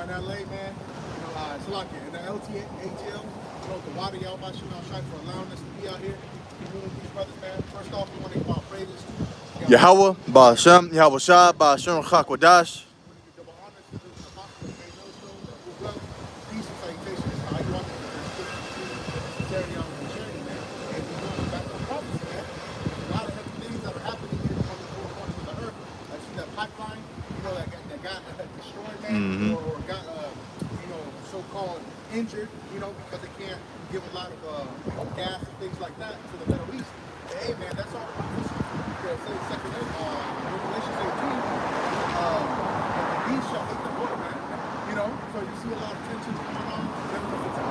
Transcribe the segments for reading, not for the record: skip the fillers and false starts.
in LA, man. It's like in the ATL, the water y'all about shooting outside for allowing us to be out here. Keep with these brothers, man. First off, we want to give our praises to Yahweh, Ba'ashem, Yahweh Shah, Ba'ashem, Chakwadash. double honors to the apostles and millstones of who well. Peace and salutations to how you walking in the sincerity on the journey, man. And we going back to the prophecy, man. There's a lot of heavy things that are happening here on the four corners of the earth. I see that pipeline, that got destroyed, man, or got, so-called injured, because they can't give a lot of gas and things like that to the Middle East. And, hey, man, that's all prophecy. Because say second, Revelation 18, and these shall hate the Lord, man. So you see a lot of tensions going on. Remember, it's a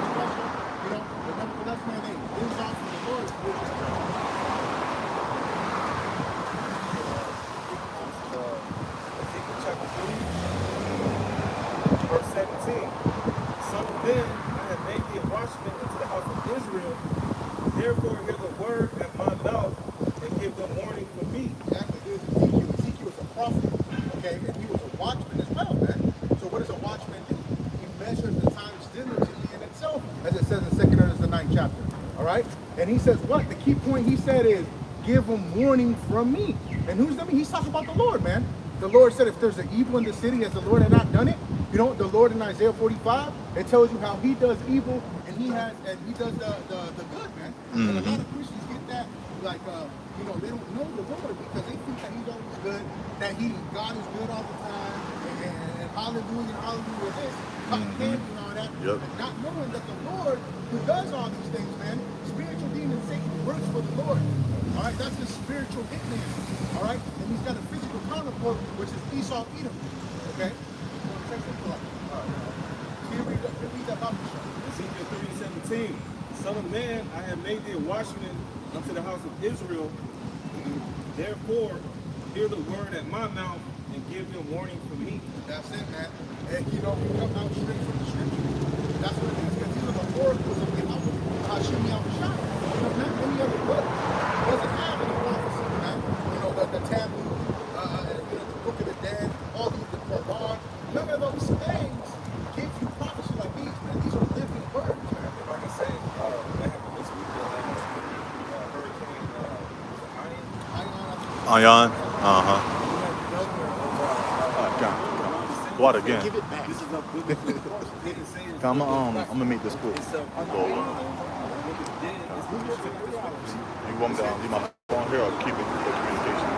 destruction. But nevertheless, man, they lives on from the Lord. We're just Ezekiel chapter 3, verse 17. Son of man, I have made thee a watchman into the house of Israel. Therefore hear the word at my mouth and give them warning for me. exactly. Here's Ezekiel. Ezekiel was a prophet, okay, and he was a watchman as well, man. So what does a watchman do? He measures the times diligently in itself, as it says in 2 Corinthians the 9th chapter. All right, and he says what? The key point he said is give them warning from me. And who's the me? He's talking about the Lord, man. The Lord said, if there's an evil in the city, has the Lord had not done it? The Lord in Isaiah 45, it tells you how he does evil and he does the good, man. And a lot of Christians get that, like, they don't know the Lord because they think that he's always good, that God is good all the time, and hallelujah, this, cotton candy and all that, and not knowing that the Lord, who does all these things, man, spiritual demon Satan works for the Lord. All right, that's the spiritual hitman. All right, and he's got a physical counterpart, which is Esau Edom. Okay. Read that Bible show. Ezekiel 3:17. Son of man, I have made thee a watchman unto the house of Israel. Therefore hear the word at my mouth and give them warning for me. That's it, man. And we come out straight from the scripture. That's what it is. Because these are the oracles of Yahweh. Hashem Yahushua. Not any other book. It doesn't have any prophecy, man. The Talmud, the Book of the Dead, all these, the Quran. None of those things give you prophecy like these, man. These are living words, man. If I can say, what happened this weekend, hurricane, Ayan. What again? Give it back. This is a biblical course. They didn't say it's I'm gonna make this quick. It's You want me to leave my phone here or keep it for communication?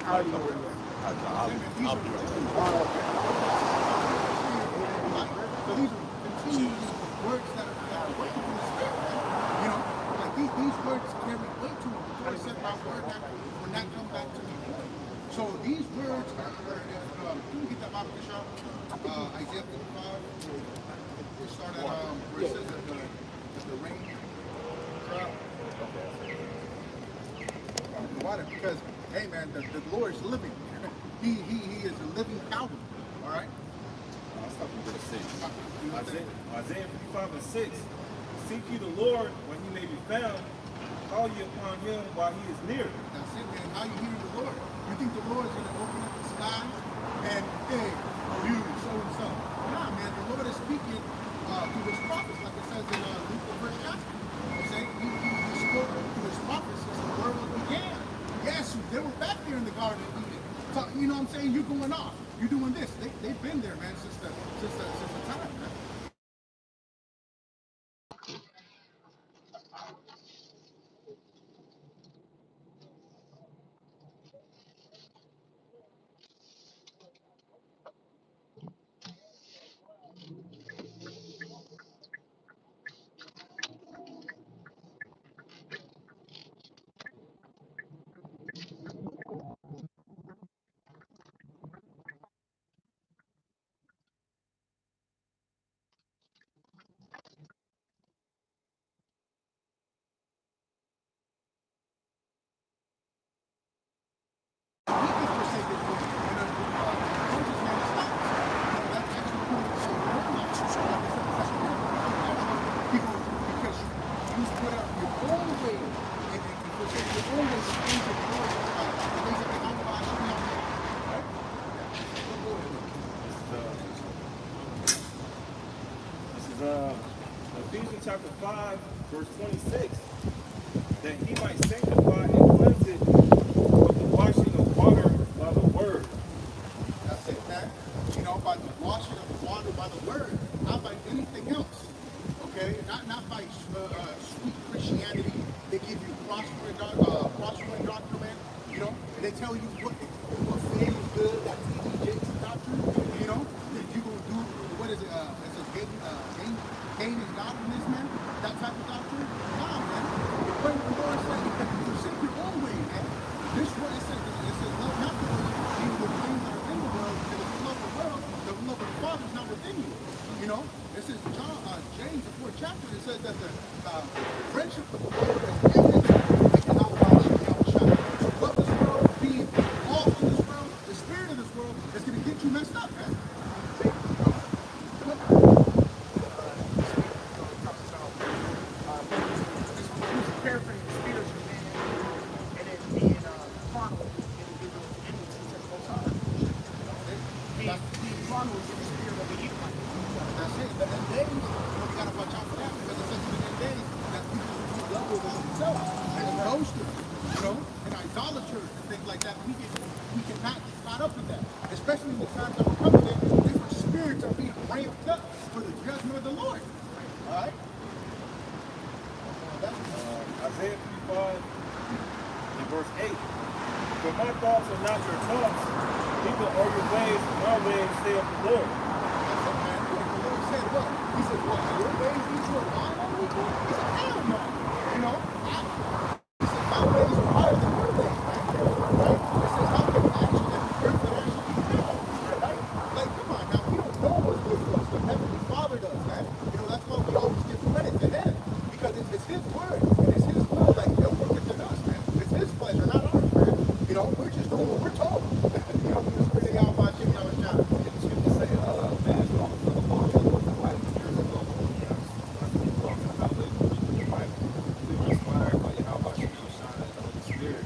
I'll do it. So these are continuous words that are waiting for the Spirit. Like these words carry weight to them. The Lord said, my word will not come back to me. So these words are, can we get that Bible to show? Isaiah 55. We'll start at where it says that the rain drop. Water, because, hey man, the Lord is living. He is a living Calvin. All right? I'll stop at verse 6. Isaiah 55:6. Seek ye the Lord when he may be found. Call ye upon him while he is near. That's it, man. How you hear the Lord? You think the Lord is going to open up the sky and, hey, you, so-and-so. Nah, man, the Lord is speaking through his prophets, like it says in Luke, the first chapter. He spoke through his prophets since the world began. Yes, they were back there in the Garden of Eden. So, you know what I'm saying? You're going off. You're doing this. They've been there, man, since the time, man. chapter 5, verse 26, that he might sanctify and cleanse it with the washing of water by the word. That's it, man. You know, by the washing of the water by the word, not by anything else. Okay, not by sweet Christianity. They give you prospering doctrine. You know, they tell you what feels good. That's E.D. Jakes' doctrine. You know, that you gonna do what is it? It's a gain is godliness, man. That type of doctrine. Nah, man. But the Lord said you seek your own way, man. This what it says. It says love not the world, even the things that are in the world. Because if you love the world, the love of the Father is not within you. You know, it says James, the 4th chapter. It says that the friendship of the world is enmity against our So love this world, being all in this world, the spirit of this world is going to get you messed up, man. See? Paraphrasing spiritual man, and then being carnal, individual enmity to the Most High. Being carnal is in the spirit of the Edomite. That's it. But in days, we got to watch out for that because it says in days that people will be double with themselves and boasters, you know, and idolaters and things like that. We cannot get caught up in that, especially in the times that we're coming in. Different spirits are being ramped up for the judgment of the Lord. All right. Isaiah 55 and verse 8. For my thoughts are not your thoughts, neither are your ways my ways, saith the Lord. That's it, man. The Lord said what? He said, what? Your ways equal mine are equal? He said, hell no. You know? He said, my ways are higher than your ways, man. Right? It says, how can action and the earth that actually be found? Right? Like, come on now. We don't know what's good for us. The Heavenly Father does, man. You know, that's why we always give credit to Him. Because it's His word. And it's His will that He'll work it in us, man. It's His pleasure, not ours, man. You know, we're just doing what we're told. You know, we're just really out by Jimmy on the job. It's good to say, man, it's all for the Lord. Years ago, We were inspired by Yahweh Shemel Shine and the Holy Spirit.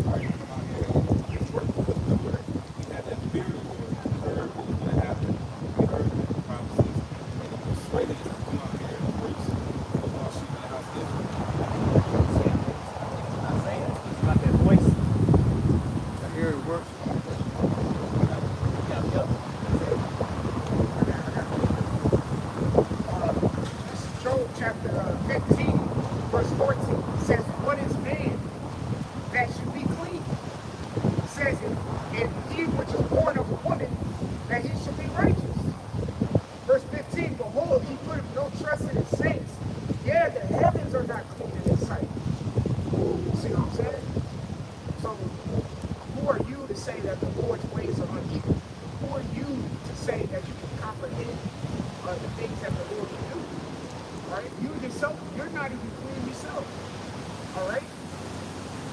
Right? Come out here and work with the word. We had that spirit of the word. We heard what was going to happen. We heard the promises. And it was persuaded us to come out here and preach the lost sheep in the house of Israel. Isaiah, it's about that voice. I hear it works. This is Job chapter 15, verse 14. It says, what is man that should be clean? It says, and he which is born of a woman, that he should be righteous. Verse 15, behold, he put no trust in his saints. Yeah, the heavens are not clean in his sight. See what I'm saying? So, who are you to say that the Lord's ways are unequal? Who are you to say that you can comprehend the things that the Lord can do? All right? You yourself, you're not even clean yourself. All right?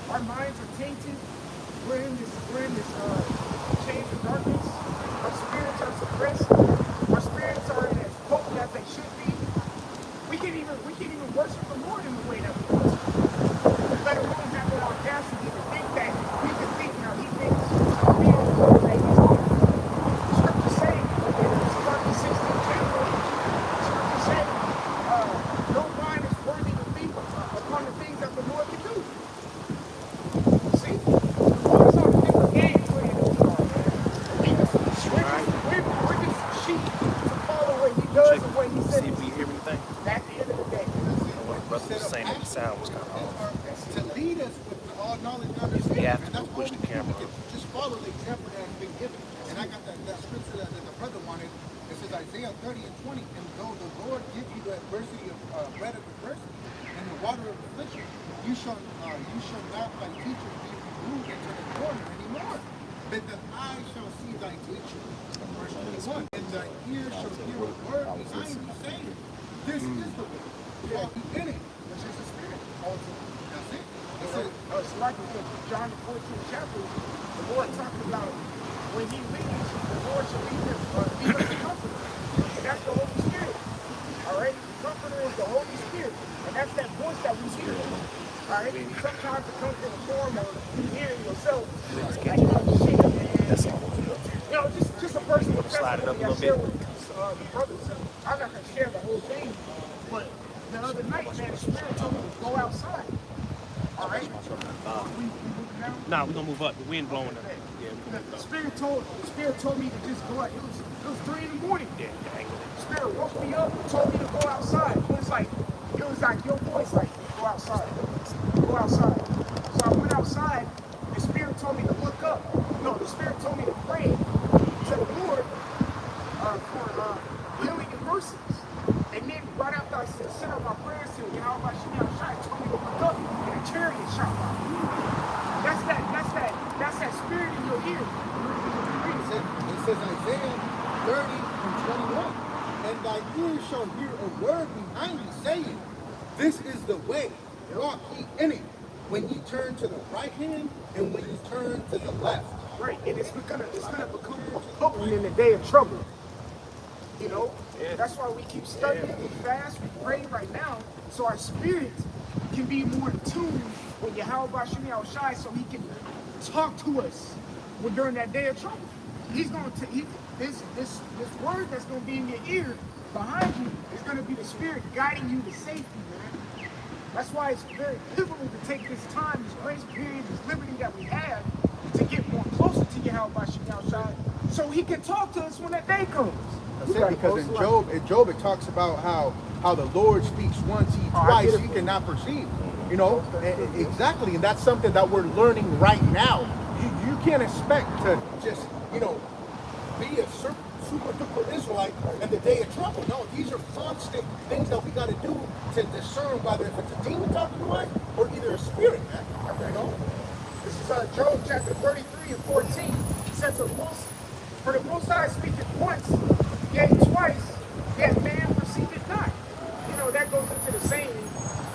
Our minds are tainted. We're in this chains of darkness. Our spirits are suppressed. Our spirits are in as potent as they should be. We can't even worship the Lord in the way that we want to. Let alone have the audacity to think that we can think how He thinks. The scriptures say in Deuteronomy 16 chapter, the scriptures say, no mind is worthy to think upon the things that the Lord can do. See? The Lord is on a different game playing this car, man. We're just sheep to follow what He does and what He says. See if we hear anything. At the end of the day. What the brother was saying that the sound was kind of off. To lead us with all knowledge and We understanding. have to And that's push all the we can. camera We can just follow the example that has been given. And I got that scripture that the brother wanted. It says Isaiah 30 and 20. And though the Lord give you the adversity of bread of adversity and the water of affliction, you shall not by teachers be removed into the corner anymore. But the eye shall see thy teacher. Verse 21. And thy ears shall hear a word behind you saying, this is the word. Walking in it, which is the spirit. That's it. That's it. It's like in John the 14th chapter, the Lord talked about when He leads, the Lord shall lead us the Comforter. And that's the Holy Spirit. All right? The Comforter is the Holy Spirit. And that's that voice that we hear. All right? Sometimes it comes in the form of hearing yourself. Like, shit, man. That's all. You know, just a personal Slide it up a testimony I little share bit. with the brothers. I'm not going to share the whole thing, but the other night, man, the Spirit told me to go outside. All right? We moving now? Nah, we're gonna move up. The wind blowing up. Okay. Yeah, we're gonna The move up. Spirit told me to just go out. It was 3 in the morning. Yeah, yeah, angle. Spirit woke me up and told me to go outside. It was like your voice, like, go outside. Go outside. So I went outside. The Spirit told me to look up. No, the Spirit told me to pray to the Lord for healing and mercies. And then right after I sent up my prayers to him, how about you outside, told me to look up and a chariot shot by me. That's that spirit in your ear. It says Isaiah 30 and 21. And thy ears shall hear a word behind thee saying, this is the way, walk ye in it. When ye turn to the right hand and when ye turn to the left. Right, and it's gonna become more potent in the day of trouble. You know? Yeah. That's why we keep studying, we fast, we pray right now, so our spirit can be more in tune with Yahweh Shemi Shai, so he can talk to us during that day of trouble. He's gonna this word that's gonna be in your ear behind you is gonna be the Spirit guiding you to safety, man. That's why it's very pivotal to take this time, this grace period, this liberty that we have to get more closer to Yahweh Shemi Shai, so he can talk to us when that day comes. That's it, because in Job it talks about how the Lord speaks once, twice, he cannot perceive. You know, exactly, and that's something that we're learning right now. You can't expect to just, you know, be a super duper Israelite in the day of trouble. No, these are constant things that we got to do to discern whether if it's a demon talking to us or either a spirit, man. You know? This is Job chapter 33 and 14. It says, for the Most High speaketh once, yet twice, yet man perceiveth not. You know, that goes into the saying,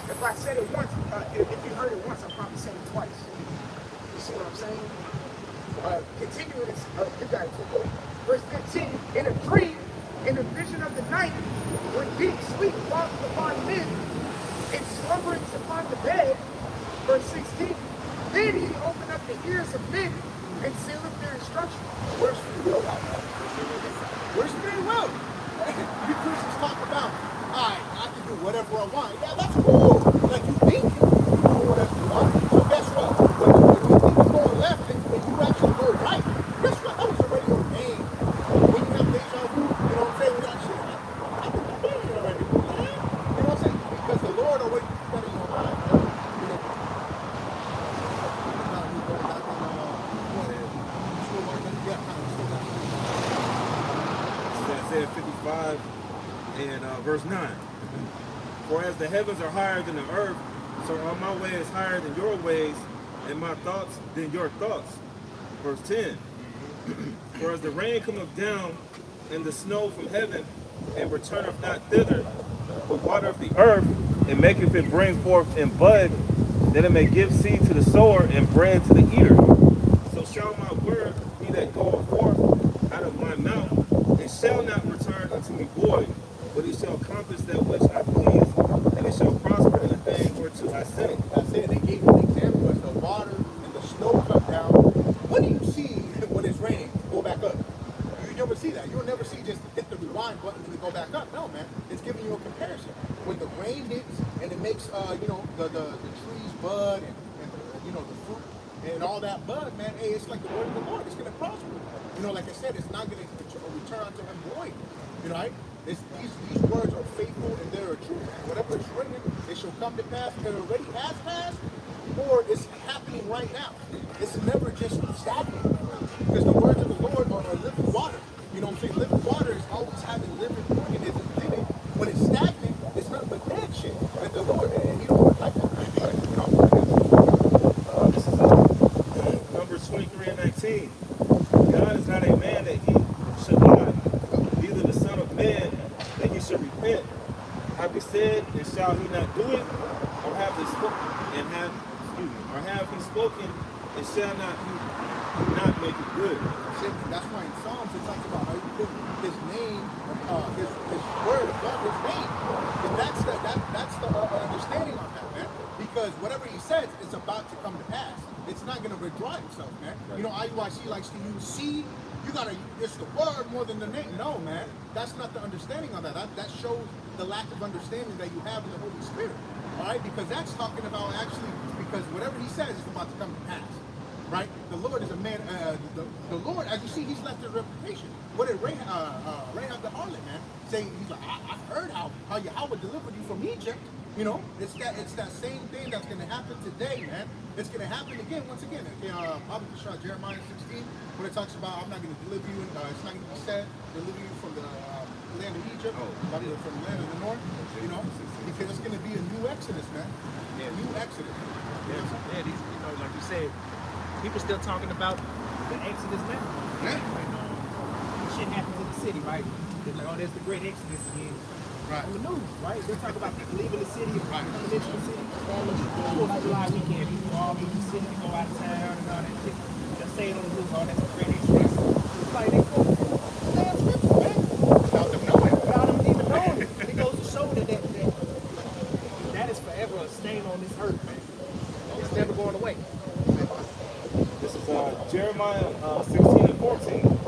if I said it once, if you heard it once, I probably said it twice. You see what I'm saying? Continuing, you got it. Verse 15, in a dream, in the vision of the night, when deep sleep walketh upon men, and slumberings upon the bed, verse 16, then he opened up the ears of men and sealeth their instruction. Where's free will out there? Where's free will? You Christians talk about, I can do whatever I want. Yeah, that's cool. Like you think you can do whatever you want. So guess what? When you think you're going left and you actually go right, guess what? That was already ordained. When you have deja vu, you know what I'm saying? With that shit, I think I'm doing it already. You know what I'm saying? Because the Lord already put it in your mind. You know, Isaiah 55 and verse 9. For as the heavens are higher than the earth, so are my ways higher than your ways, and my thoughts than your thoughts. Verse 10. For as the rain cometh down and the snow from heaven, and returneth not thither, but watereth the earth, and maketh it bring forth and bud, that it may give seed to the sower and bread to the eater. So shall my word be that goeth forth out of my mouth, and shall not return unto me void, but it shall accomplish that which I please, and it shall prosper in the thing whereto I sent it. That's it. They gave you an example as the water and the snow come down. What do you see when it's raining? Go back up. You never see that. You'll never see just hit the rewind button and go back up. No, man. It's giving you a comparison. When the rain hits and it makes, you know, the trees bud and you know, the fruit and all that bud, man, hey, it's like the word of the Lord. It's going to prosper. You know, like I said, it's not going to return unto him void. You know, right? These words are faithful and they're true. Whatever is written, it shall come to pass. It already has passed, or it's happening right now. It's never just stagnant. Because the words of the Lord are living water. You know what I'm saying? Living water is always having living organisms in it. When it's stagnant, it's nothing but dead shit. But the Lord, he don't like that. You know? This is Numbers 23 and 19. God is not a man that he should lie, neither the Son of Man that he should repent. Have he said, and shall he not do it? Or have he spoken, and shall not make it good? That's why in Psalms it talks about how you put his name, his word above his name. And that's the understanding on that, man. Because whatever he says is about to come to pass. It's not going to withdraw itself, man. Right. You know, IUIC likes to use seed. You got to, it's the word more than the name. No, man. That's not the understanding on that. That shows the lack of understanding that you have in the Holy Spirit. All right, because that's talking about actually, because whatever he says is about to come to pass. Right? The Lord is a man, the Lord, as you see, he's left a reputation. What did Rahab the harlot, man, say? He's like, I've heard how Yahweh delivered you from Egypt. You know, it's that same thing that's going to happen today, man. It's going to happen again, once again. Okay, Bible Jeremiah 16, when it talks about, I'm not going to deliver you, it's not going to be said, deliver you from the land of Egypt, from the land of the north, you know, because it's going to be a new Exodus, man. Yeah. A new Exodus. Yeah, these, you know, like you said, people still talking about the Exodus now. Yeah. Like, shit happens in the city, right? They're like, oh, there's the great Exodus again. Right. On the news, right? They're talking about people leaving the city, Right. coming into the city. 4th of July weekend, people all leave the city, go out of town and all that shit. They're saying on the news, oh, that's the great Exodus. It's like they go, damn scripture, man. Without them knowing. Without them even knowing it. It goes to show that is forever a stain on this earth, man. It's never going away. This is Jeremiah 16 and 14.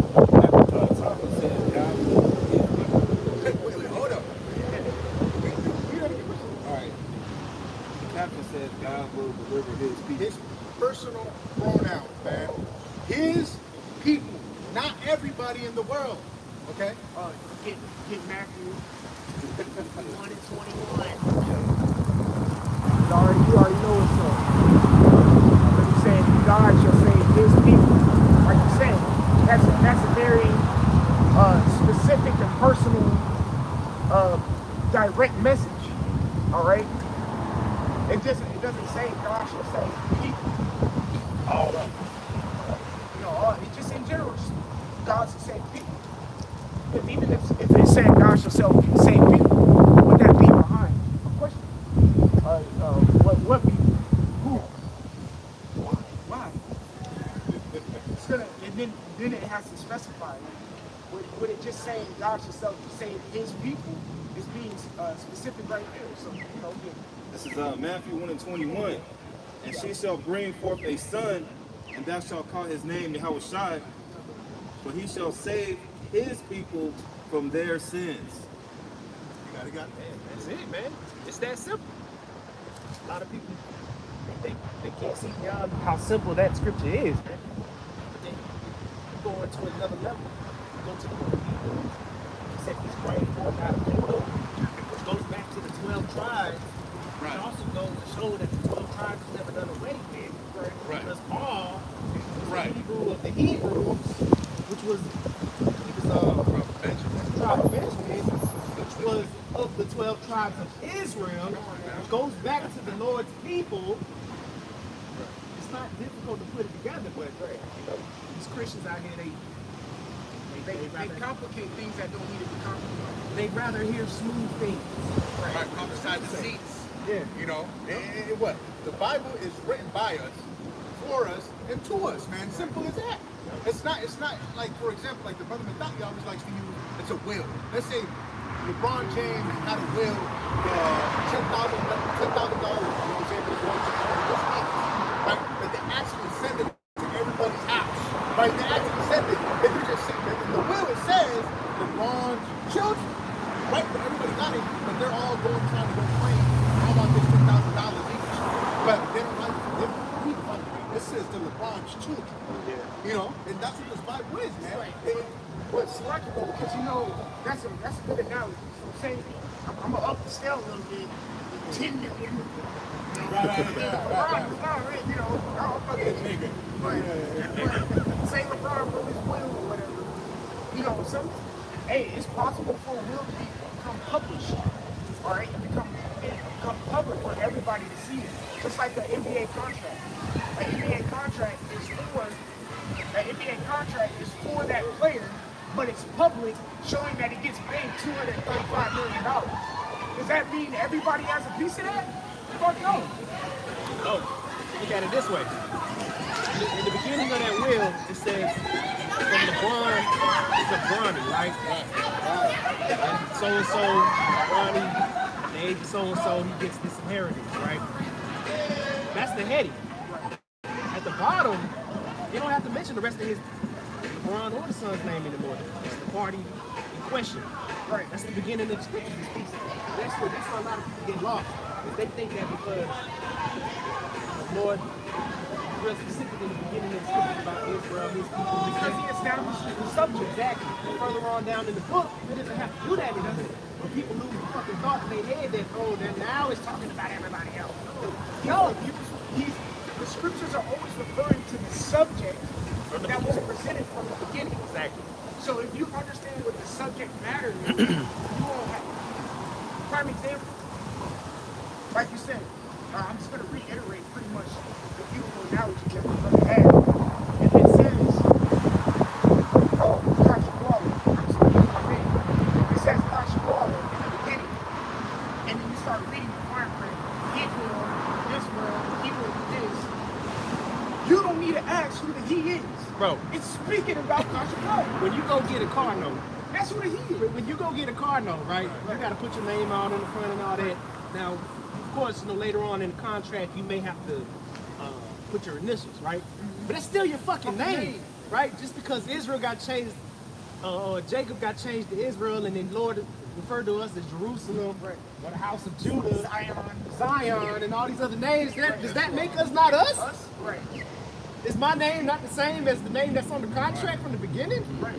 Thomas said, God will forgive people. Wait, hold up. All right. The captain says God will deliver his people. His personal pronouns, man. His people, not everybody in the world. Okay? Get Matthew 1 and 21. You already know what's up. But he said, God shall save his people. Like you said, that's a very specific and personal, direct message. All right? It doesn't say God shall save people. You know, it just in general, just God shall save people. But even if it said God shall save people, would that be behind a question? What people? Who? Why? It's gonna, and then it has to specify. Would it just say God shall save his people is being specific right there? So, you know, yeah. This is Matthew 1 and 21. And she shall bring forth a son, and thou shalt call his name Yahushua, for he shall save his people from their sins. You got it. That's it, man. It's that simple. A lot of people, they can't see beyond how simple that scripture is, man. But then you go into another level. You go to the book of Hebrews. He said he's praying for out of Judah, which goes back to the 12 tribes. Right. It also goes to show that the 12 tribes was never done away with. Right. Because Paul was Right. the Hebrew of the Hebrews, which was From Benjamin. tribe of Benjamin, which was of the 12 tribes of Israel, which goes back to the Lord's people. It's not difficult to put it together, but these Christians out here, They complicate things that don't need to be complicated. they'd rather hear smooth things. Right, come beside the seats. Yeah. You know, what? The Bible is written by us, for us, and to us, man. Simple as that. It's not like, for example, like the brother Mataki always likes to use, it's a will. Let's say LeBron James had a will, $10,000, you know what I'm saying, for LeBron James, right? But they actually send it to everybody's house, right? They actually send it. If you just send it, in the will it says LeBron's children, right? But everybody got it, but they're all going trying to go claim, how about this $10,000 each? But they don't like it. It says the LeBron's children. You know, and that's what this Bible is, man. But it's logical because you know that's a good analogy. So say I'm gonna up the scale a little bit. 10 million. Right. LeBron, you know, I'll fucking nigga. But say LeBron wrote his will or whatever. You know, hey, it's possible for a will to become published. All right, and become public for everybody to see it. Just like the NBA contract. An NBA contract is for that player, but it's public, showing that he gets paid $235 million. Does that mean everybody has a piece of that? Fuck no. Oh, look at it this way. In the beginning of that will, it says from LeBron to Bronny, right? And so-and-so, Bronny, the age of so-and-so, he gets this inheritance, right? That's the heading. At the bottom, you don't have to mention the rest of his LeBron or the son's name anymore. It's the party in question. Right. That's the beginning of the scripture. That's where a lot of people get lost. Is they think that because the Lord real specifically in the beginning of the scripture about Israel, his people, Because he establishes the subject. exactly. But further on down in the book, it doesn't have to do that. It doesn't. When people lose the fucking thought in their head that, oh, then now it's talking about everybody else. No, the scriptures are always referring to the subject that was presented from the beginning. Exactly. So if you understand what the subject matter is, you won't have. Prime example, like you said, I'm just going to reiterate pretty much the beautiful analogy that we're going to have. If it says, oh, Kashakwala, I'm speaking my name. If it says Kashakwala in the beginning, and then you start reading the fine print, Israel, Hebrew, this, you don't need to ask who the he is. Bro. It's speaking about Kashakwala. When you go get a car note, That's who the he is. when you go get a car note, right? You got to put your name out on the front and all that. Now, of course, later on in the contract, you may have to put your initials, right? But that's still your fucking name, right? Just because Israel got changed, Jacob got changed to Israel, and then Lord referred to us as Jerusalem, or the house of Judah, Zion, and all these other names. Does that make us not us? Right. Is my name not the same as the name that's on the contract from the beginning? Right.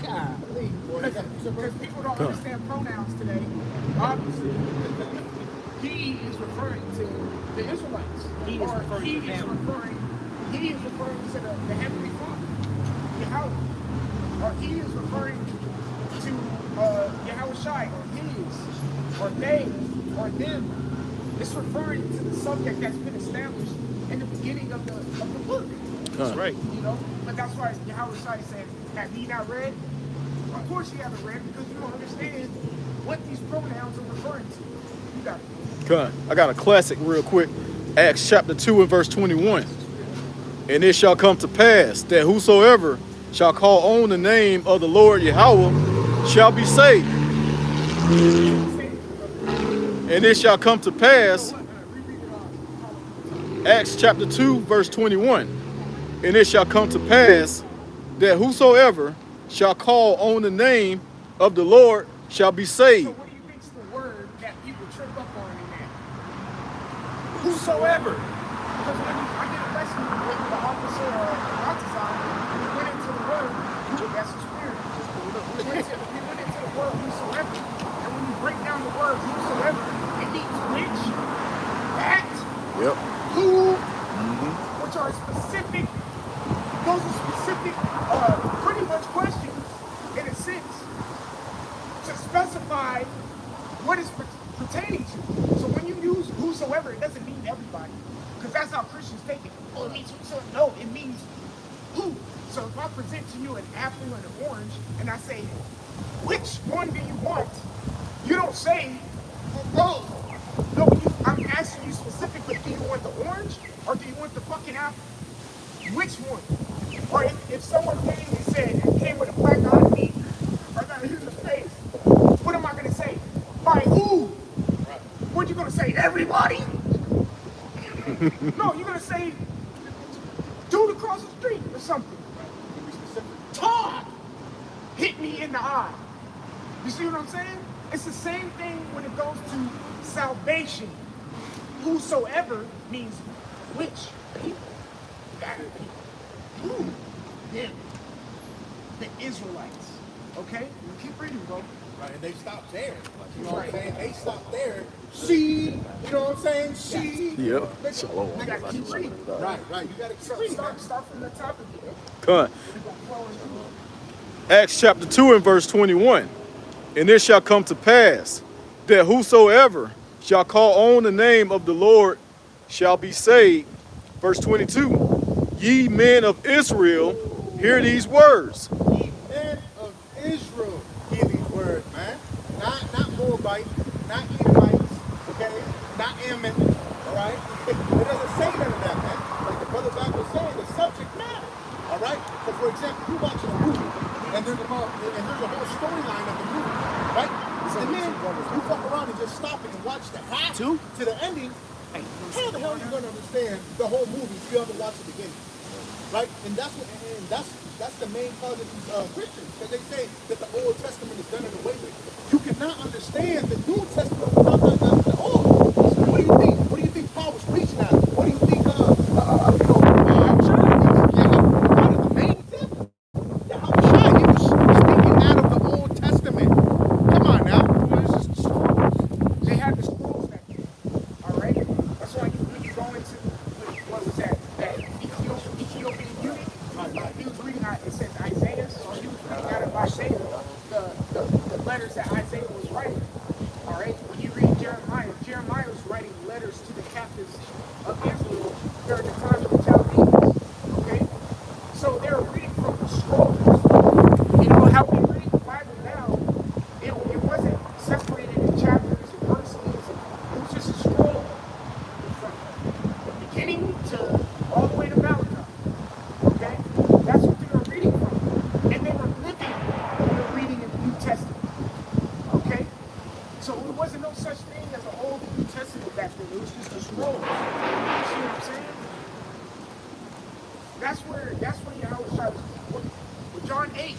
Golly. Because people don't understand pronouns today. Obviously, he is referring to the Israelites. He is referring to them. He is referring to the Heavenly Father, Yahweh. Or he is referring to Yahweh Shai, or his, or they, or them. It's referring to the subject that's been established in the beginning of the book. That's right. You know, but that's why Yahweh Shai said, have ye not read? Of course you haven't read, because you don't understand what these pronouns are referring to. You got it. Okay. I got a classic real quick. Acts chapter 2 and verse 21. And it shall come to pass that whosoever shall call on the name of the Lord Yahweh shall be saved. And it shall come to pass, Acts chapter 2 verse 21. And it shall come to pass that whosoever shall call on the name of the Lord shall be saved. So what do you think's the word that people trip up on in that? Whosoever. Because when I did a lesson with the officer Altazar, we went into the word, that's the spirit. We went into the word whosoever. And when you break down the word whosoever, it means which, that, Yep. who, which are specific, those are specific, pretty much questions, in a sense, to specify what is pertaining to. So when you use whosoever, it doesn't mean everybody. Because that's how Christians take it. Oh, it means whosoever. No, it means who. So if I present to you an apple and an orange, and I say, which one do you want? You don't say, both. No, I'm asking you specifically, do you want the orange, or do you want the fucking apple? Which one? Or if someone came and said, and came with a black eye to me, or got hit in the face, what am I going to say? By who? What you going to say? Everybody? No, you're going to say, dude across the street or something. Todd hit me in the eye. You see what I'm saying? It's the same thing when it goes to salvation. Whosoever means which people? That people. Who? Them. The Israelites. Okay? Keep reading, bro. Right, and they stopped there. You know what I'm saying? They stopped there. See, you know what I'm saying? See. Yep. You gotta keep reading. Right. You gotta keep reading. Start from the top of it. Come on. Acts chapter 2 and verse 21. And it shall come to pass that whosoever shall call on the name of the Lord shall be saved. Verse 22. Ye men of Israel, hear these words. Ye men of Israel, hear these words, man. Not Moabite, not Edomites, okay? Not Ammon, all right? It doesn't say none of that, man. Like the brother back was saying, the subject matter, all right? So, for example, you watching a movie, and there's a whole storyline of the movie, right? And then you fuck around and just stop it and watch the half to the ending. How the hell are you going to understand the whole movie if you haven't watched the beginning? right? And that's the main cause of these Christians, because they say that the Old Testament is done away with. You cannot understand the New Testament without the Old. What do you think? What do you think Paul was preaching at? What do you think? The main example. Yahushua, he was speaking out of the Old Testament. Come on now. They had the scrolls back then. All right? That's why you go into, what was that? That Ethiopian eunuch. He was reading out, it says Isaiah. So he was reading out of Isaiah, the letters that Isaiah was writing. All right? When you read Jeremiah, Jeremiah was writing letters to the captives of Israel during the time of the Chaldeans. Okay? So they were reading from the scrolls. You know how we read the Bible now? It wasn't separated in chapters and verses. It was just a scroll from beginning to all the way to Malachi. Okay? That's what they were reading from. And they were living when they were reading in the New Testament. Okay? So there wasn't no such thing as an Old New Testament back then. It was just a scroll. You see what I'm saying? That's where Yahweh with John 8.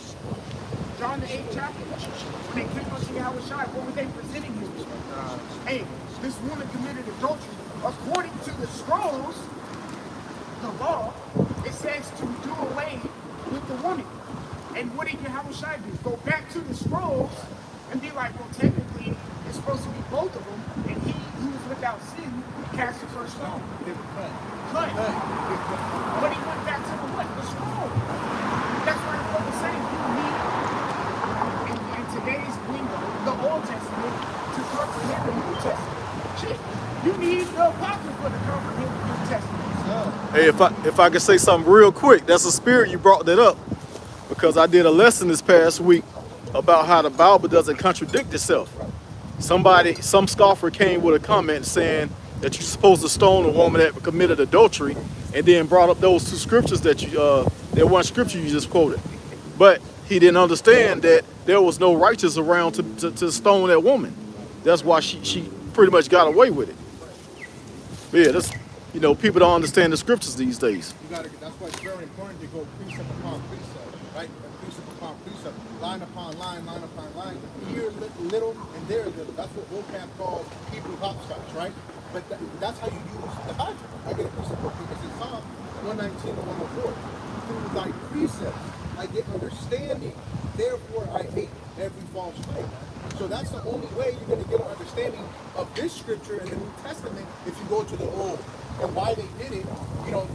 John the 8th chapter. When they came unto Yahweh, what were they presenting him with? Hey, this woman committed adultery. According to the scrolls, the law, it says to do away with the woman. And what did Yahweh do? Go back to the scrolls and be like, well, technically, it's supposed to be both of them, and he who is without sin cast the first stone. But he went back to the what? The scroll. That's why the Lord was saying you need, in today's lingo, the Old Testament to comprehend the New Testament. Shit, you need the Apocrypha to comprehend the New Testament. Hey, if I could say something real quick, that's a spirit you brought that up, because I did a lesson this past week about how the Bible doesn't contradict itself. Some scoffer came with a comment saying that you're supposed to stone a woman that committed adultery, and then brought up those two scriptures that one scripture you just quoted. But he didn't understand that there was no righteous around to stone that woman. That's why she pretty much got away with it. But yeah, that's, people don't understand the scriptures these days. That's why it's very important to go precept upon precept, right? Precept upon precept, line upon line, line upon line. Here little and there little. That's what vocab calls Hebrew hopscotch, right? But that's how you use the Bible. I get a precept because in Psalm 119 and 104, through thy precepts I get understanding, therefore I hate every false way. So that's the only way you're going to get an understanding of this scripture in the New Testament if you go to the Old. And why they did it, because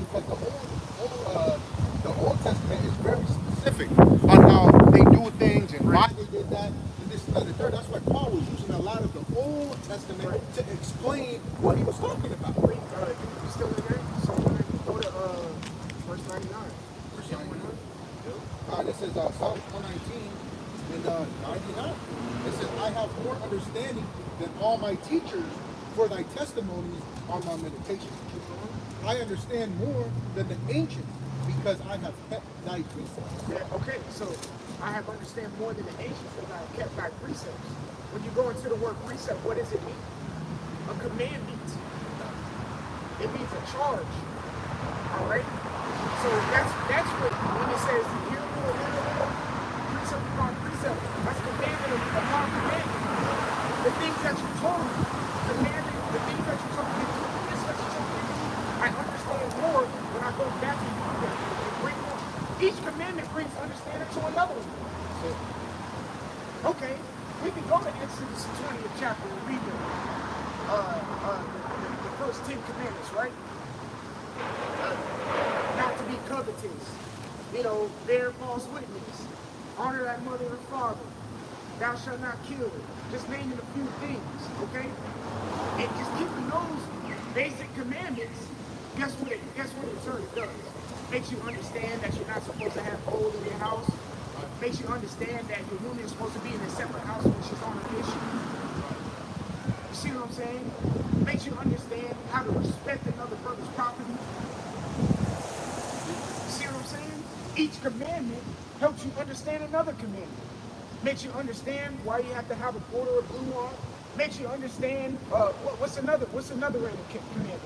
the Old Testament is very specific on how they do things and why they did that and this and that and the third. That's why Paul was using a lot of the Old Testament to explain what he was talking about. You still in there? So go to verse 99. Verse 99. This is Psalm 119 and 99. It says, I have more understanding than all my teachers, for thy testimonies are my meditation. I understand more than the ancients, because I have kept thy precepts. Yeah, okay, so I have understand more than the ancients because I have kept thy precepts. When you go into the word precept, what does it mean? A commandment. It means a charge. All right? So that's what, when it says, here, precept upon precept, that's commandment upon commandment. The things that you told me, commandment, the things that you told me, this that you told me, I understand more when I go back to you and bring more. Each commandment brings understanding to another one. Okay, we can go to Exodus 20th chapter and read the first 10 commandments, right? Not to be covetous, bear false witness, honor thy mother and father, thou shalt not kill. Just naming a few things, okay? And just keeping those basic commandments, guess what it does? Makes you understand that you're not supposed to have gold in your house. Makes you understand that your woman is supposed to be in a separate house when she's on a mission. You see what I'm saying? Makes you understand how to respect another brother's property. You see what I'm saying? Each commandment helps you understand another commandment. Makes you understand why you have to have a border of blue on. Makes you understand what's another commandment?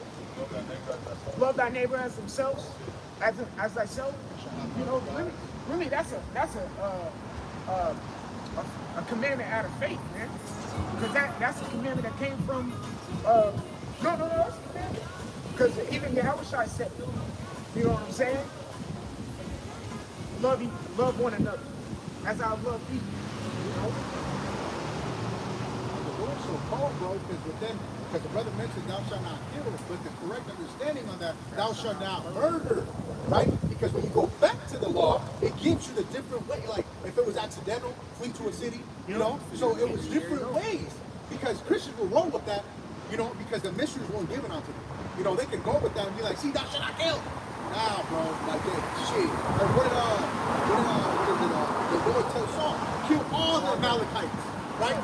Love thy neighbor as themselves. as thyself. You know, really, that's a commandment out of faith, man. Because that's a commandment that came from no, that's a commandment. Because even Yahushua said it. You know what I'm saying? Love one another as I love you. You know? The Lord's so cold, bro, because the brother mentioned thou shalt not kill, but the correct understanding on that, thou shalt not murder, right? Because when you go back to the law, it gives you the different way. Like if it was accidental, flee to a city, you know? So it was different ways. Because Christians will roll with that, you know, because the mysteries weren't given unto them. You know, they can go with that and be like, see, thou shalt not kill. Nah, bro, like that shit. Like what is it, the Lord tells Saul, kill all the Amalekites, right?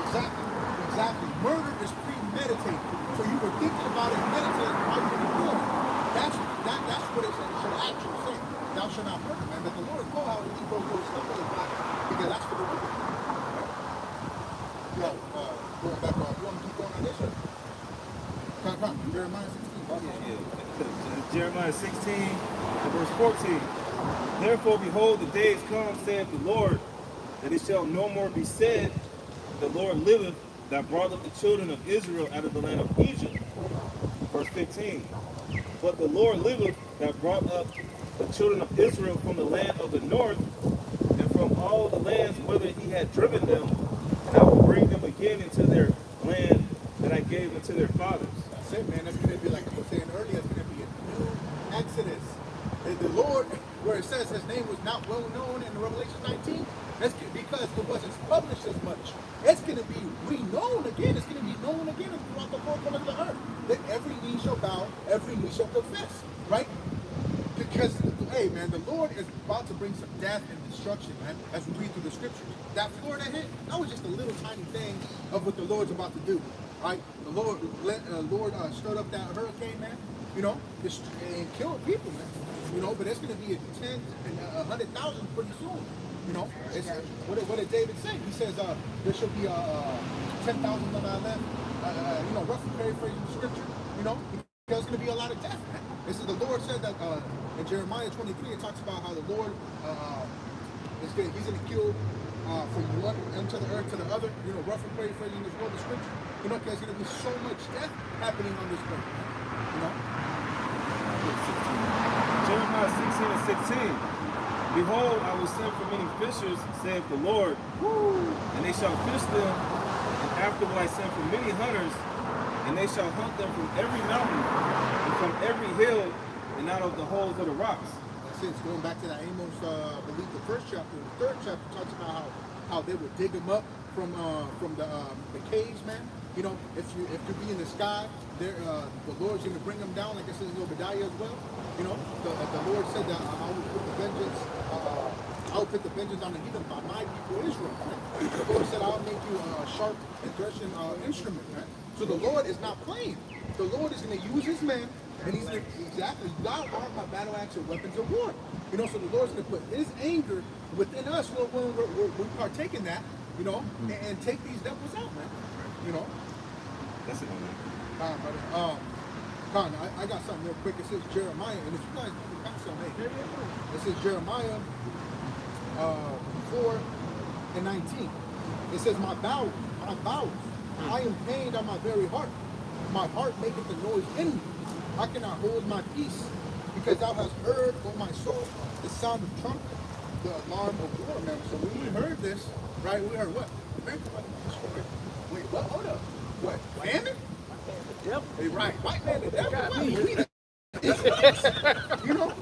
Exactly. Murder is premeditated. So you were thinking about it, meditating while you were doing it. That's what it should actually say. Thou shalt not murder, man. But the Lord knows how to leave those little stuff in his body because that's what the Lord does. Yo, going back on, you want to keep going on this one? Come, Jeremiah 16. Jeremiah 16 and verse 14. Therefore, behold, the days come, saith the Lord, that it shall no more be said, the Lord liveth, that brought up the children of Israel out of the land of Egypt. Verse 15. But the Lord liveth, that brought up the children of Israel from the land of the north, and from all the lands whither he had driven them, and I will bring them again into their land that I gave unto their fathers. That's it, man. That's going to be like I was saying earlier. It's going to be a new Exodus. And the Lord, where it says his name was not well known in Revelation 19, that's because it wasn't published as much. It's going to be renowned again. It's going to be known again throughout the four corners of the earth. That every knee shall bow, every knee shall confess, right? Because, hey, man, the Lord is about to bring some death and destruction, man, as we read through the scriptures. That Florida hit, that was just a little tiny thing of what the Lord's about to do, right? The Lord stirred up that hurricane, man, you know, and killed people, man, you know, but it's going to be 10 and 100,000 pretty soon, you know. It's, what did David say? He says there should be 10,000 on our land, you know, roughly paraphrasing the scripture, you know, because there's going to be a lot of death, man. This is the Lord said that in Jeremiah 23, it talks about how the Lord he's going to kill from one end to the earth to the other, you know, roughly paraphrasing as well the scripture, you know, because there's going to be so much death happening on this earth, you know. Jeremiah 16 and 16. Behold, I will send for many fishers, saith the Lord, and they shall fish them, and after will I send for many hunters, and they shall hunt them from every mountain, and from every hill, and out of the holes of the rocks. That's it. It's going back to that Amos, I believe the first chapter. The third chapter talks about how they would dig them up from the caves, man. You know, if you be in the sky, the Lord's going to bring them down, like it says in Obadiah as well. You know, the Lord said that I will put the vengeance. I will put the vengeance on the heathen by my people Israel. Right? The Lord said I'll make you a sharp and threshing instrument. Right? So the Lord is not playing. The Lord is going to use his men, and he's going to exactly thou art my battle axe and weapons of war. You know, so the Lord's going to put his anger within us when we partake in that. You know, and take these devils out, man. You know. That's it, man. Con, I got something real quick. It says Jeremiah, and if you guys got something, hey, it says Jeremiah 4 and 19. It says, my bowels, I am pained on my very heart. My heart maketh a noise in me. I cannot hold my peace, because thou hast heard, O my soul, the sound of trumpet, the alarm of war, man. So when we heard this, right, we heard what? Wait, what? Hold up. What? Famine? Hey, right. White man, the devil. You know,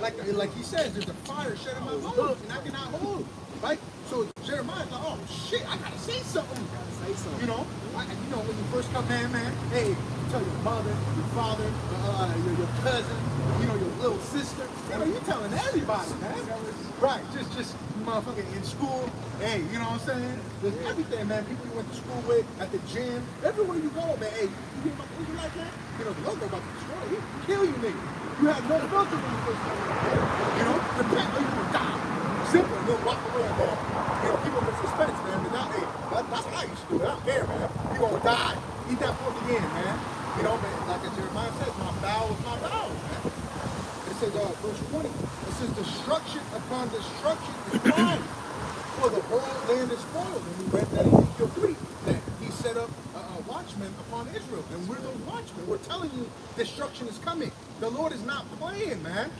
like he says, there's a fire shut in my bones, and I cannot hold. Right? So Jeremiah's like, oh shit, I gotta say something. You know, when you first come in, man, hey, you tell your mother, your father, your cousin, you know, your little sister. You know, you're telling everybody, man. Right? Just motherfucking in school. Hey, you know what I'm saying? There's everything, man. People you went to school with, at the gym, everywhere you go, man. Hey, you hear about things like that? You know, the Lord about to destroy you, kill you, nigga. You have no filter when you first come in. You know, repent or you will die. Simple, and then walk away and you know, keep them in suspense, man. But now, hey, that's how you should do it. I don't care, man. You're gonna die. Eat that pork again, man. You know, man, like as Jeremiah says, my bowels, man. It destruction upon destruction is coming. For the whole land is spoiled. And we read that in Ezekiel 3, that he set up watchmen upon Israel. And we're those watchmen. We're telling you destruction is coming. The Lord is not playing, man.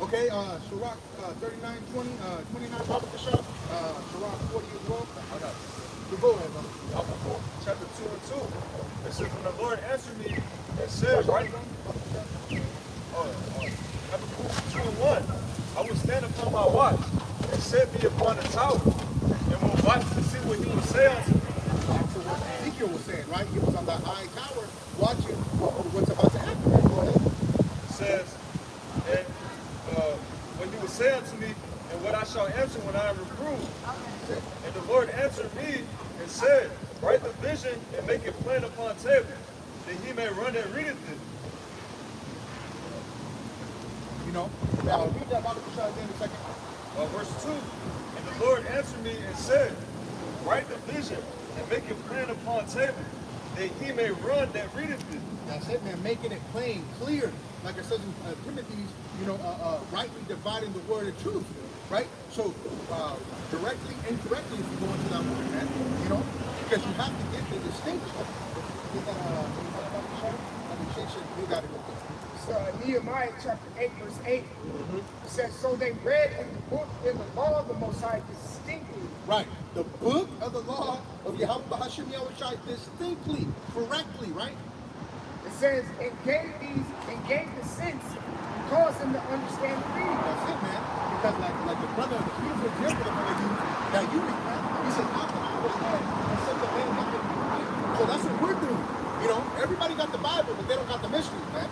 Okay, Sirach 39, 20, 29, Bible Bishop, Sirach 40 as well. I got it. You go ahead, brother. Habakkuk chapter 2 and 2. It says, when the Lord answered me and said, right? Habakkuk 2 and 1. I will stand upon my watch and set me upon a tower and will watch to see what he will say unto me. So what Ezekiel was saying, right? He was on that high tower watching what's about to happen. Right? Go ahead. It says, and when he will say unto me, and what I shall answer when I am reproved. And the Lord answered me and said, write the vision and make it plain upon table, that he may run that readeth it. You know, now read that Bible Bishop in a second. Verse 2, and the Lord answered me and said, write the vision and make it plain upon table, that he may run that readeth it. That's it, man. Making it plain, clear. Like it says in Timothy's, rightly dividing the word of truth, right? So, directly, indirectly, if you go into that word, man, because you have to get the distinction. Get that, you got it. Nehemiah chapter 8, verse 8 says, so they read in the book in the law of the Most High distinctly. Right. The book of the law of Yahweh Hashem Yahushai distinctly, correctly, right? It says, and gave the sense, caused them to understand the reading. That's it, man. Because like the brother, the beautiful example the brother used, that you man, he says, how can I understand and such a man not to be right? So that's what we're doing. Everybody got the Bible, but they don't got the mysteries, man.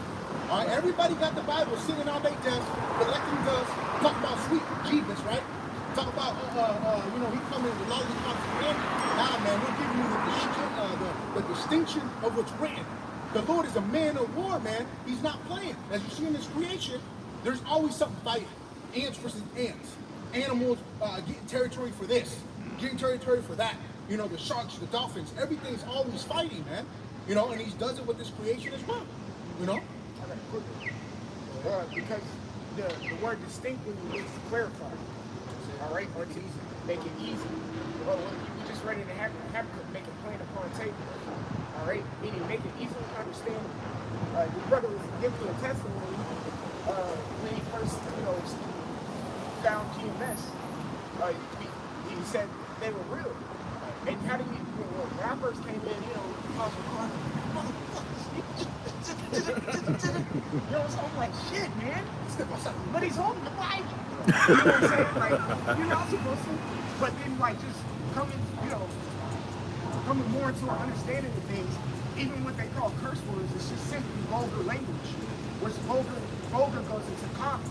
All right, everybody got the Bible sitting on their desk, collecting dust, talking about sweet Jesus, right? Talk about, he coming with all these concepts. Nah, man, we're giving you the distinction of what's written. The Lord is a man of war, man. He's not playing. As you see in this creation, there's always something fighting. Ants versus ants. Animals getting territory for this, getting territory for that. The sharks, the dolphins, everything's always fighting, man. And he does it with this creation as well. Because the word distinctly means to clarify, all right, or to make it easy. Well, you just read it in Habakkuk, make it plain upon table, all right, meaning make it easy to understand. The brother was giving me a testimony when he first, found GMS. He said they were real. And how do you, when I first came in, Apostle Carter, so I'm like, shit, man. But he's holding the Bible. You know what I'm saying? Like, you're not supposed to. But then, just coming, coming more into an understanding of things, even what they call curse words, it's just simply vulgar language. Which vulgar goes into common.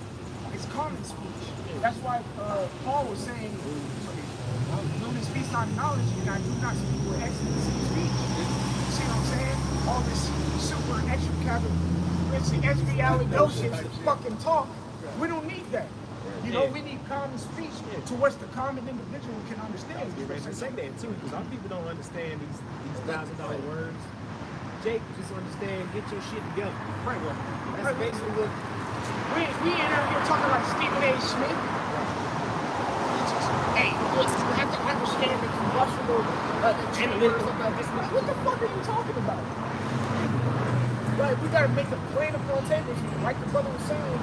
It's common speech. That's why Paul was saying, Lumen speaks not knowledge, and I do not speak with excellency of speech. See what I'm saying? All this super extra-calibration fucking talk, we don't need that. We need common speech to which the common individual can understand. I say that too, because our people don't understand these $1,000 words. Jake, just understand, get your shit together. Right. That's basically what we in here talking like Stephen A. Smith. Hey, look, you have to understand the combustible analytical this. What the fuck are you talking about? Like, we gotta make a plan upon tables, like the brother was saying,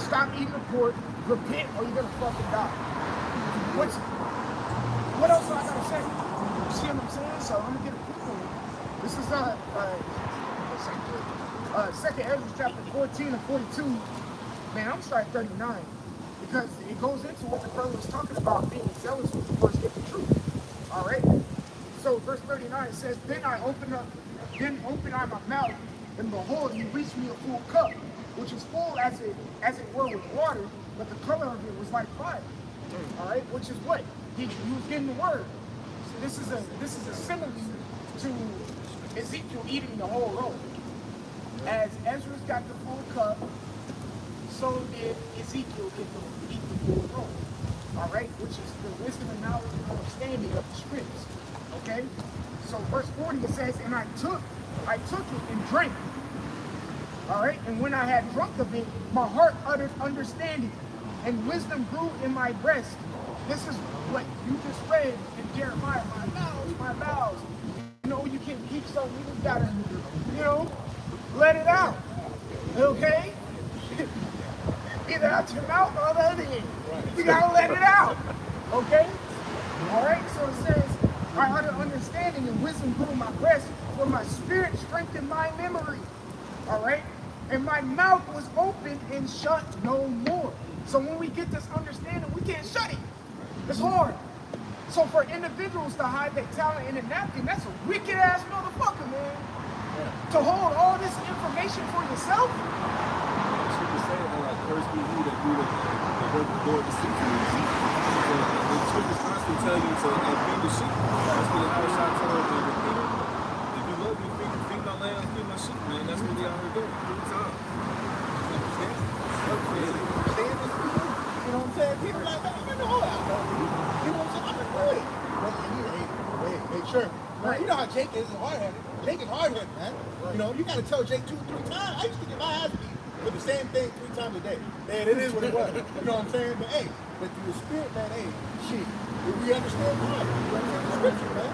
stop eating the pork, repent, or you're gonna fucking die. What else do I gotta say? You see what I'm saying? So I'm gonna get a quick one. This is Second Ezra chapter 14 and 42. Man, I'm starting 39. Because it goes into what the brother was talking about, being zealous when you first get the truth. All right? So verse 39 says, Then opened I my mouth, and behold, he reached me a full cup, which was full as it were with water, but the color of it was like fire. All right? Which is what? He was getting the word. So this is a simile to Ezekiel eating the whole roll. As Ezra's got the full cup, so did Ezekiel eat the full roll. All right, which is the wisdom and knowledge and understanding of the scripts. Okay, so verse 40 it says, and I took it and drank. All right, and when I had drunk of it, my heart uttered understanding, and wisdom grew in my breast. This is what you just read in Jeremiah. My vows. You know, you can't keep something. You just gotta, you know, let it out. Okay? Either out your mouth or the other end. You gotta let it out. Okay? All right. So it says, I uttered understanding and wisdom grew in my breast, for my spirit strengthened my memory. All right. And my mouth was open and shut no more. So when we get this understanding, we can't shut it. It's hard. So for individuals to hide their talent in a napkin, that's a wicked ass motherfucker, man. To hold all this information for yourself. Scripture say, like, curse be he that do the Lord deceive you. The scriptures constantly tell you to feed the sheep. That's what the Abishai told Peter. If you love me, feed my lambs, feed my sheep, man. That's what they out here doing. Every time. You know what I'm saying? People like, man, you know what? You know what I'm saying? I'm like, hey, sure. Man, you know how Jake is hard-headed. Jake is hard-headed, man. You know, you got to tell Jake 2 or 3 times. I used to get my ass beat for the same thing 3 times a day. Man, it is what it was. You know what I'm saying? But hey, but through the spirit, man, hey, shit. We understand God. We understand the scripture, man.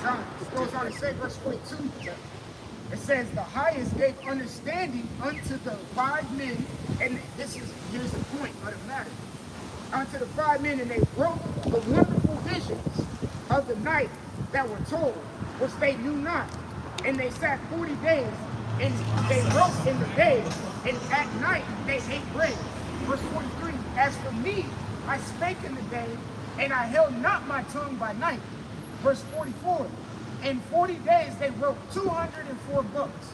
John, it goes on to say, verse 42. It says, the highest gave understanding unto the 5 men, and here's the point of the matter. Unto the 5 men, and they wrote the wonderful visions of the night that were told, which they knew not. And they sat 40 days, and they wrote in the day, and at night they ate bread. Verse 43, as for me, I spake in the day, and I held not my tongue by night. Verse 44, in 40 days they wrote 204 books.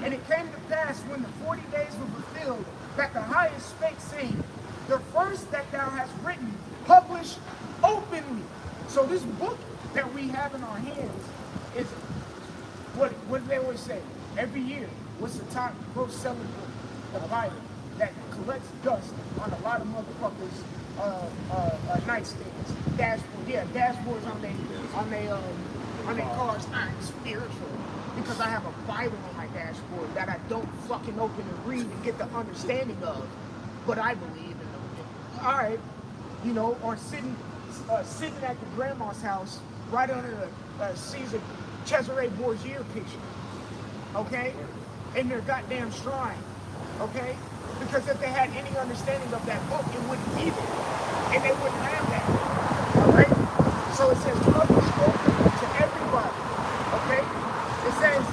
And it came to pass when the 40 days were fulfilled, that the highest spake, saying, the first that thou hast written, publish openly. So this book that we have in our hands is, what do they always say? Every year, what's the top gross selling book? The Bible, that collects dust on a lot of motherfuckers' nightstands. Dashboards on their cars. I'm spiritual because I have a Bible on my dashboard that I don't fucking open and read and get the understanding of, but I believe in them. All right, you know, or sitting at the grandma's house right under the Caesar Cesare Borgia picture, okay, in their goddamn shrine, okay, because if they had any understanding of that book, it wouldn't be there, and they wouldn't have that, all right? So it says publish open to everybody, okay? It says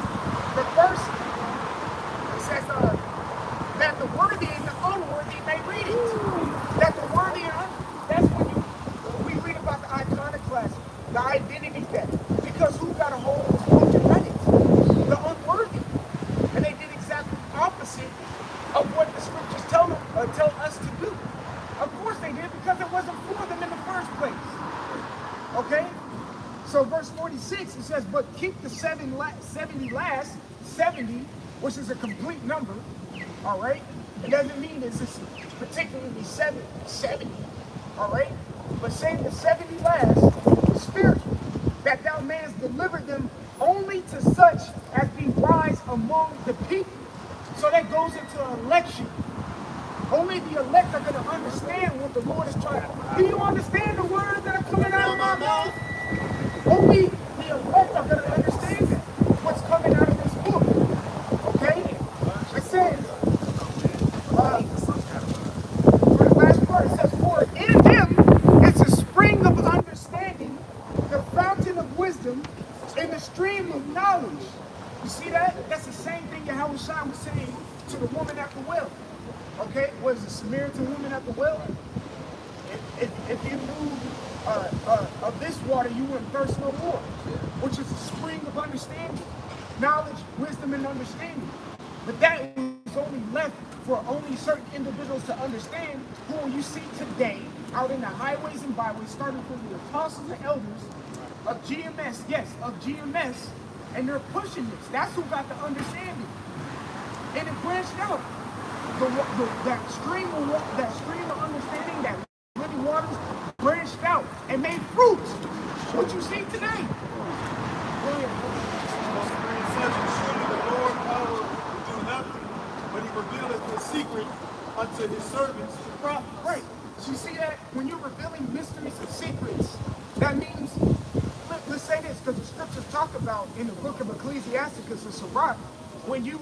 that the worthy and the unworthy may read it. That the worthy and that's when we read about the iconoclasm, the identity theft. Because who got a hold of this book and read it? The unworthy. And they did exactly the opposite of what the scriptures tell us to do. Of course they did, because it wasn't for them in the first place. Okay? So verse 46, it says, but keep the 70 last, 70, which is a complete number, all right? It doesn't mean it's just particularly 70, all right? But save the 70 last, spiritual, that thou mayest deliver them only to such as be wise among the people. So that goes into election. Only the elect are going to understand what the Lord is trying to. Do you understand the words that are coming out of my mouth? Only the elect are going to understand that. What's coming out of this book. Okay? It says, for the last part, it says, for in him is a spring of understanding, the fountain of wisdom, and the stream of knowledge. You see that? That's the same thing Yahweh was saying to the woman at the well. Okay? Was the Samaritan woman at the well? If you knew of this water, you wouldn't thirst no more, which is a spring of understanding, knowledge, wisdom, and understanding. But that is only left for only certain individuals to understand, who you see today out in the highways and byways, starting from the apostles and elders of GMS, and they're pushing this. That's who got the understanding. And it branched out. That stream of understanding, that living waters, branched out and made fruit. What you see today. Go ahead. Surely the Lord power will do nothing revealeth his secret unto his servants, the prophets. Right. So you see that when you're revealing mysteries and secrets, that means, let's say this, because the scriptures talk about in the book of Ecclesiasticus and Sirach, when you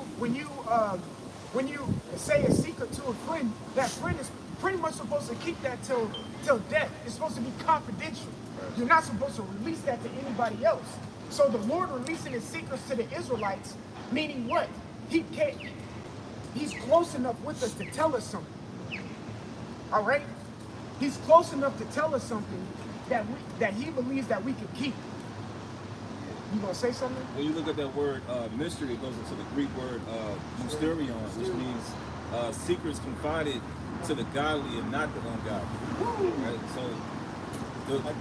say a secret to a friend, that friend is pretty much supposed to keep that till death. It's supposed to be confidential. You're not supposed to release that to anybody else. So the Lord releasing his secrets to the Israelites, meaning what? He's close enough with us to tell us something. All right? He's close enough to tell us something that he believes that we can keep. You gonna say something? When you look at that word mystery, it goes into the Greek word mysterion, which means secrets confided to the godly and not the ungodly. Right? So, like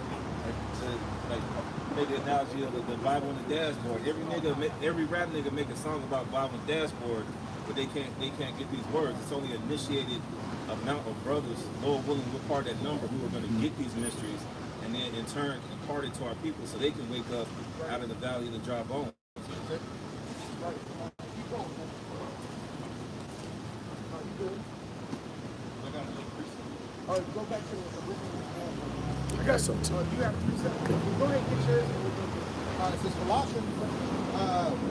make the analogy of the Bible on the dashboard. Every rap nigga make a song about Bible on the dashboard, but they can't get these words. It's only an initiated amount of brothers, Lord willing, we're part of that number who are going to get these mysteries and then in turn impart it to our people so they can wake up out of the valley of the dry bones. Oh, go back to the original. I got something too. You have go ahead and get yours. It says Colossians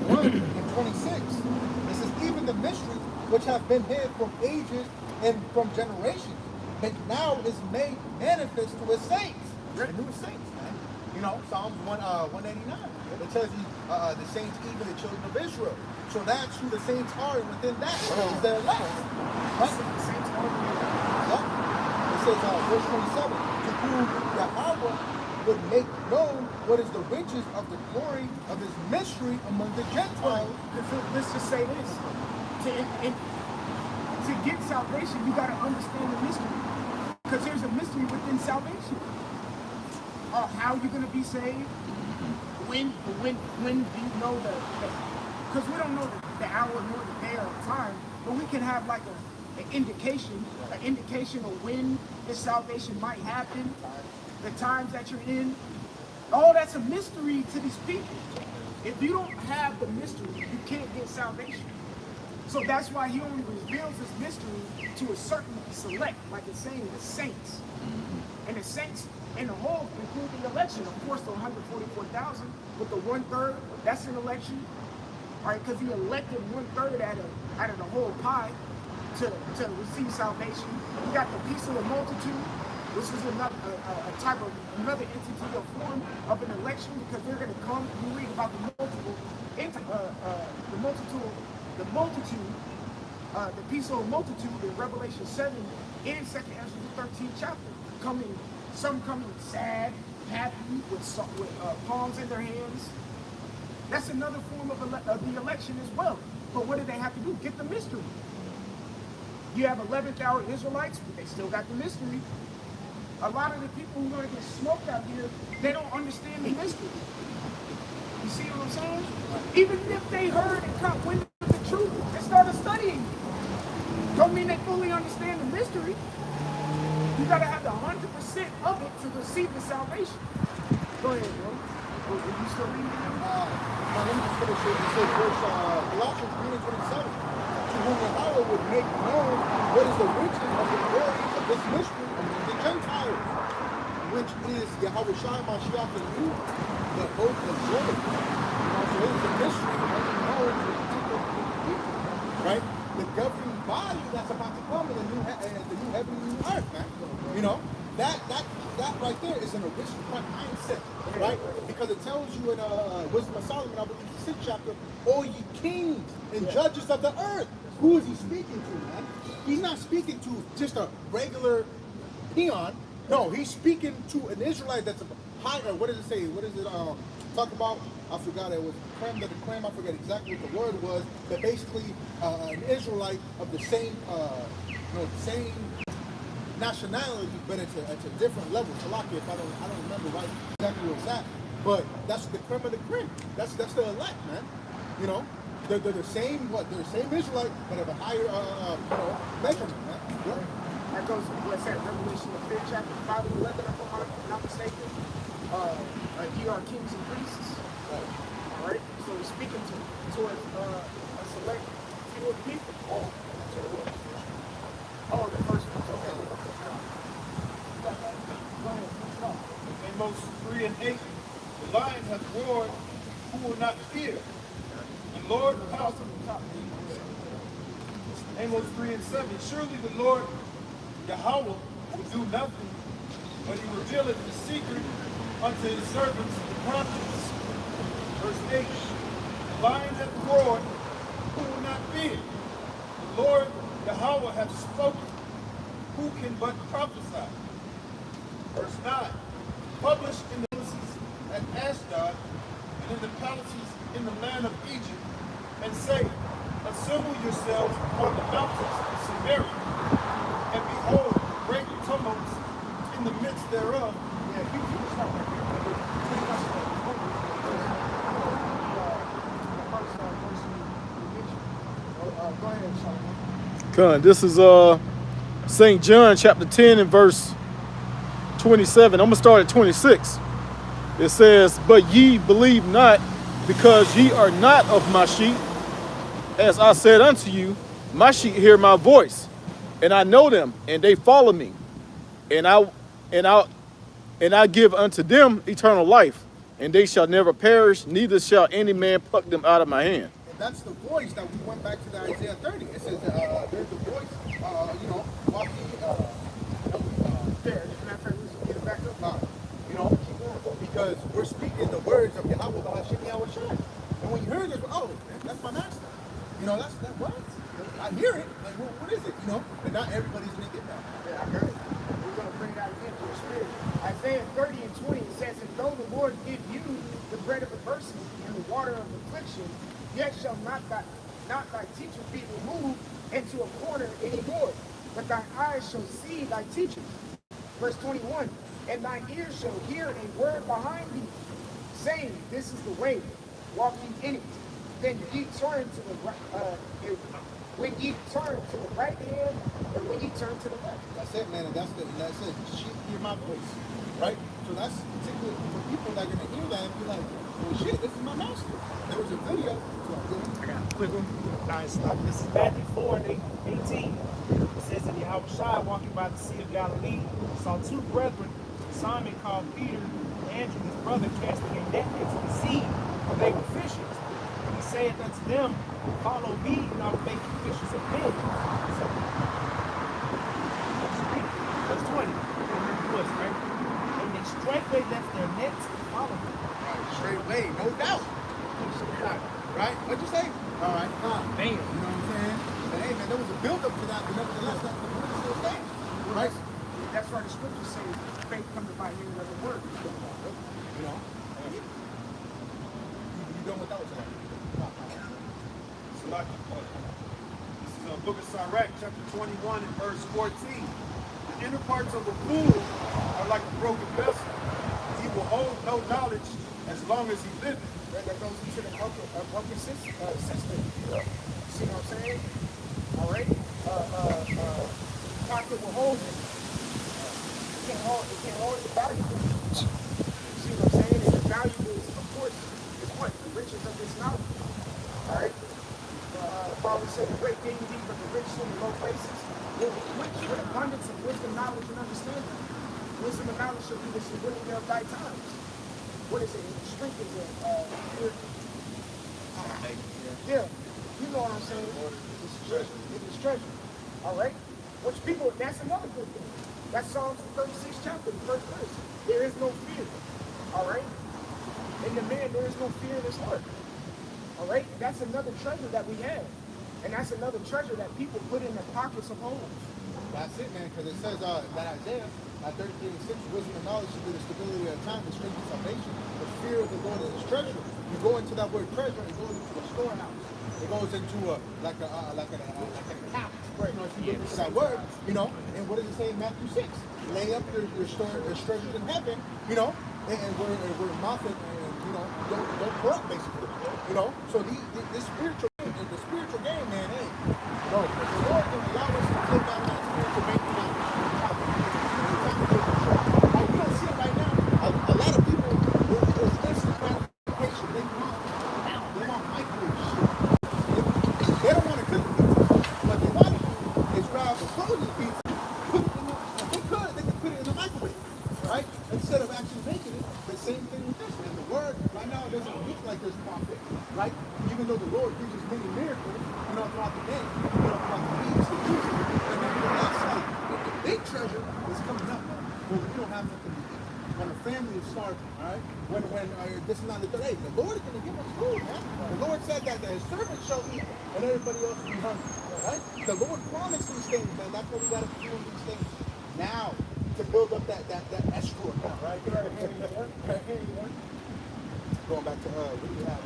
1 and 26. It says, even the mystery which have been hid from ages and from generations, but now is made manifest to his saints. We're the new saints, man. You know, Psalms 189. It tells you the saints, even the children of Israel. So that's who the saints are, and within that is their elect. Right? The saints are It says, verse 27, to whom Yahweh would make known what is the riches of the glory of his mystery among the Gentiles. Let's just say this. To get salvation, you got to understand the mystery. Because there's a mystery within salvation. How you're going to be saved. When do you know because we don't know the hour nor the day or the time, but we can have like an indication of when the salvation might happen, the times that you're in. All that's a mystery to these people. If you don't have the mystery, you can't get salvation. So that's why he only reveals his mystery to a certain select, like it's saying the saints. And the saints in the whole include the election. Of course, the 144,000 with the 1/3, that's an election. All right, because he elected 1/3 out of the whole pie to receive salvation. You got the peace of the multitude, which is another entity or form of an election, because they're going to come. You read about the peace of the multitude in Revelation 7 and 2nd Ezra 13th chapter. Some coming sad, happy, with palms in their hands. That's another form of the election as well. But what do they have to do? Get the mystery. You have 11th hour Israelites, but they still got the mystery. A lot of the people who are going to get smoked out here, they don't understand the mystery. You see what I'm saying? Even if they heard and caught wind of the truth and started studying, don't mean they fully understand the mystery. You got to have the 100% of it to receive the salvation. Go ahead, bro. Are you still reading? Let me just finish it. It says Colossians 3 and 27. To whom Yahweh would make known what is the riches of the glory of this mystery among the Gentiles, which is Yahweh Shai Mashiach and you, the hope of glory. So it is a mystery only known to the particular people. Right? The governing body that's about to come in the new heaven and the new earth, man. You know, that right there is an aristocrat mindset, right? Because it tells you in Wisdom of Solomon, I believe the 6th chapter, all ye kings and judges of the earth. Who is he speaking to, man? He's not speaking to just a regular peon. No, he's speaking to an Israelite that's a higher. What does it say? What does it talk about? I forgot. It was creme de la creme. I forget exactly what the word was. But basically, an Israelite of the same, same nationality, but it's a different level. Salaki, if I don't remember right exactly where it's at. But that's the creme of the creme. That's the elect, man. You know, they're the same. They're the same Israelite, but of a higher measurement, man. Yeah. That goes to what's that? Revelation the 5th chapter, 5 and 11. If I'm not mistaken. Ye are kings and priests. Right. All right. So we're speaking towards a select few of people. Oh, the first one. Amos 3 and 8. The lion hath roared, who will not fear? The Lord Amos 3 and 7. Surely the Lord Yahweh will do nothing, but he revealeth the secret unto his servants, the prophets. Verse 8. The lion hath roared, who will not fear? The Lord Yahweh hath spoken, who can but prophesy? Verse 9. Published in the palaces at Ashdod, and in the palaces in the land of Egypt, and say, assemble yourselves upon the mountains of Samaria, and behold, great tumults in the midst thereof. Yeah, you can start right there. Pretty much go ahead, Sean. Con, this is St. John chapter 10 and verse 27. I'm gonna start at 26. It says, but ye believe not, because ye are not of my sheep. As I said unto you, my sheep hear my voice, and I know them, and they follow me. And I give unto them eternal life, and they shall never perish, neither shall any man pluck them out of my hand. And that's the voice that we went back to the Isaiah 30. It says there's a voice, walking, There, as a matter of fact, let's get it back up. because we're speaking the words of Yahweh B'Hashem Yahweh Shai. And when you hear this, oh, that's my master. That's that what? I hear it. Like, what is it? And not everybody's gonna get that. Yeah, I heard it. We're going to bring it out again to the spirit. Isaiah 30 and 20, it says, and though the Lord give you the bread of adversity and the water of affliction, yet shall not thy teachers be removed into a corner anymore, but thine eyes shall see thy teachers. Verse 21, and thine ears shall hear a word behind thee, saying, this is the way, walk ye in it. Then ye turn to the right, when ye turn to the right hand, or when ye turn to the left. That's it, man. And that's it. Sheep hear my voice, right? So that's particularly for people that are gonna hear that and be like, well, shit, this is my master. There was a video. I got a quick one. Nice. This is Matthew 4 and 18. It says, and Yahweh Shai, walking by the Sea of Galilee, saw two brethren, Simon called Peter, and Andrew his brother, casting a net into the sea, for they were fishers. And he saith unto them, follow me, and I will make you fishers of men. So, verse 20. Right? And they straightway left their nets and followed him. Straight away, no doubt. Right? What'd you say? All right. Bam. You know what I'm saying? But hey, man, there was a build-up to that, but nevertheless, that's the word still stands. Right? That's why the scriptures say faith comes by hearing of the word. You done with that one tonight? Salaki. This is book of Sirach, chapter 21 and verse 14. The inner parts of a fool are like a broken vessel. He will hold no knowledge as long as he liveth. Right, that goes into the upper system. See what I'm saying? All right. Pocket will hold it. It can't hold the valuable. See what I'm saying? And the valuables, of course, is what? The riches of this knowledge. All right. Father said, the great gain thee from the rich in the low places will be rich with abundance of wisdom, knowledge, and understanding. Wisdom and knowledge shall be the stability of thy times. What is it? Strength is it? Yeah. You know what I'm saying? It's treasure. It is treasure. All right? Which people, that's another good thing. That's Psalms 36 chapter, the first verse. There is no fear. All right? In the man, there is no fear in his heart. All right? That's another treasure that we have. And that's another treasure that people put in the pockets of homes. That's it, man, because it says that Isaiah, 33:6, wisdom and knowledge should be the stability of time, the strength of salvation. The fear of the Lord is his treasure. You go into that word treasure, it goes into a storehouse. It goes into like an account. Right. If you look into that word, and what does it say in Matthew 6? Lay up your treasures in heaven, and where mouth and don't corrupt, basically. So this spiritual game, man, hey, bro, the Lord gonna allow us to take out that spiritual banking out. Like, we don't see it right now. A lot of people, there's instant gratification. They want microwave shit. They don't want to cook it, but they want it. have nothing to eat, when a family is starving, all right? When this is not the third, hey, the Lord is going to give us food, man. The Lord said that his servants shall eat and everybody else will be hungry, all right? The Lord promised these things, man. That's what we got to be doing these things now to build up that escrow account, right? Going back to what do we have?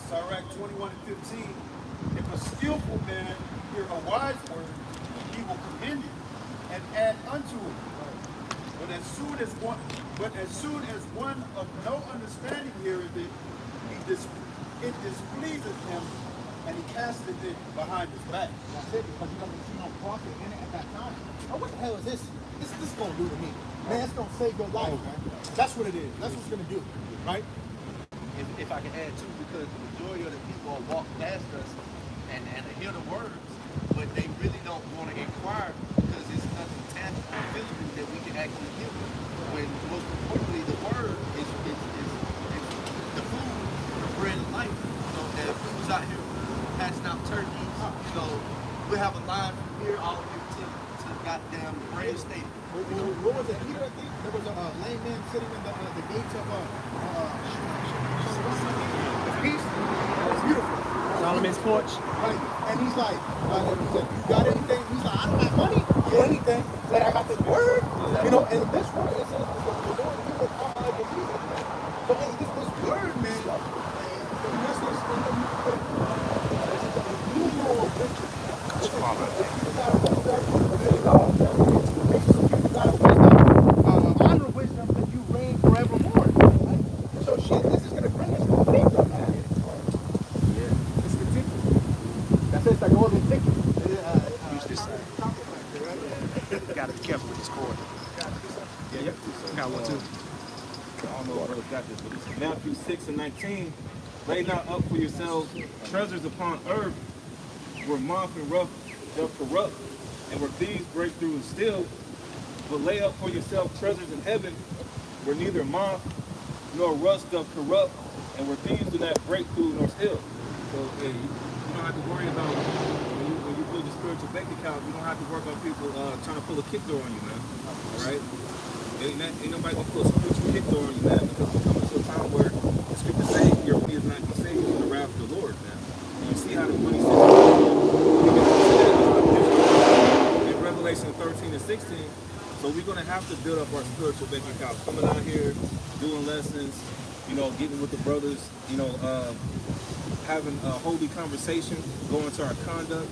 Sirach 21 and 15. If a skillful man hear a wise word, he will commend it and add unto it. But as soon as one of no understanding heareth it, it displeaseth him, and he casteth it behind his back. That's it, because he doesn't see no profit in it at that time. Oh, what the hell is this? This gonna do to me? Man, it's gonna save your life, man. That's what it is. That's what's gonna do, right? If I can add too, because the majority of the people walk past us and hear the words, but they really don't want to inquire because it's nothing tangible or physical that we can actually give them. When most importantly, the word is the food, the bread of life. So that if we was out here passing out turkeys, so we have a line from here all the way to goddamn Brave State. What was it? Here, I think there was a lame man sitting in the gates of Peace. It was beautiful. Solomon's porch. Right. And he's like, he said, you got anything? He's like, I don't have money for anything, but I got this word. You know, and this word, it says, the Lord, he will come out of the season. So, hey, this word, man, honor wisdom that you reign forevermore. Right? So shit, this is gonna bring us to the kingdom, man. Yeah. It's the ticket. That's it, the golden ticket. Use this side. You gotta be careful with this cord. Yeah, got one too. I don't know if brother got this, but it's Matthew 6 and 19. Lay not up for yourselves treasures upon earth, where moth and rust doth corrupt, and where thieves break through and steal. But lay up for yourself treasures in heaven, where neither moth nor rust doth corrupt, and where thieves do not break through nor steal. So yeah, you don't have to worry about when you build a spiritual bank account. You don't have to work on people trying to pull a kick door on you, man. All right? Ain't nobody gonna pull a spiritual kick door on you, man, because we're coming to a time where the scripture say your money is not gonna save you from the wrath of the Lord, man. And you see how the money in Revelation 13 and 16. So we're gonna have to build up our spiritual bank account, coming out here, doing lessons, getting with the brothers, having a holy conversation, going to our conduct.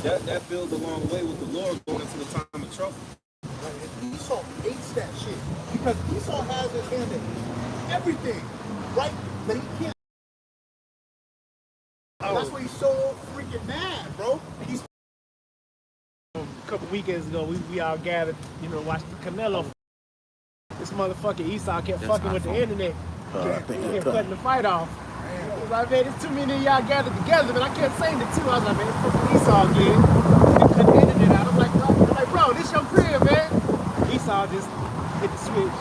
That builds a long way with the Lord going into the time of trouble. And Esau hates that shit because Esau has his hand in everything, right? But he can't. That's why he's so freaking mad, bro. He's A couple weekends ago, we all gathered, watched the Canelo. This motherfucker Esau kept fucking with the internet. He kept cutting the fight off. I was like, man, there's too many of y'all gathered together, but I kept saying it too. I was like, man, fucking Esau again. They cut the internet out. I'm like, bro, this your crib, man. Esau just hit the switch.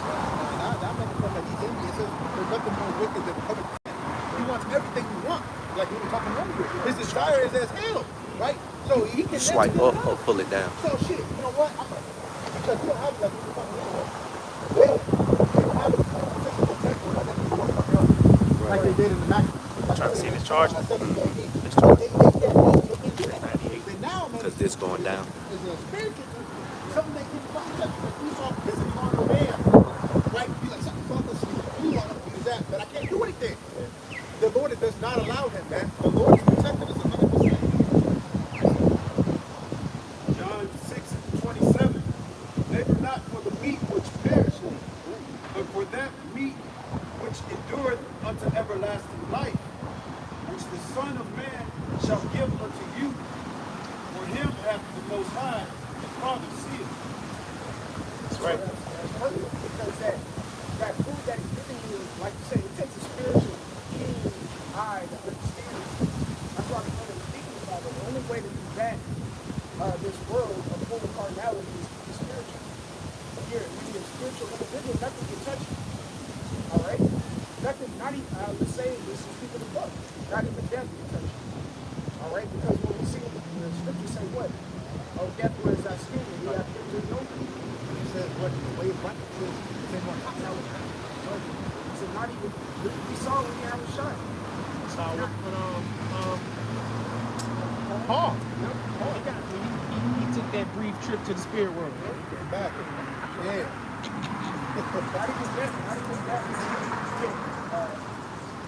that motherfucker, he's Indian. There's nothing more wicked than coming. He wants everything you want. Like we were talking earlier. His desire is as hell, right? So he can Swipe up or pull it down. So shit, you know what? Because you don't have like we were talking earlier. They don't have it. Like they did in the Mac. Trying to see if it's charged. It's charged. Because this going down. Something they can find out. Esau is a carnal man. Right? Be like, something about this. You want to do that, but I can't do anything. The Lord does not allow him, man. The Lord is protecting us 100%. John 6 and 27. Labor not for the meat which perisheth, but for that meat which endureth unto everlasting life, which the Son of Man shall give unto you. For him hath the Most High, the Father seeth. That's right. Because that food that he's giving you, like you say, it takes a spiritual keen eye to understand it. That's why the brother was thinking about it. The only way to combat this world of full of carnality is spiritual. If you're a spiritual individual, nothing can touch you. All right? Nothing, not even, let's say, this is people of book. Not even death can touch you. All right? Because when we see the scriptures say what? Oh, death was our skin, and we have to no that brief trip to the spirit world. Get back. Yeah.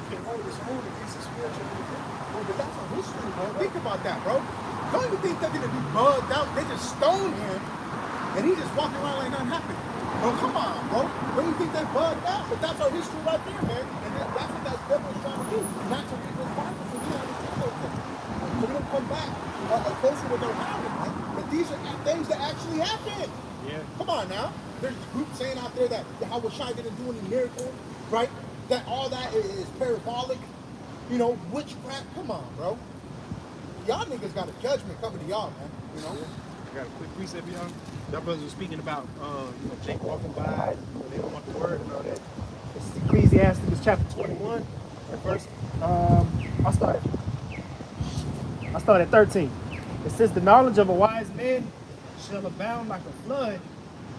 Can hold his own against the spiritual people. Bro, but that's a history, bro. Think about that, bro. Don't you think they're gonna be bugged out? They just stoned him, and he just walking around like nothing happened. Bro, come on, bro. Don't you think they bugged out? But that's our history right there, man. And that's what that devil's trying to do. Not to read this Bible, so we understand those things. So we don't come back closer with their happening, man. But these are things that actually happen. Yeah. Come on now. There's groups saying out there that Yahweh Shai didn't do any miracles, right? That all that is parabolic, you know, witchcraft. Come on, bro. Y'all niggas got a judgment coming to y'all, man. You know? I got a quick precept, y'all. That brothers were speaking about, Jake walking by, they don't want the word and all that. This is Ecclesiastes chapter 21, verse. I'll start at 13. It says, "The knowledge of a wise man shall abound like a flood,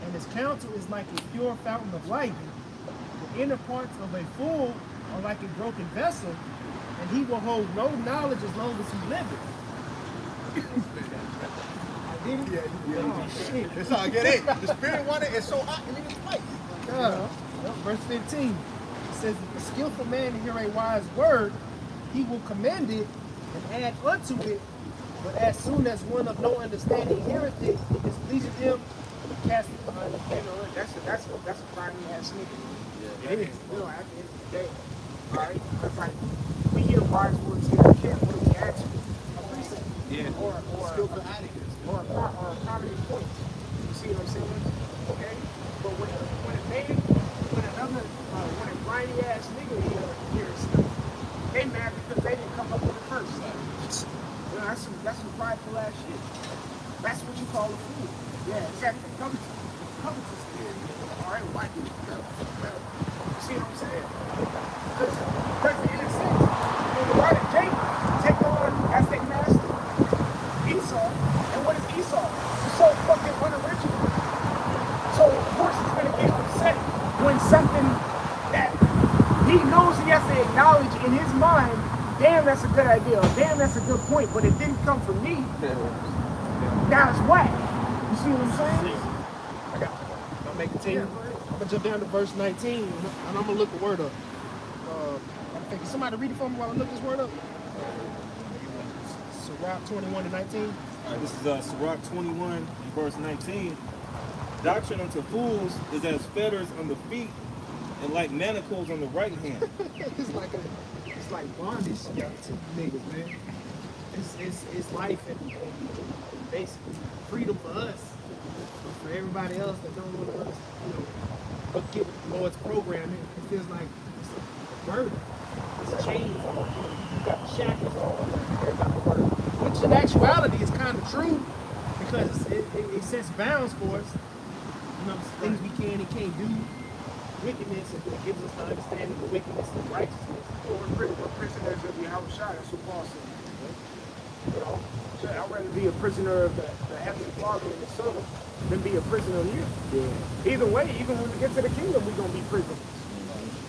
and his counsel is like a pure fountain of life. The inner parts of a fool are like a broken vessel, and he will hold no knowledge as long as he liveth." Did he? Yeah, Oh, shit. It's all good. Hey, the spirit wanted it so hot, and it is spice. Verse 15, it says, "If a skillful man hear a wise word, he will commend it and add unto it. But as soon as one of no understanding heareth it, it displeaseth him, and he cast it behind his back." That's a funny ass nigga. It is. You know, at the end of the day, all right? Because like we hear wise words here and there. What do we ask for? A precept. Yeah. Or a comedy point. You see what I'm saying? Okay. But when a grimy ass nigga hears stuff, they mad because they didn't come up with it first. You know, that's some prideful ass shit. That's what you call a fool. Yeah, exactly. Covetous spirit. All right, why do you see what I'm saying? Because in a sense, why did Jacob take on as their master Esau? And what is Esau? He's so fucking unoriginal. So of course he's gonna get upset when something that he knows he has to acknowledge in his mind, damn, that's a good idea, damn, that's a good point, but it didn't come from me. Now it's whack. You see what I'm saying? I'll make it 10. I'm going to jump down to verse 19, and I'm going to look the word up. Can somebody read it for me while I look this word up? Sirach 21 to 19. All right, this is Sirach 21, verse 19. "Doctrine unto fools is as fetters on the feet, and like manacles on the right hand." It's like bondage to niggas, man. It's life and basically freedom for us, but for everybody else that don't want to, get with the Lord's program, it feels like it's a burden. It's a chain. You got the shackles on. Which in actuality is kind of true because it sets bounds for us. You know, things we can and can't do. Wickedness, and it gives us the understanding of wickedness and righteousness. We're prisoners of Yahweh Shai. That's what Paul said. You know, so I'd rather be a prisoner of the Heavenly Father and the Son than be a prisoner of you. Yeah. Either way, even when we get to the kingdom, we're going to be prisoners.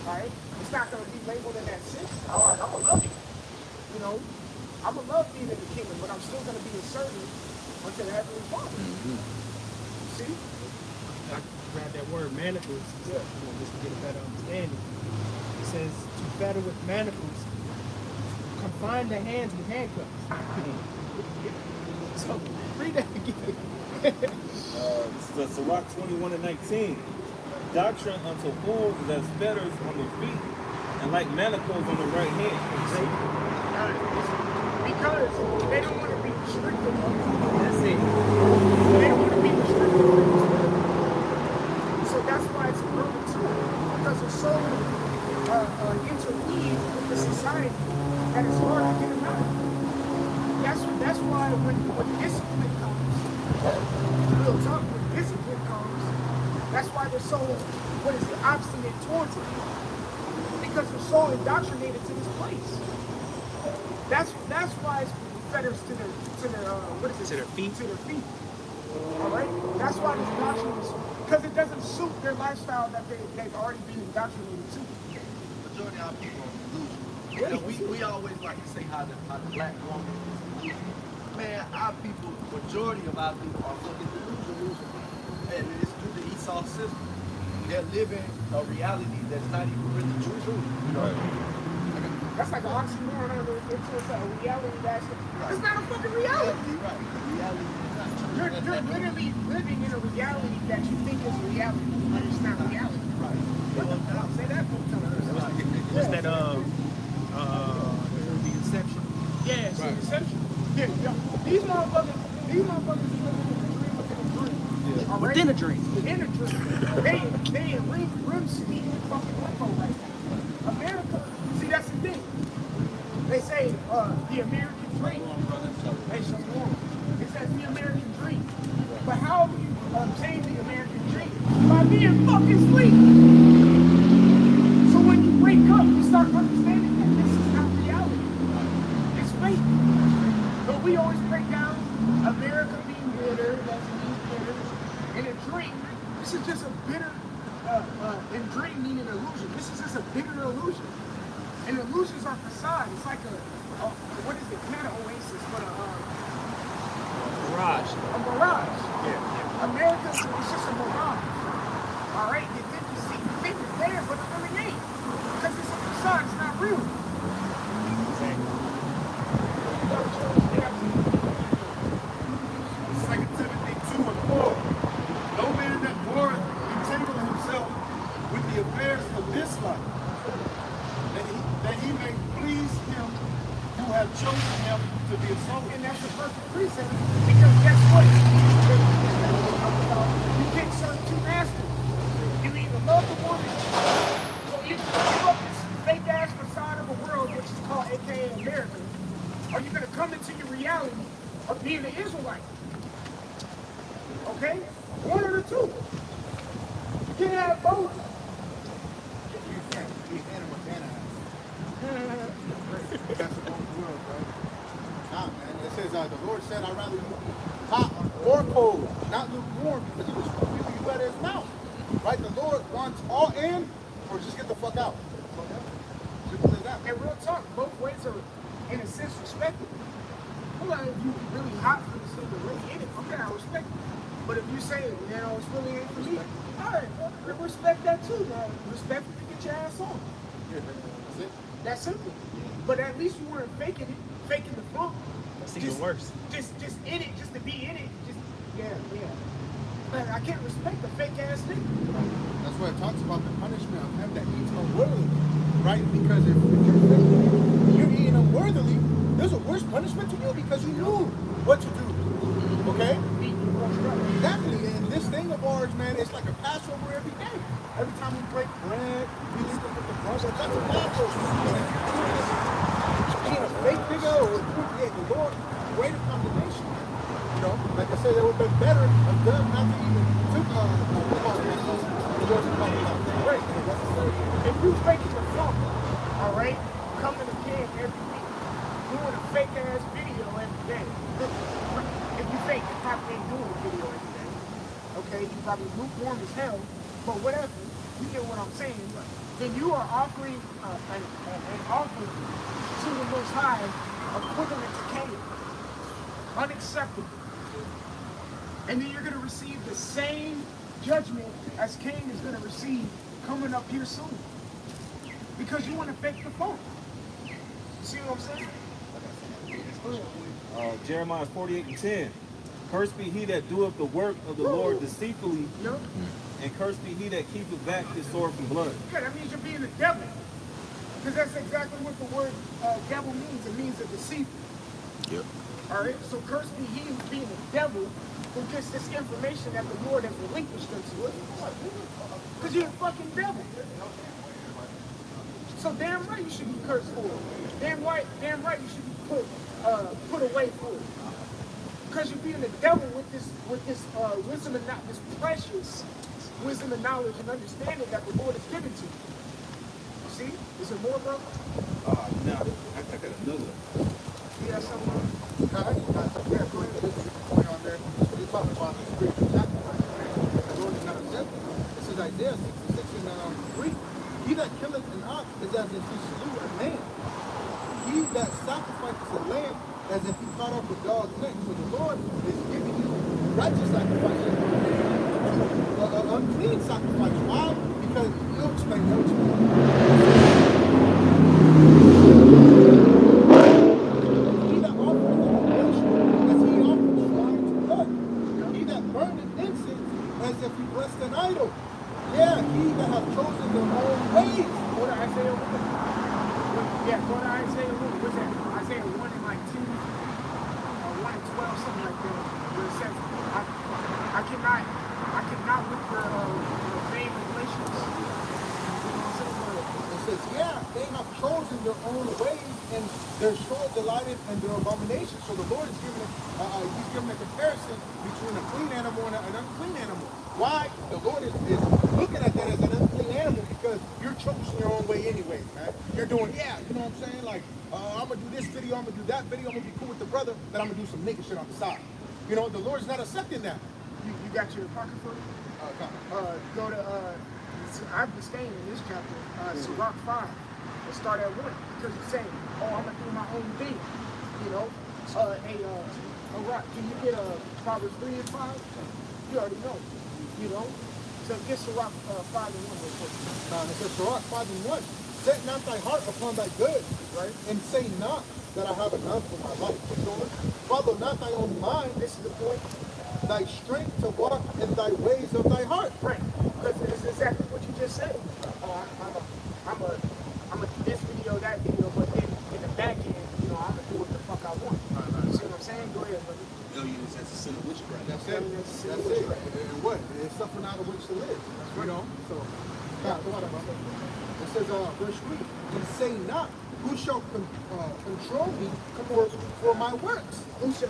All right? It's not going to be labeled in that sense. I'm going to love you. You know, I'm going to love being in the kingdom, but I'm still going to be a servant unto the Heavenly Father. See? I grab that word manacles, just to get a better understanding. It says to fetter with manacles, confine the hands with handcuffs. So read that again. This is Sirach 21 and 19. "Doctrine unto fools is as fetters on the feet, and like manacles on the right hand." Because they don't want to be restricted. That's it. They don't want to be restricted. So that's why it's a burden too, because it's so interweaved with the society that it's hard to get them out. That's why when discipline comes, real talk, when discipline comes, that's why they're so, obstinate towards it. Because they're so indoctrinated to this place. That's why it's fetters to their To their feet. All right? That's why this doctrine is, because it doesn't suit their lifestyle that they've already been indoctrinated to. Majority of our people are delusional. You know, we always like to say how the black woman is delusional. Man, our people, majority of our people are fucking delusional. And it's due to Esau's system. They're living a reality that's not even really true. That's like an oxymoron. It's a reality that's it's not a fucking reality. Right. Reality is not true. You're literally living in a reality that you think is reality, but it's not reality. Right. What the fuck? Say that for What's that? The Inception. Yeah, it's an inception. Yeah. These motherfuckers is living within a dream. Within a dream. They in REM sleep fucking limbo right now. America, see that's the thing. They say the American dream. Hey, Shalom. It says the American dream. But how do you obtain the American dream? By being fucking asleep. So when you wake up, you start understanding that this is not reality. It's fake. But we always break down America being bitter, that's means bitter. In a dream, this is just a bitter, and dream meaning illusion. This is just a bitter illusion. And illusions are facade. It's like what is it? Not an oasis, but Mirage. a mirage. Yeah. America is just a mirage. All right? You think it's there, but it really ain't. Because it's a facade. It's not real. Second Timothy 2:4. No man that warreth entangle himself with the affairs of this life, that he may please him who have chosen him to be a soul. And that's the perfect precept. Because guess what? You can't serve two masters. You either love the woman, so you give up this fake ass facade of a world, which is called AKA America, or you're going to come into your reality of being an Israelite. Okay? One or the two. You can't have both. You can't be animal That's the wrong world, right? Nah, man. It says the Lord said, I'd rather you be hot or cold, not lukewarm, because he was speaking you better his mouth. Right? The Lord wants all in, or just get the fuck out. Simple as that. And real talk, both ways are, in a sense, respected. I'm like, if you really hot for this thing, but really in it, okay, I respect it. But if you say, you know, it's really ain't for me, all right, well, respect that too, man. Respect it to get your ass on. That's it. That's simple. But at least you weren't faking it, faking the funk. That's even worse. Just in it, just to be in it. Just, yeah. Like, I can't respect the fake ass nigga. That's why it talks about the punishment of him that eats unworthily, right? Because if you're eating unworthily, there's a worse punishment to you because you knew what to do. Okay? Exactly. And this thing of ours, man, it's like a Passover every day. Every time we break bread, we lift up the brush. That's a Passover. Being a fake nigga or the Lord, greater condemnation. You know, like I said, it would have been better of them not to even took if you faking the funk, all right, coming to camp every week, doing a fake ass video every day. If you fake, you probably ain't doing a video every day. Okay, you probably lukewarm as hell, but whatever. You get what I'm saying? Then you are offering an offering to the Most High equivalent to Cain. Unacceptable. And then you're going to receive the same judgment as Cain is going to receive coming up here soon. Because you want to fake the phone. See what I'm saying? Jeremiah 48:10. Cursed be he that doeth the work of the Lord deceitfully, No? and cursed be he that keepeth back his sword from blood. Yeah, that means you're being a devil. Because that's exactly what the word devil means. It means a deceiver. Yep. All right? So cursed be he who's being a devil who gets this information that the Lord has relinquished unto us. Because you're a fucking devil. So damn right you should be cursed for it. Damn right you should be put away for it. Because you're being a devil with this wisdom and not this precious wisdom and knowledge and understanding that the Lord has given to you. See? Is there more, bro? Now, I got another. You got something? Go ahead. Point on there. You're talking about the spiritual sacrifice. The Lord is not accepted. This is Isaiah 66 and 3. He that killeth an ox is as if he slew a man. He that sacrifices a lamb as if he cut off a dog's neck. righteous sacrifices, unclean sacrifice. Why? Because he'll explain. He that offers an oblation as he offers swine to blood. He that burneth incense as if he blessed an idol. Yeah, he that hath chosen their own ways. Go to Isaiah 1. Yeah, go to Isaiah 1. What's that? Isaiah 1 and like 2 or 1 and 12, something like that. Where it says, I cannot with your vain relations. You know what I'm saying? It says, yeah, they have chosen their own ways, and their soul delighted in their abominations. So the Lord is giving he's giving a comparison between a clean animal and an unclean animal. Why? The Lord is looking at that as an unclean animal because you're choosing your own way anyways, man. You're doing, yeah, you know what I'm saying? Like, I'm going to do this video, I'm going to do that video, I'm going to be cool with the brother, then I'm going to do some nigga shit on the side. You know, the Lord's not accepting that. You got your apocrypha? Go to, I've been staying in this chapter, Sirach 5, and start at 1, because it's saying, oh, I'm going to do my own thing, you know? Can you get Proverbs 3 and 5? You already know, you know? So get Sirach 5 and 1 real quick. It says, Sirach 5 and 1, set not thy heart upon thy good, right? And say not that I have enough for my life. Follow not thy own mind, This is the point. thy strength to walk in thy ways of thy heart. Right, because it's exactly what you just said. I'm a this video, that video, but then in the back end, you know, I'm gonna do what the fuck I want. You see what I'm saying? Go ahead, brother. Millions as a sin of witchcraft. That's it. That's it. And what? It's something out of which to live. You know? So, it says, verse 3, and say not, who shall control me for my works? Who shall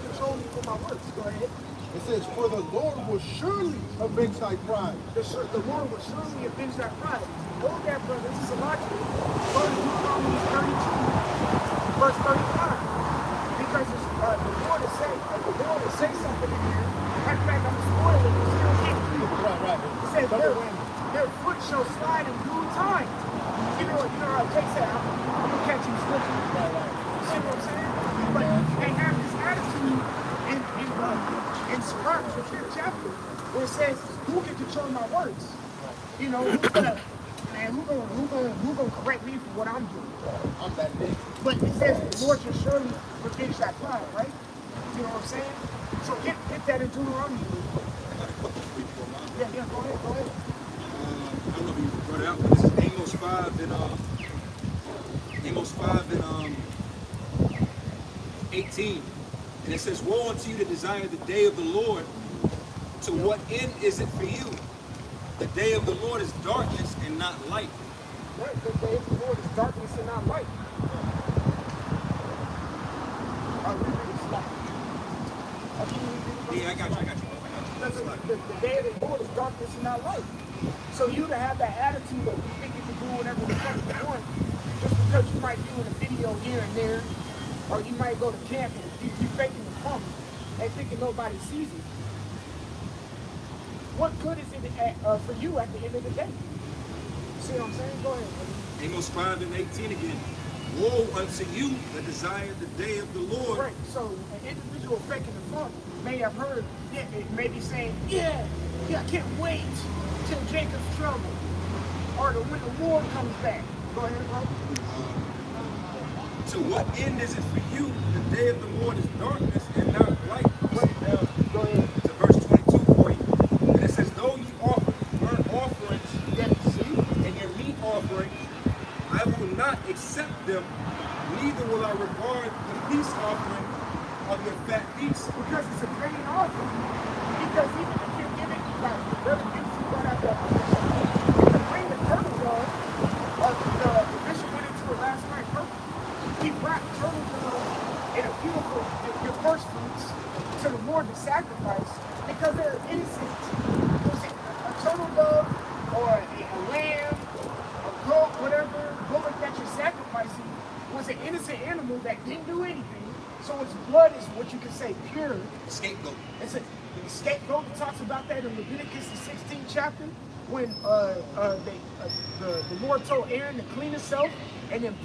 control me for my works? Go ahead. It says, for the Lord will surely avenge thy pride. The Lord will surely avenge that pride. Hold that, brother. This is a logic. Go to Deuteronomy 32, verse 35. Because the Lord is saying something in here. In fact, I'm spoiling it. You still can't keep it. Right. It says their foot shall slide in due time. You know how Jake said, I'm gonna catch you slipping. Right. You see what I'm saying? But they have this attitude in Sirach, the 5th chapter, where it says, who can control my words? You know, who gonna correct me for what I'm doing? I'm that big. But it says the Lord shall surely revenge that pride, right? You know what I'm saying? So get that in Deuteronomy. Yeah, go ahead. I don't know if you brought it out, but this is Amos 5 and 18. And it says, woe unto you that desire the day of the Lord. To what end is it for you? The day of the Lord is darkness and not light. Right, the day of the Lord is darkness and not light. Yeah, I got you. The day of the Lord is darkness and not light. So you to have that attitude of you think you can do whatever the fuck you want, just because you might do in a video here and there, or you might go to camp and you faking the funk and thinking nobody sees it. What good is it for you at the end of the day? See what I'm saying? Go ahead. Amos 5 and 18 again. Woe unto you that desire the day of the Lord. Right. So an individual faking the funk may have heard, may be saying, yeah, I can't wait till Jacob's trouble, or when the Lord comes back. Go ahead, bro. To what end is it for you? The day of the Lord is darkness and not light. Go ahead. To verse 22 for you. And it says, though you offer burnt offerings and your meat offering, I will not accept them, neither will I regard the peace offering of your fat beasts. Because it's a grain offering. Because even if you're giving, like, Brother Dempsey brought out the bring the turtle dove, the bishop went into it last night perfect. He brought turtle dove and a beautiful, your first fruits to the Lord to sacrifice because they're innocent. Was it a turtle dove or a lamb, a goat, whatever bullock that you're sacrificing was an innocent animal that didn't do anything. So its blood is what you could say pure. Scapegoat. It's a scapegoat. It talks about that in Leviticus, the 16th chapter, when the Lord told Aaron to clean himself and then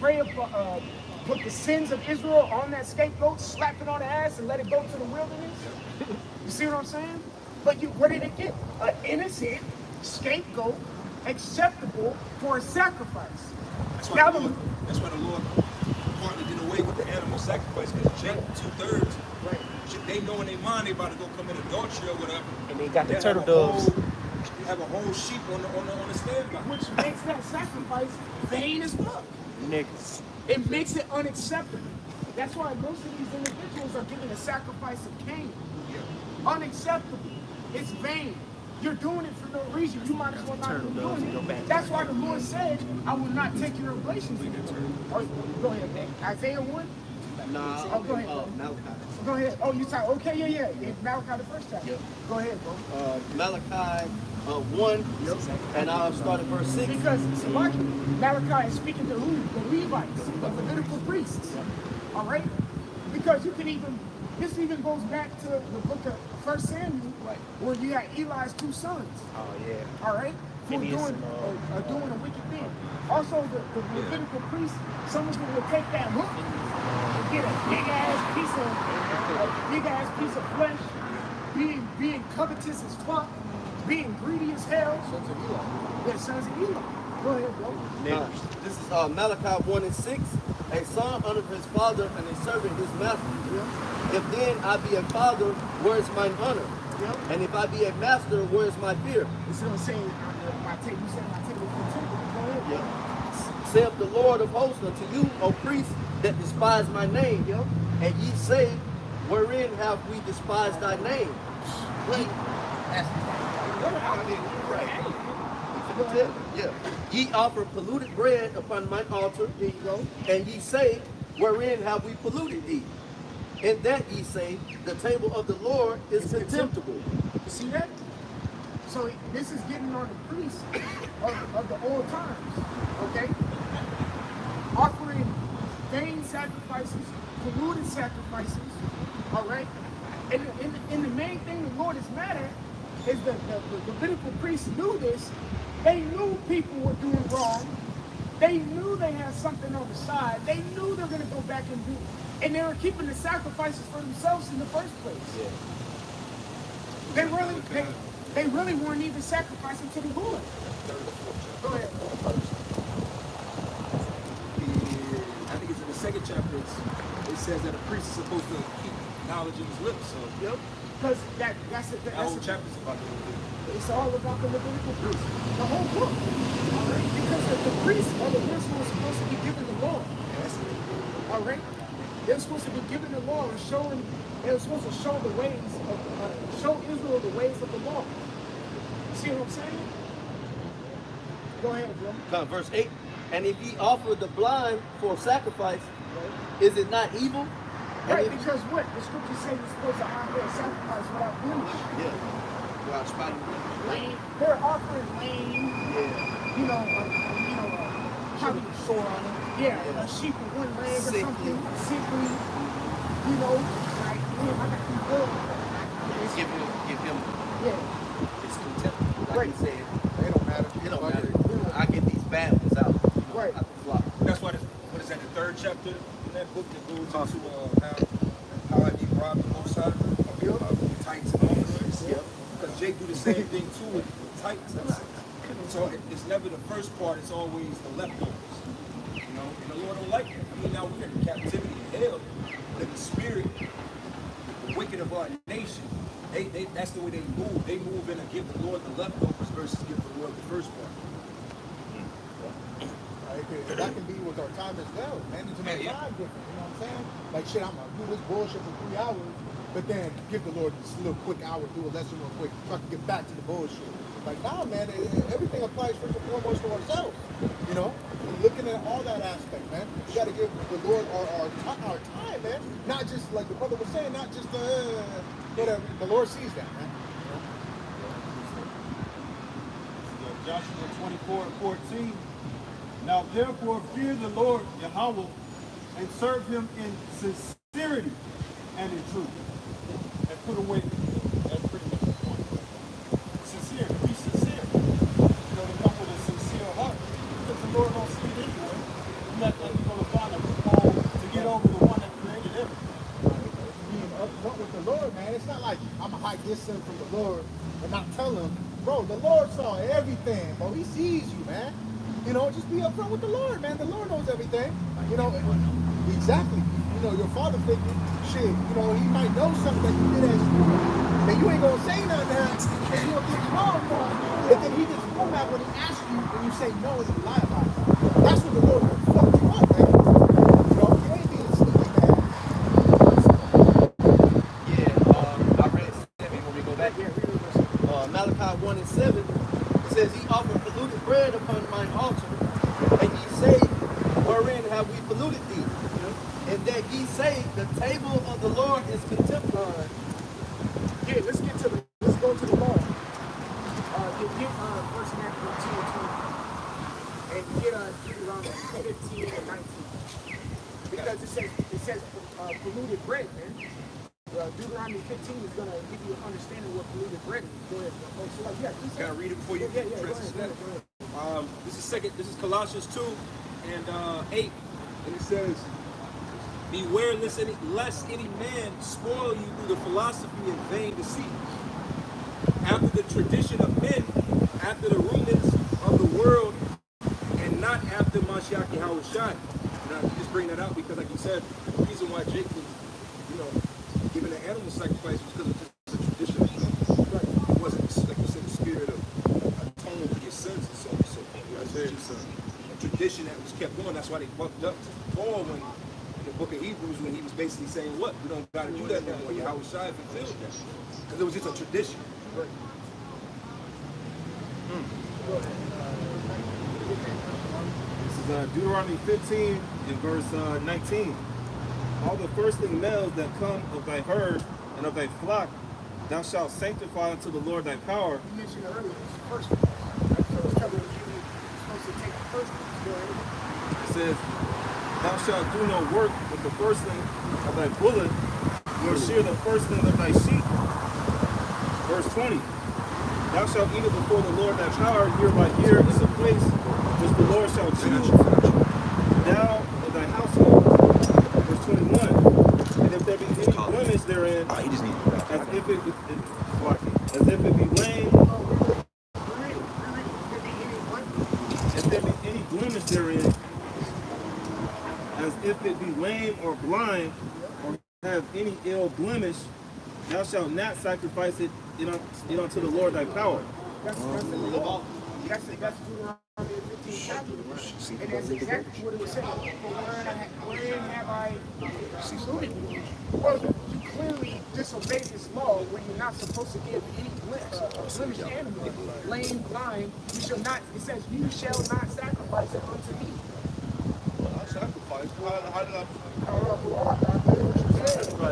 put the sins of Israel on that scapegoat, slap it on the ass, and let it go to the wilderness. You see what I'm saying? But what did it get? An innocent scapegoat acceptable for a sacrifice. That's Now why the Lord partly did away with the animal sacrifice, because Jake, 2/3, they know in their mind they about to go commit adultery or whatever. And they got the They'll turtle have a doves. They have a whole sheep on the standby. which makes that sacrifice vain as fuck. Niggas. It makes it unacceptable. That's why most of these individuals are giving a sacrifice of Cain. Unacceptable. It's vain. You're doing it for no reason. You might as well not be doing it. That's why the Lord said, I will not take your oblations. Oh, go ahead, man. Isaiah 1? Nah, Oh, go ahead. Malachi. Go ahead. Oh, you said, okay, yeah. In Malachi the first chapter. Yep. Go ahead, bro. Malachi 1, and I'll start at verse 6. Because Malachi is speaking to who? The Levites, the Levitical priests. All right? Because this even goes back to the book of 1 Samuel, where you had Eli's 2 sons. Oh, yeah. All right? For Phineas doing a wicked thing. Also, the Levitical priests, some of them would take that hook and get a big ass piece of flesh, being covetous as fuck, being greedy as hell. Sons of Eli. Yeah, sons of Eli. Go ahead, bro. This is Malachi 1 and 6. A son honoreth his father, and a servant his master. If then I be a father, where is mine honor? And if I be a master, where is my fear? It's going to say, you said my table Go ahead. Saith the Lord of hosts unto you, O priests, that despise my name. And ye say, wherein have we despised thy name? Ye offer polluted bread upon mine altar. There you go. And ye say, wherein have we polluted thee? In that ye say, the table of the Lord is contemptible. You see that? So this is getting on the priests of the old times, okay? Offering vain sacrifices, polluted sacrifices, all right? And the main thing the Lord is mad at is that the Levitical priests knew this. They knew people were doing wrong. They knew they had something on the side. They knew they were going to go back and do it. And they were keeping the sacrifices for themselves in the first place. They really weren't even sacrificing to the Lord. Go ahead. I think it's in the second chapter. It says that a priest is supposed to keep knowledge in his lips. So Because that's that whole chapter's about it's all about the Levitical priests. The whole book. All right? Because the priests are the ones who are supposed to be given the law. All right? They're supposed to be given the law and they're supposed to show the ways show Israel the ways of the law. You see what I'm saying? Go ahead, bro. Verse 8. And if ye offer the blind for sacrifice, is it not evil? Right, because what? The scripture says you're supposed to offer a sacrifice without blemish. Without spotting. Lame. They're offering lame. Having a sore on it. A sheep with one leg or something. Sickly. Like, I got these bulls. Give him. It's contempt. Like he said, It don't matter. it don't matter. I get these bad ones out. Right. Out the flock. That's why what is that, the third chapter in that book that goes into how I be robbed the most out of it? Titans and officers. Because Jake do the same thing too with Titans. So it's never the first part, it's always the leftovers. And the Lord don't like that. I mean, now we're in captivity in hell, but in the spirit, the wicked of our nation, that's the way they move. They move in and give the Lord the leftovers versus give the Lord the first part. And that can be with our time as well. Managing our time different, you know what I'm saying? Like, shit, I'm gonna do this bullshit for 3 hours, but then give the Lord this little quick hour, do a lesson real quick, so I can get back to the bullshit. Like, nah, man, everything applies first and foremost to ourselves, And looking at all that aspect, man. We gotta give the Lord our time, man. Not just, like the brother was saying, not just whatever. The Lord sees that, man. Joshua 24:14. Now therefore fear the Lord Yahweh and serve him in sincerity and in truth. And put away that's pretty much the point. Sincere, be sincere. To come with a sincere heart. Because the Lord don't see it anyway. You're not going to find a loophole to get over the one that created everything. Being upfront with the Lord, man. It's not like I'm gonna hide this sin from the Lord and not tell him, bro, the Lord saw everything, bro. He sees you, man. You know, just be upfront with the Lord, man. The Lord knows everything. You know, exactly. You know, your father figure, shit, you know, he might know something that you did at school. And you ain't gonna say nothing to him because he'll think you wrong, bro. And then he gets pulled out when he asks you and you say no and you lie about it. That's when the Lord will fuck you up, man. You know, you ain't being sneaky, man. I read 7 when we go back. Malachi 1 and 7. It says, He offered polluted bread upon mine altar, and ye say, Wherein have we polluted thee? And that ye say, The table of the Lord is contemptible. Yeah, let's go to the law. Get First Matthew 10 and 20. And get Deuteronomy 15 and 19. Because it says polluted bread, man. Deuteronomy 15 is gonna give you an understanding of what polluted bread is. Go ahead. Oh, so like, yeah, Can I read it before you yeah, go address ahead, this? go ahead. This is Colossians 2 and 8, and it says, "Beware lest any man spoil you through the philosophy and vain deceit, after the tradition of men, after the rudiments of the world, and not after Mashiach Yahushua." And I just bring that out because, like you said, the reason why Jake was, given the animal sacrifice was because of the tradition. It wasn't, like you said, the spirit of atonement for your sins and so on and so forth. It was just a tradition that was kept going. That's why they bucked up to Paul when in the book of Hebrews, when he was basically saying, "What? We don't got to do that no more." Yahushua fulfilled that because it was just a tradition. This is Deuteronomy 15 in verse 19. All the firstling males that come of thy herd and of thy flock, thou shalt sanctify unto the Lord thy power. You mentioned earlier, it's the first one. So it's telling you you're supposed to take the first one. Go ahead. It says, thou shalt do no work with the firstling of thy bullock, nor shear the firstling of thy sheep. Verse 20. Thou shalt eat it before the Lord thy power year by year in the place which the Lord shall choose, thou and thy household. Verse 21. And if there be any blemish therein, as if it be lame, if there be any blemish therein, as if it be lame or blind, or have any ill blemish, thou shalt not sacrifice it unto the Lord thy power. That's Deuteronomy 15 chapter. And that's exactly what it was saying. Wherein have I polluted you? Well, you clearly disobeyed this law when you're not supposed to give any blemished animal, lame, blind. You shall not, it says, you shall not sacrifice it unto me. I sacrificed. How did I?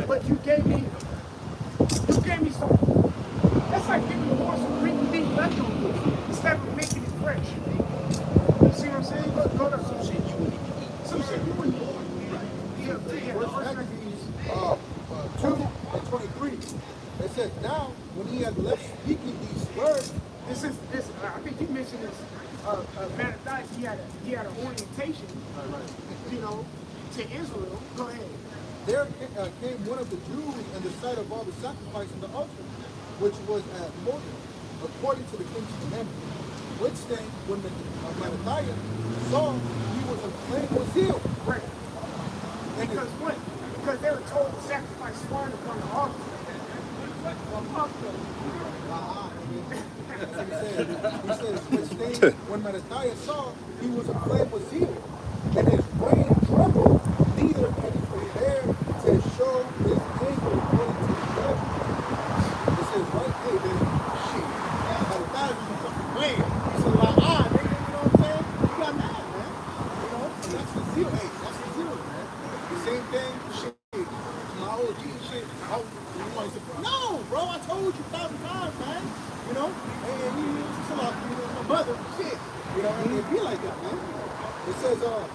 But you gave me some. That's like giving the horse some rinky-dink leftovers instead of making it fresh. You see what I'm saying? Go to some shit you wouldn't eat. Some shit you wouldn't eat. First Maccabees 2 and 23. It says, now, when he had left speaking these words, I think you mentioned this. Mattathias, he had an orientation, to Israel. Go ahead. there came one of the Jews in the sight of all the sacrifice in the altar, which was at Moines, according to the king's commandment. Which thing, when Mattathias saw, he was inflamed with zeal. Right. Because what? Because they were told to sacrifice swine upon the altar. He says, which thing, when Mattathias saw, he was inflamed with zeal, and his brain trembled, neither can he forbear to show his anger according to the judgment. It says, right, hey, man, shit, Mattathias was fucking playing. He said, like, nigga, you know what I'm saying? You got mad, man. You know, and that's the zeal. Hey, that's the zeal, man. The same thing, shit, my old G shit. No, bro, I told you 1,000 times, man. You know, and you know, my mother, shit. You know, and it'd be like that, man. It says, so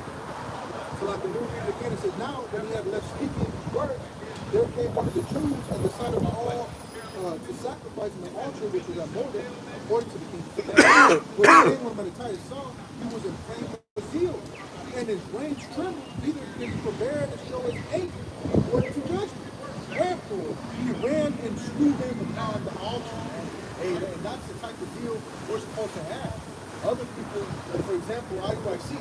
like the new read again, it says, now when he had left speaking words, there came one of the Jews and decided all to sacrifice in the altar which was at Moines, according to the king's commandment. When the king, when Mattathias saw, he was inflamed with zeal, and his reins trembled, neither did he forbear to show his anger according to judgment. Wherefore, people, he ran and slew them upon the altar, man. And that's the type of deal we're supposed to have. Other people, for example, IUIC,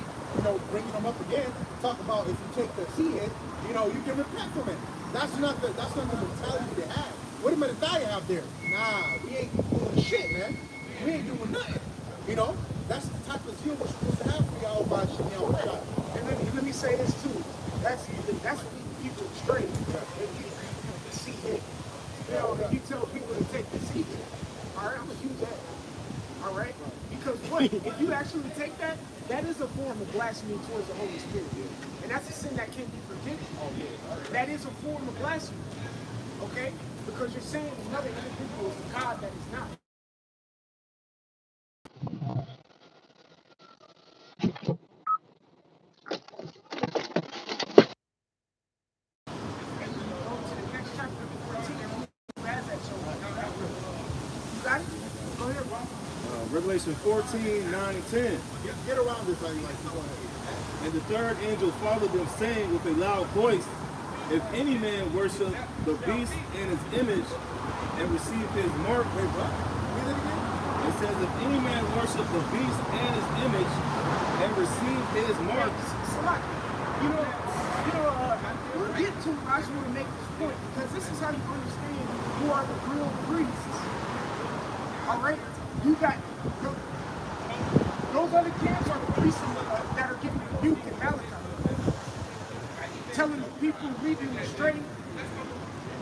bringing them up again, talk about if you take the seed, you can repent from it. That's not the mentality they have. What did Messiah have there? Nah, we ain't doing shit, man. We ain't doing nothing. That's the type of zeal we're supposed to have for y'all by shot. And let me say this too. That's what we keep it straight. If you see it, if you tell people to take the seat, all right, I'm gonna use that. All right, because what if you actually take that? That is a form of blasphemy towards the Holy Spirit, and that's a sin that can't be forgiven. Oh yeah, that is a form of blasphemy. Okay, because you're saying another individual is a God that is not. Revelation 14, 9 and 10. Get around this, like you want to. And the third angel followed them, saying with a loud voice, if any man worship the beast and his image and receive his mark, it says, if any man worship the beast and his image and receive his mark. We'll get to, I just want to make this point, because this is how you understand who are the real priests. All right? You got, those other camps are the priests that are giving rebuke in Malachi. Telling the people, leading them straight,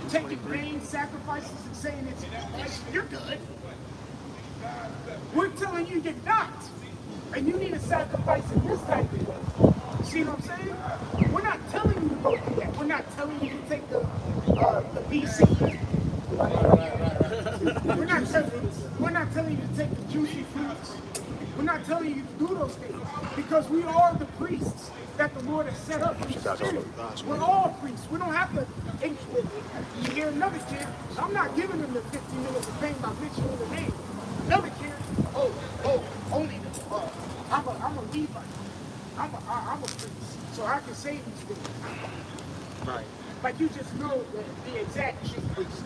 taking vain sacrifices and saying you're good. We're telling you you're not. And you need a sacrifice in this type of way. See what I'm saying? We're not telling you to go do that. We're not telling you to take the BC. We're not telling you to take the juicy fruits. We're not telling you to do those things. Because we are the priests that the Lord has set up. We're all priests. We don't have to. You hear another kid, I'm not giving them the 15 minutes of fame by mentioning the name. Another kid, only I'm a Levite. I'm a priest, so I can say these things. Right. Like you just know the exact chief priest.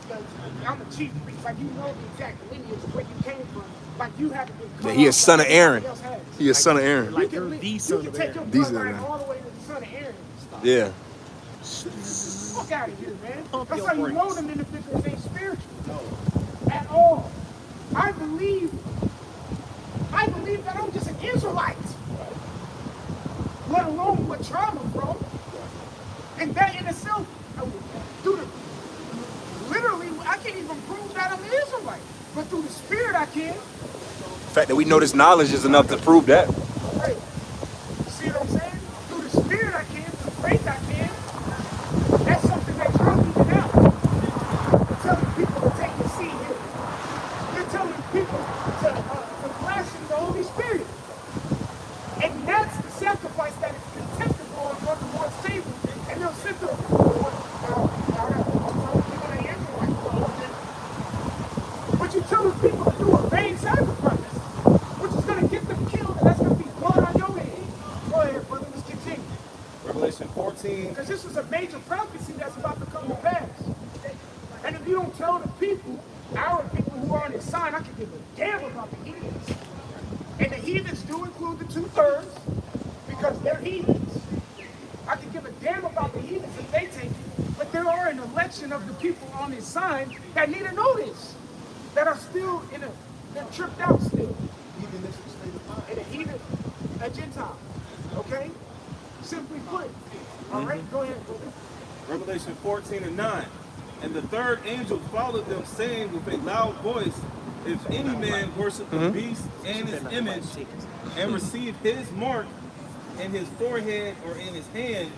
I'm a chief priest. Like you know the exact lineage of where you came from. Like you haven't been. Yeah, he is son of Aaron. He is son of Aaron. Like you're the son of Aaron. You can take your bloodline all the way to the son of Aaron. Yeah. Fuck out of here, man. That's how you know them individuals ain't spiritual. No. At all. I believe that I'm just an Israelite. Let alone what trauma, bro. And that in itself, dude, literally, I can't even prove that I'm an Israelite. But through the Spirit, I can. The fact that we know this knowledge is enough to prove that. Right. See what I'm saying? Through the Spirit, I can. Through faith, I can. That's something that you're leaving out. You're telling people to take a seat here. You're telling people to blaspheme the Holy Spirit. And that's the sacrifice that is contemptible on the Lord's table. And they'll sit there. But you tell the people to do a vain sacrifice, which is going to get them killed, and that's going to be blood on your head. Go ahead, brother, let's continue. Revelation 14. Because this is a major prophecy that's about to come to pass. And if you don't tell the people, our people who are on his side, I can give a damn about the heathens. And the heathens do include the 2/3 because they're heathens. I can give a damn about the heathens if they take it. But there are an election of the people on his side that need to know this. That are still they're tripped out still. And a heathen, a Gentile. Okay? Simply put. All right, go ahead. Revelation 14 and 9. And the third angel followed them, saying with a loud voice, if any man worship the beast and his image and receive his mark in his forehead or in his hand,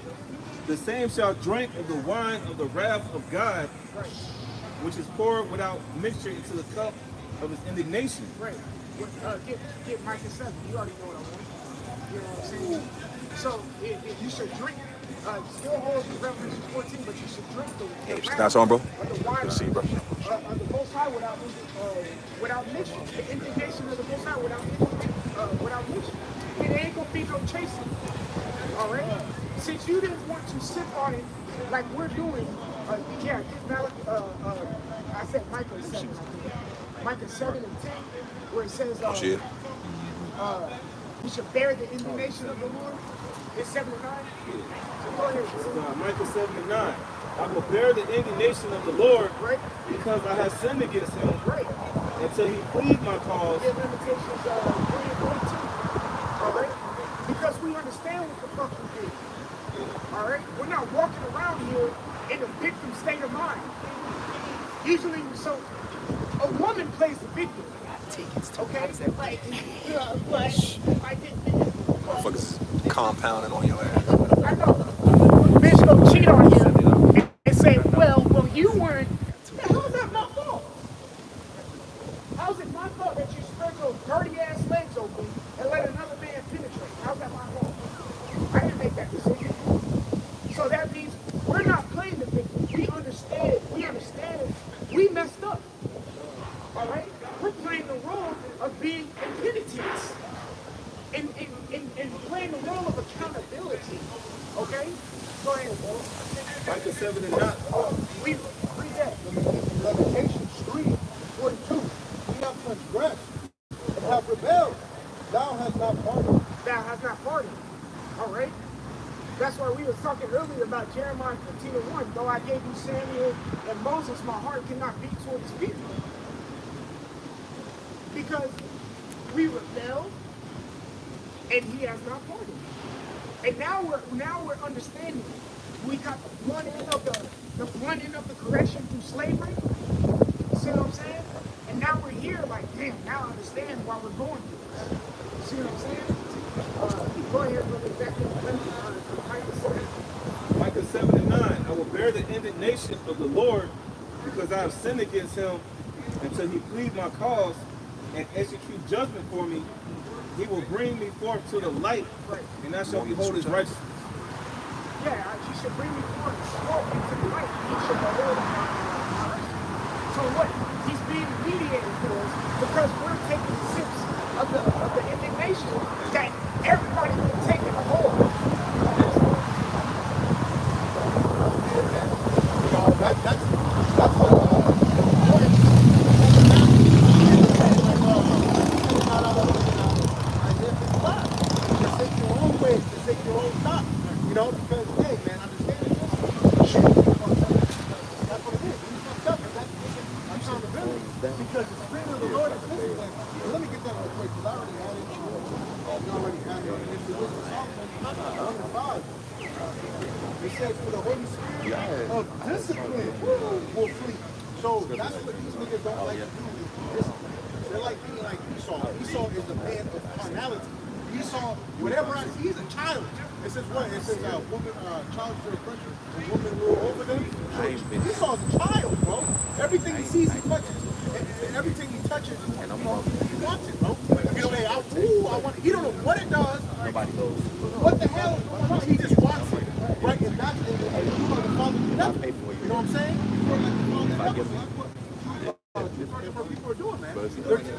the same shall drink of the wine of the wrath of God, which is poured without mixture into the cup of his indignation. Right. Get Micah 7. You already know what I want. You know what I'm saying? So you should drink. Still holds the Revelation 14, but you should drink the That's on, bro. the wine See, bro. of the Most High without mixture. The indignation of the Most High without mixture. It ain't gonna be no chasing. All right. Since you didn't want to sip on it like we're doing Yeah, I said Micah 7, I think. Micah 7 and 10, where it says, we should bear the indignation of the Lord. It's 7 and 9. So go ahead. Micah 7 and 9. I will bear the indignation of the Lord Right? because I have sinned against him Right. until he plead my cause. Give Limitations 3 and 42. All right? Because we understand what the fuck we did. All right? We're not walking around here in a victim state of mind. Usually, so a woman plays the victim. Okay? Like, I didn't think Motherfuckers compounding on your ass. I know. Bitch gonna cheat on you and say, well, you weren't. How is that my fault? How's it my fault that you spread those dirty ass legs open and let another man penetrate? How's that my fault? I didn't make that decision. So that means we're not playing the victim. We understand. We messed up. All right? We're playing the role of being penitents. And playing the role of accountability. Okay? Go ahead, bro. Micah 7 and 9. We read that. Lamentations 3:42. We have transgressed and have rebelled. Thou hast not pardoned. Thou hast not pardoned. All right? That's why we were talking earlier about Jeremiah 15:1. Though I gave you Samuel and Moses, my heart cannot beat toward his people. Because we rebelled and he has not pardoned. And now we're understanding. We got the blunt end of the correction through slavery. See what I'm saying? And now we're here like, damn, now I understand why we're going through this. See what I'm saying? Go ahead, brother. Micah 7 and 9. I will bear the indignation of the Lord because I have sinned against him until he plead my cause and execute judgment for me. He will bring me forth to the light, and I shall behold his righteousness. Yeah, you should bring me forth into the light. He should behold our right. So what? He's being mediated for us because we're taking sips of the indignation that everybody can take in the whole. That's take your own thought, you know, because hey man, understand it. Shit. That's what it is. You fucked up, and that's accountability because the spirit of the Lord is discipline. So let me get that real quick because I already had it. You already had it. It's the Psalm 1:5. It says, "For the Holy Spirit of discipline will flee." So that's what these niggas don't like to do. Is discipline. They're like being like Esau. Esau is the man of carnality. Esau, whatever he's a child. It says what? It says woman, child for oppression, and woman rule over them. So Esau's a child, bro. Everything he sees, he touches. And everything he touches, you know, he wants it, bro. You know, hey, I want it. He don't know what it does. Nobody knows. What the hell is going on? He just wants it. Right? And that's the father of the devil. You know what I'm saying? That's what people are doing, man. It's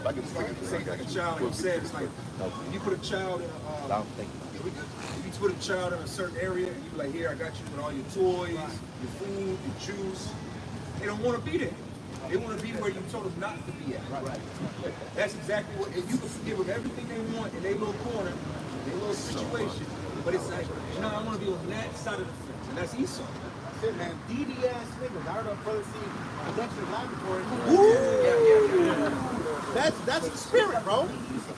like a child. You said it's like you put a child in you put a child in a certain area, and you be like, here, I got you with all your toys, your food, your juice. They don't want to be there. They want to be where you told them not to be at. Right. That's exactly what. And you can give them everything they want in their little corner, their little situation. But it's like, you know, I want to be on that side of the fence, and that's Esau. That's it, man. DD ass niggas. I heard our brother see production laboratory. That's the spirit, bro.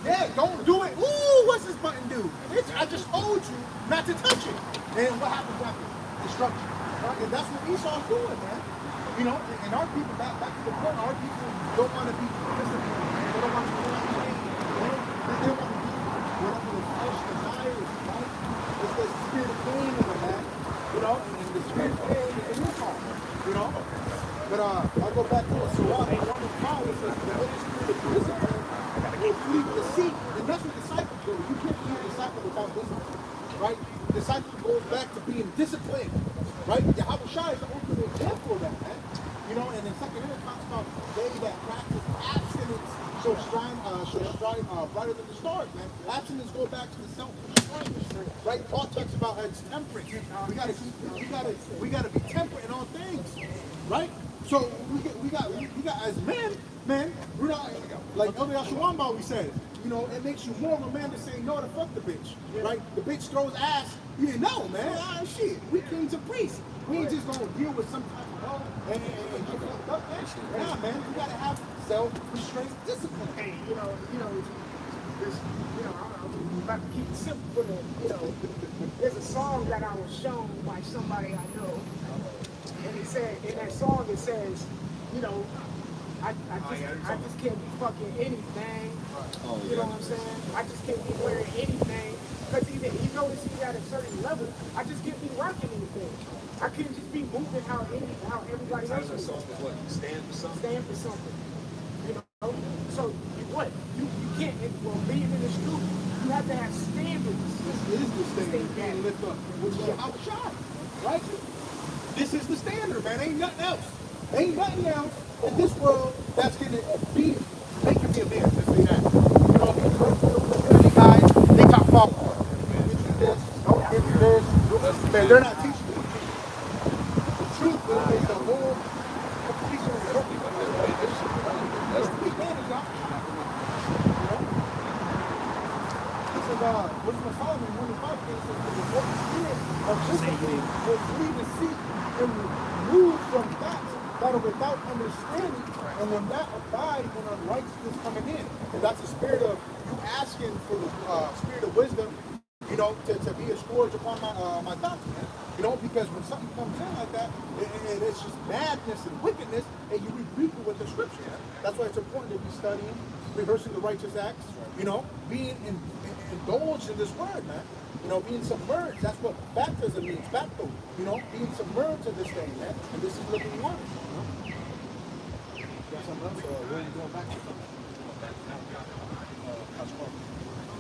Yeah, don't do it. Ooh, what's this button do? Bitch, I just told you not to touch it. And what happens after? Destruction. Right? And that's what Esau's doing, man. You know, and our people, back to the point, our people don't want to be disciplined. They don't want to be they want to be whatever the flesh desires, right? It's the spirit of pain in them, man. You know, and the spirit of pain in his heart, you know? But I'll go back to it. So what? It says the Holy Spirit of discipline will flee the seat. And that's what disciples do. You can't be a disciple without discipline, right? Disciple goes back to being disciplined, right? Yahweh Shai is the ultimate example of that, man. You know, and in 2 Peter talks about they that practice abstinence shall shine brighter than the stars, man. Abstinence go back to the self-restraint, right? Paul talks about it's temperate. We gotta be temperate in all things, right? So we got as men, we're not like Elder Yashawamba always says. You know, it makes you more of a man to say no to fuck the bitch, right? The bitch throws ass. You didn't know, man. Ah, shit. We kings and priests. We ain't just gonna deal with some type of hoe and get fucked up, man. Nah, man. We gotta have self-restraint, discipline. Hey, I'm about to keep it simple for the, there's a song that I was shown by somebody I know, and it said, in that song it says, I just can't be fucking anything. You know what I'm saying? I just can't be wearing anything. Because even at a certain level, I just can't be rocking anything. I can't just be moving how everybody else is. Stand for something. Stand for something. So you can't, being in the street, you have to have standards. This is the standard being lifted up, which is how it shine, right? This is the standard, man. Ain't nothing else. Ain't nothing else in this world that's gonna be making me a man. Let's say that. These guys, they talk about this, don't give me this. Man, they're not teaching you the truth. Is the whole completion of the truth. What's the Solomon 25 says the Holy Spirit of discipline will lead the seat and remove from facts that are without understanding, and when that abide when unrighteousness coming in. And that's the spirit of you asking for the spirit of wisdom, to be a scourge upon my doctrine. Because when something comes in like that, and it's just madness and wickedness, and you rebuke it with the scripture. That's why it's important to be studying, rehearsing the righteous acts, being indulged in this word, man. Being submerged. That's what baptism means, bapto. Being submerged in this thing, man. And this is living water. Got something else? Where are you going back to?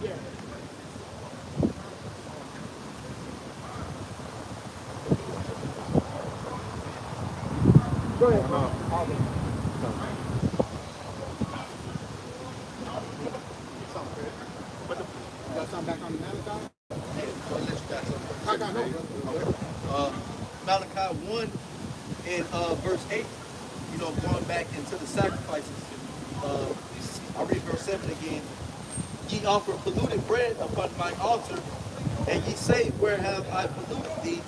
Yeah. Go ahead. Back on Malachi? I got no. Malachi 1 and verse 8, going back into the sacrifices. I'll read verse 7 again. Ye offer polluted bread upon my altar, and ye say, where have I polluted thee?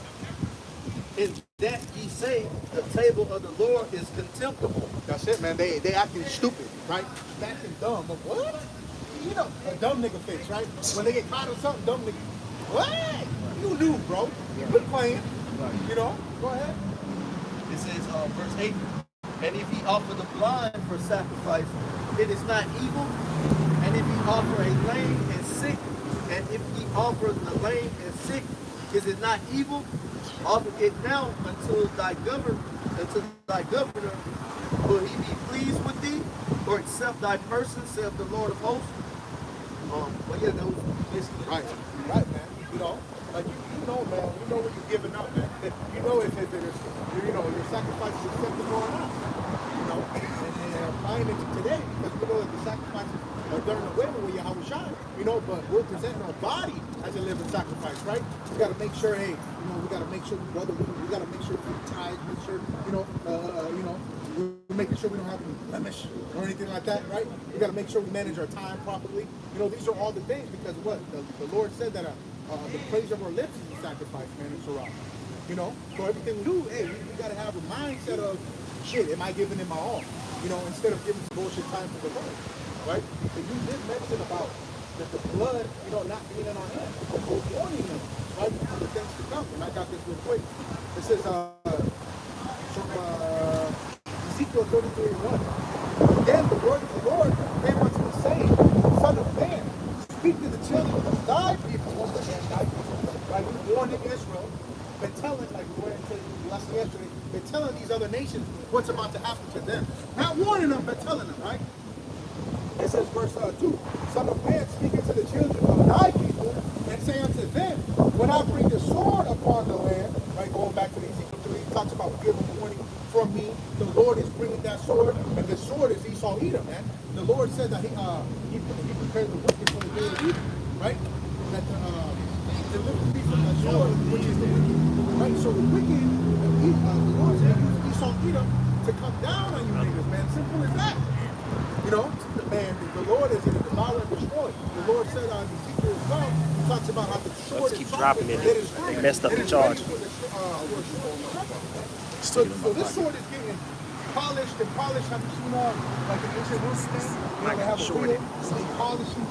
In that ye say, the table of the Lord is contemptible. That's it, man. They acting stupid, right? Acting dumb. But what? A dumb nigga face, right? When they get caught on something, dumb nigga. What? You knew, bro. Quit playing. Go ahead. It says, verse 8, and if ye offer the blind for sacrifice, it is not evil. And if ye offer a lame and sick, and if ye offer the lame and sick, is it not evil? Offer it now unto thy governor. Will he be pleased with thee, or accept thy person, saith the Lord of hosts? But yeah, that was basically right, man. Like man. What you're giving up, man. If your sacrifice is acceptable or not. And applying it to today, because we know that the sacrifices are done away with Yahweh Shai. But we're presenting our body as a living sacrifice, right? We got to make sure, we got to make sure, brother, we got to make sure we tithe, make sure, we're making sure we don't have any blemish or anything like that, right? We got to make sure we manage our time properly. These are all the things, because what? The Lord said that the praise of our lips is a sacrifice, man, in Torah. So everything we do, hey, we got to have a mindset of, shit, am I giving it my all? Instead of giving bullshit time for the Lord, right? And you did mention about that the blood, not being in our hands, we're warning them, right? For the things to come. And I got this real quick. It says, from Ezekiel 33:1. Then the word of the Lord came unto me, saying, Son of man, speak to the children of thy people, right? We're warning Israel, been telling, like we went into the lesson yesterday, been telling these other nations what's about to happen to them. Not warning them, but telling them, right? It says, verse 2, Son of man, speaking to the children of thy people, and say unto them, when I bring the sword upon the land, right, going back to the Ezekiel 3, it talks about give a warning from me. The Lord is bringing that sword, and the sword is these Esau Edom, man. The Lord said that he prepared the wicked for the day of evil, right? That delivered me from the sword, which is the wicked, right? So the wicked, the Lord said he used Esau Edom to come down on you niggas, man. Simple as that. You know, man, the Lord is going to devour and destroy. The Lord said on Ezekiel 12, he talks about how the sword Let's keep dropping it. They messed up the charge. So this sword is getting polished and polished. Have you seen like an ancient Muslim thing? You know, they have a wheel, they polishing,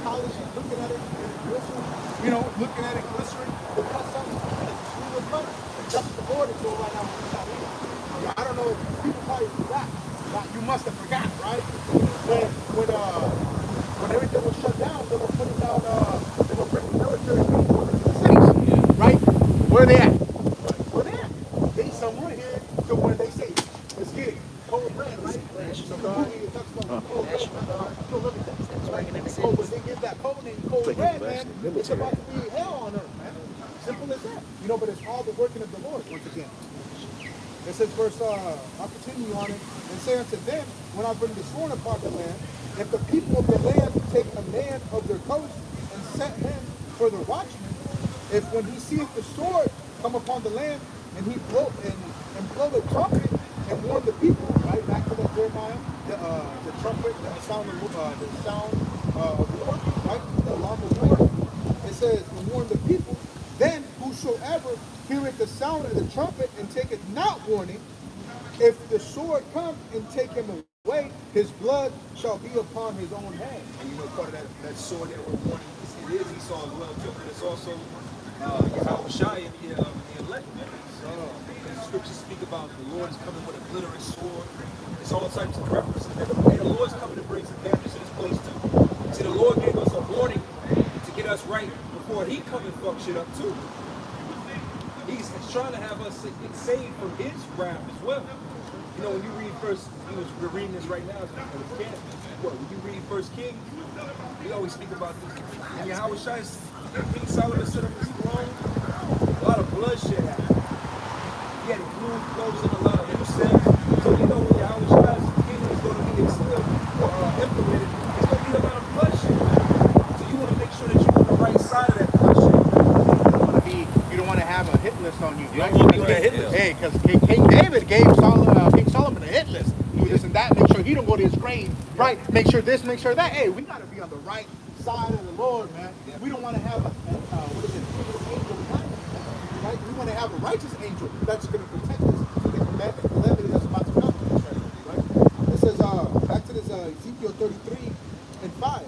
looking at it, and it glistering. You know, looking at it glistering. The cut something, and it's a smooth cut. That's what the Lord is doing right now with Esau Edom. I don't know, people probably forgot. You must have forgot, right? When everything was shut down, they were putting out, they were bringing military people into the cities, right? Where they at? Where they at? They somewhere here to where they say, let's get it. Cold red, right? So the movie it talks about cold red. Oh, when they give that cold name, cold red, man, it's about to be hell on earth, man. Simple as that. You know, but it's all the working of the Lord once again. It says, I'll continue on it, and say unto them, when I bring the sword upon the land, if the people of the land take a man of their coast and set him for the watchman, if when he seeth the sword come upon the land, and he blow the trumpet and warn the people, right back to that Jeremiah, the trumpet, the sound of war, right, the alarm of war. It says, and warn the people. Then whosoever heareth the sound of the trumpet and taketh not warning, if the sword come and take him away, his blood shall be upon his own head. And you know, part of that sword that we're warning, it is Esau as well too, but it's also Yahweh and the elect. The scriptures speak about the Lord is coming with a glittering sword. It's all types of references. And the Lord's coming to bring some damage to this place too. See, the Lord gave us a warning to get us right before he come and fuck shit up too. He's trying to have us get saved from his wrath as well. You know, when you read we're reading this right now, when you read First Kings, we always speak about this. And Yahweh Shai's King Solomon set up his throne, a lot of bloodshed happened. He had glue clothes and a lot of incense. So you know when Yahweh Shai's kingdom is going to be instilled or implemented, it's going to be a lot of bloodshed. So you want to make sure that you're on the right side of that bloodshed. You don't want to have a hit list on you. You don't want to be a hit list. Hey, because King David gave King Solomon a hit list. Do this and that. Make sure he don't go to his grave. Right. Make sure this. Make sure that. Hey, we got to be on the right side of the Lord, man. Yeah. We don't want to have what is it? Angel behind us, right? We want to have a righteous angel that's going to protect us from the calamity that's about to come. Right. It says back to this Ezekiel 33:5.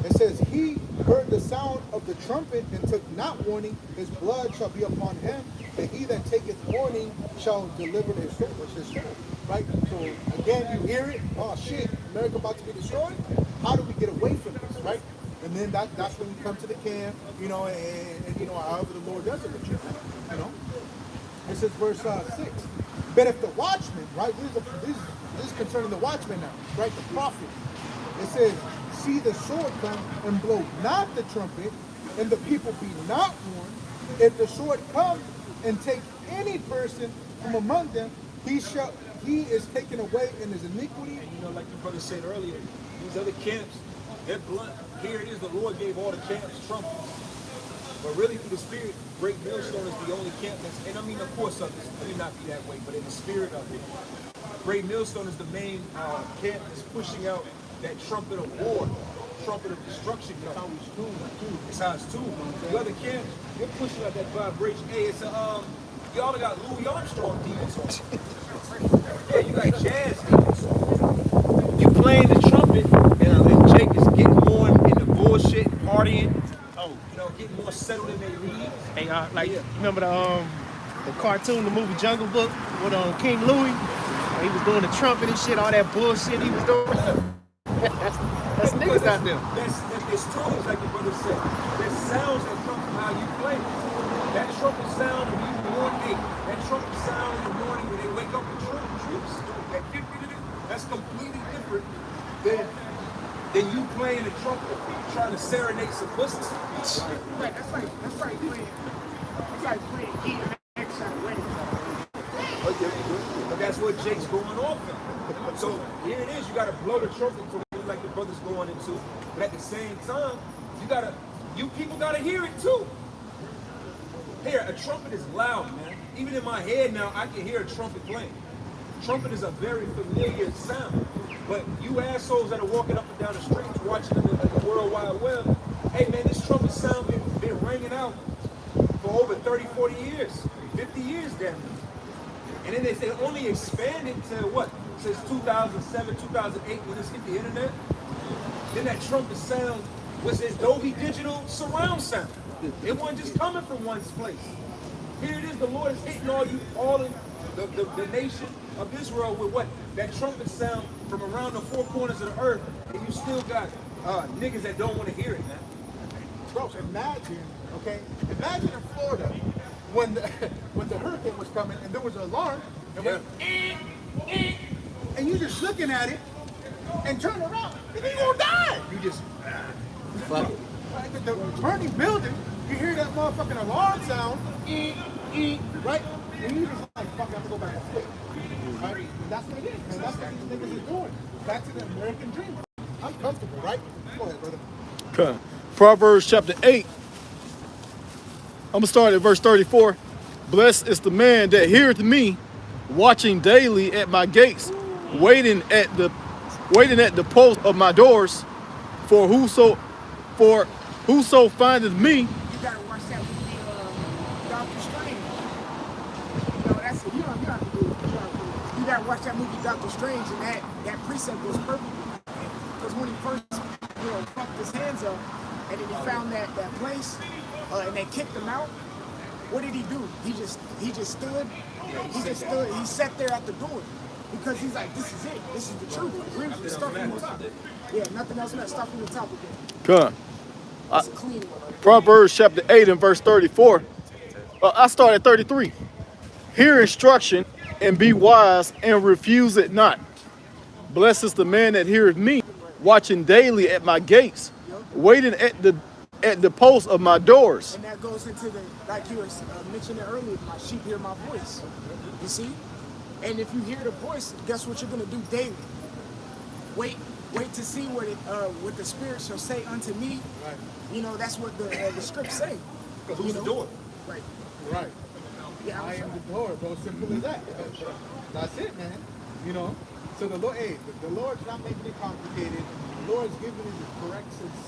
It says, he heard the sound of the trumpet and took not warning, his blood shall be upon him, and he that taketh warning shall deliver his soul. Right? So again, you hear it, oh shit, America about to be destroyed. How do we get away from this, right? And then that's when we come to the camp, you know, and you know, however the Lord does it with you, you know. This is verse 6. But if the watchman, right, this is concerning the watchman now, right, the prophet. It says, see the sword come and blow not the trumpet, and the people be not warned. If the sword come and take any person from among them, he is taken away in his iniquity. And you know, like the brother said earlier, these other camps, they're blunt. Here it is, the Lord gave all the camps trumpets. But really through the spirit, Great Millstone is the only camp that's, and I mean, of course, others may not be that way, but in the spirit of it, Great Millstone is the main camp that's pushing out that trumpet of war, trumpet of destruction. You know, it's how it's tuned. The other camp, they're pushing out that vibration. Hey, it's y'all got Louis Armstrong demons on. Yeah, you got jazz demons on. You playing the trumpet, and Jake is getting more into bullshit, partying. You know, getting more settled in their league. Hey, remember the cartoon, the movie Jungle Book with King Louis? He was doing the trumpet and shit, all that bullshit he was doing. That's niggas out there. There's tones, like the brother said. There's sounds that come from how you play. That trumpet sound when you morning, that trumpet sound in the morning when they wake up the troops, that's completely different than you playing the trumpet, trying to serenade some pussy. Right, that's like playing DMX at a wedding. But that's what Jake's going off in. So here it is. You got to blow the trumpet for like the brother's going into, but at the same time, you people gotta hear it too. Here, a trumpet is loud, man. Even in my head now, I can hear a trumpet playing. Trumpet is a very familiar sound. But you assholes that are walking up and down the streets watching the World Wide Web, hey man, this trumpet sound been ringing out for over 30, 40 years, 50 years damn near. And then they only expanded to what? Since 2007, 2008, when this hit the internet. Then that trumpet sound was this Dolby Digital surround sound. It wasn't just coming from one place. Here it is, the Lord is hitting all in the nation of Israel with what? That trumpet sound from around the four corners of the earth, and you still got niggas that don't want to hear it, man. Bro, imagine, okay? Imagine in Florida when the hurricane was coming and there was an alarm and went, and you just looking at it and turn around and you gonna die. You just Fuck it. The burning building, you hear that motherfucking alarm sound, right? And you just like, fuck, I have to go back and sleep. Right? And that's what it is, man. That's what these niggas are doing. Back to the American dream. I'm comfortable, right? Go ahead, brother. Okay. Proverbs chapter 8. I'm going to start at verse 34. Blessed is the man that heareth me, watching daily at my gates, waiting at the post of my doors, for whoso findeth me. You gotta watch that movie, Doctor Strange. You know, that's you don't have to do it. You gotta watch that movie Doctor Strange, and that precept was perfect. Because when he first, fucked his hands up, and then he found that place, and they kicked him out. What did he do? He just stood. He sat there at the door. Because he's like, this is it. This is the truth. We're stuff from the top. Yeah, nothing else matters. Stuff from the top again. Come. It's clean. Proverbs chapter 8 and verse 34. I start at 33. Hear instruction and be wise and refuse it not. Blessed is the man that heareth me, watching daily at my gates, waiting at the post of my doors. And that goes into like you were mentioning earlier, my sheep hear my voice. You see? And if you hear the voice, guess what you're going to do daily? Wait to see what the Spirit shall say unto me. Right. That's what the scripts say. Who's the door? Right. Right. Yeah, I am the door, bro. Simple as that. That's it, man. So the Lord, the Lord's not making it complicated. The Lord's giving you the correct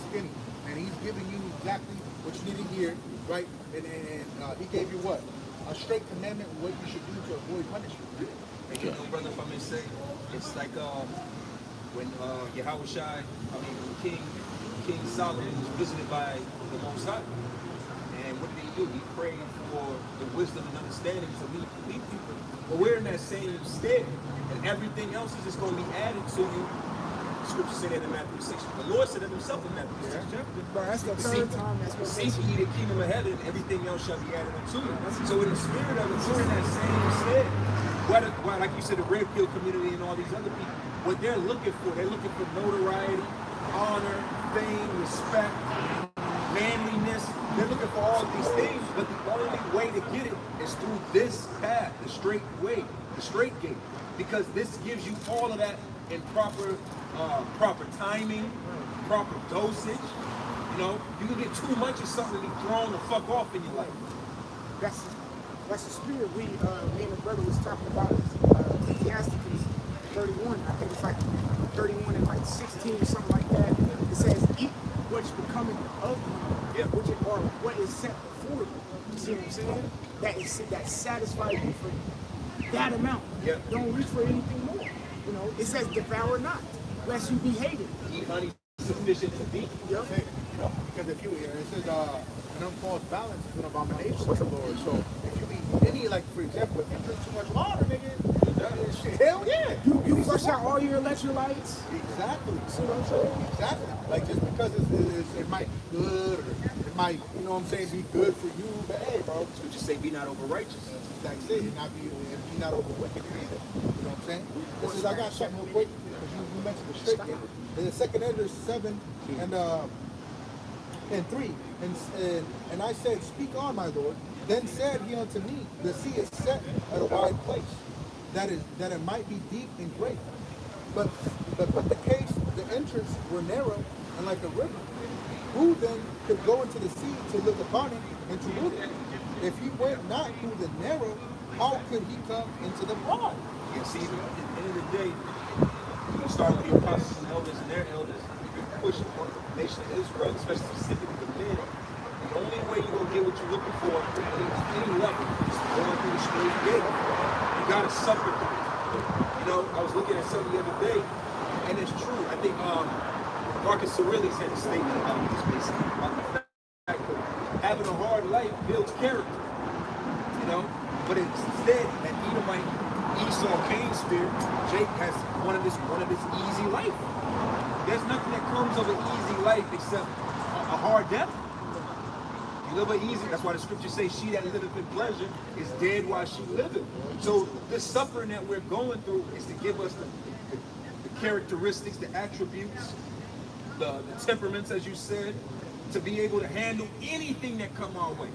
skinny, and He's giving you exactly what you need to hear, right? And He gave you what? A straight commandment, what you should do to avoid punishment. And brother, if I may say, it's like when King Solomon was visited by the Most High. And what did he do? He prayed for the wisdom and understanding to lead people. But we're in that same state, and everything else is just going to be added to you. Scripture said that in Matthew 6. The Lord said it himself in Matthew 6 chapter. But that's the third time that's what Seek ye the kingdom of heaven, and everything else shall be added unto you. So in the spirit of it, we're in that same state. Why, like you said, the red pill community and all these other people, what they're looking for notoriety, honor, fame, respect, manliness. They're looking for all these things, but the only way to get it is through this path, the straight way, the straight gate. Because this gives you all of that in proper timing, proper dosage. You can get too much of something to be thrown the fuck off in your life. That's the spirit me and the brother was talking about. Ecclesiastes 31. I think it's like 31 and like 16 or something like that. It says, eat what's becoming of you, or what is set before you. You see what I'm saying? That satisfies you for that amount. Yeah. Don't reach for anything more. It says devour not, lest you be hated. Eat honey sufficient to be. Yep. Because if you it says an uncaused balance is an abomination to the Lord. So if you eat any, like for example, if you drink too much water, nigga, hell yeah. You flush out all your electrolytes. Exactly. See what I'm saying? Exactly. Like just because it might be good, or it might, be good for you, but hey, bro. So just say be not over righteous. That's it. And be not over wicked either. You know what I'm saying? I got something real quick. You mentioned the straight game. The second Ezra 7 and 3. And I said, speak on, my Lord. Then said he unto me, the sea is set at a wide place. that it might be deep and great. But the caves, the entrance were narrow and like a river. Who then could go into the sea to look upon it and to rule it? If he went not through the narrow, how could he come into the broad? You see, at the end of the day, you start with the apostles and elders and their elders. You push the nation of Israel, especially specifically the men. The only way you're gonna get what you're looking for at any level is going through the straight gate. You gotta suffer through it. You know, I was looking at something the other day, and it's true. I think Marcus Aurelius had a statement about this basically, about the fact that having a hard life builds character. You know, but instead, that Edomite Esau Cain spirit, Jake has one of this easy life. There's nothing that comes of an easy life except a hard death. You live an easy. That's why the scriptures say, "She that liveth in pleasure is dead while she liveth." So this suffering that we're going through is to give us the characteristics, the attributes, the temperaments, as you said, to be able to handle anything that come our way.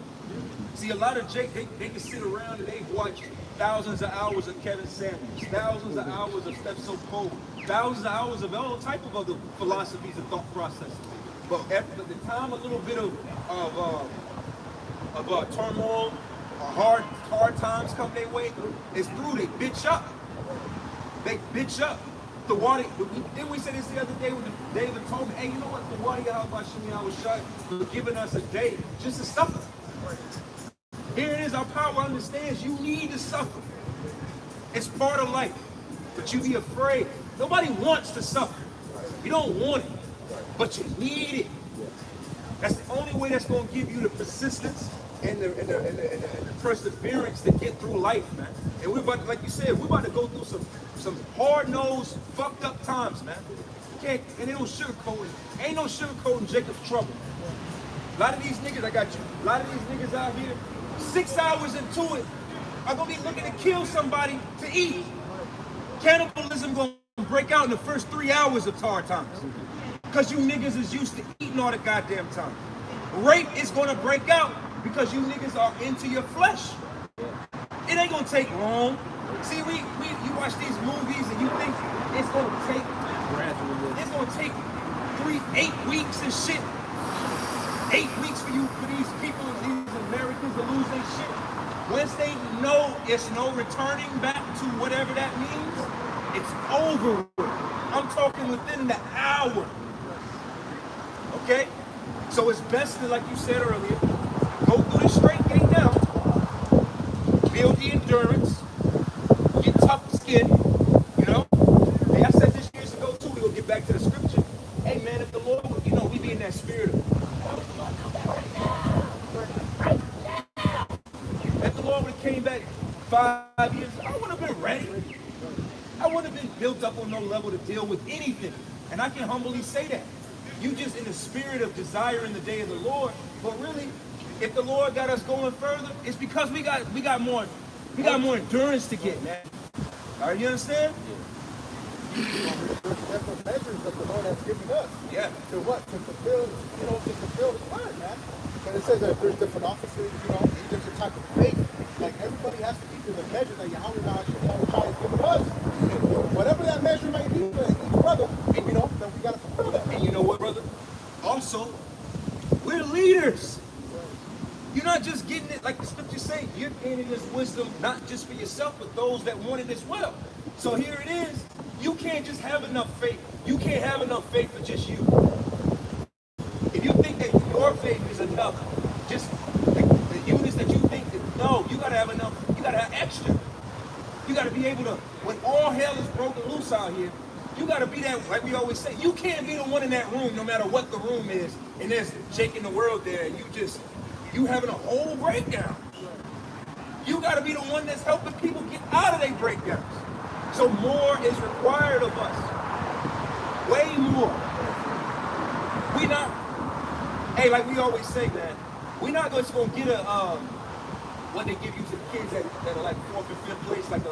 See, a lot of Jake, they can sit around and they watch thousands of hours of Kevin Samuels, thousands of hours of Steph So Cole, thousands of hours of all type of other philosophies and thought processes. But at the time a little bit of turmoil, hard times come their way, it's through, they bitch up. They bitch up. The water, didn't we say this the other day when David told me, hey, you know what, the water I was shot for giving us a day just to suffer. Here it is, our power understands you need to suffer. It's part of life, but you be afraid. Nobody wants to suffer. You don't want it, but you need it. That's the only way that's going to give you the persistence and the perseverance to get through life, man. And we're about to, like you said, we're about to go through some hard-nosed, fucked up times, man. Can't, and they don't sugarcoat it. Ain't no sugarcoating Jacob's trouble. A lot of these niggas, I got you. A lot of these niggas out here, 6 hours into it, are gonna be looking to kill somebody to eat. Cannibalism gonna break out in the first 3 hours of tar times. Because you niggas is used to eating all the goddamn time. Rape is gonna break out because you niggas are into your flesh. It ain't gonna take long. See, you watch these movies and you think it's gonna take 8 weeks and shit. 8 weeks for these people, these Americans to lose their shit. Once they know it's no returning back to whatever that means, it's over. I'm talking within the hour. Okay? So it's best to, like you said earlier, go through the straight gate now, build the endurance, get tough skin, you know? Hey, I said this years ago too, we're gonna get back to the scripture. Hey man, if the Lord, you know, we be in that spirit of, if the Lord would have came back 5 years, I would have been ready. I wouldn't have been built up on no level to deal with anything. And I can humbly say that. You just in the spirit of desiring the day of the Lord. But really, if the Lord got us going further, it's because we got more endurance to get, man. All right, you understand? That's the measures that the Lord has given us. Yeah. To what? To fulfill, to fulfill His word, man. And it says that there's different offices, different type of faith. Like everybody has to be to the measure that Yahweh has given us. And whatever that measure may be for each brother, then we got to fulfill that. And you know what, brother? Also, we're leaders. You're not just getting it, like the scriptures say, you're gaining this wisdom not just for yourself, but those that want it as well. So here it is. You can't just have enough faith. You can't have enough faith for just you. If you think that your faith is enough, just the units that you think that, no, you gotta have enough, you gotta have extra. You gotta be able to, when all hell is broken loose out here, you gotta be that, like we always say, you can't be the one in that room, no matter what the room is, and there's Jake in the world there, and you having a whole breakdown. You gotta be the one that's helping people get out of their breakdowns. So more is required of us. Way more. We not, hey, like we always say, man, we're not just gonna get what they give you to the kids that are like 4th and 5th place, like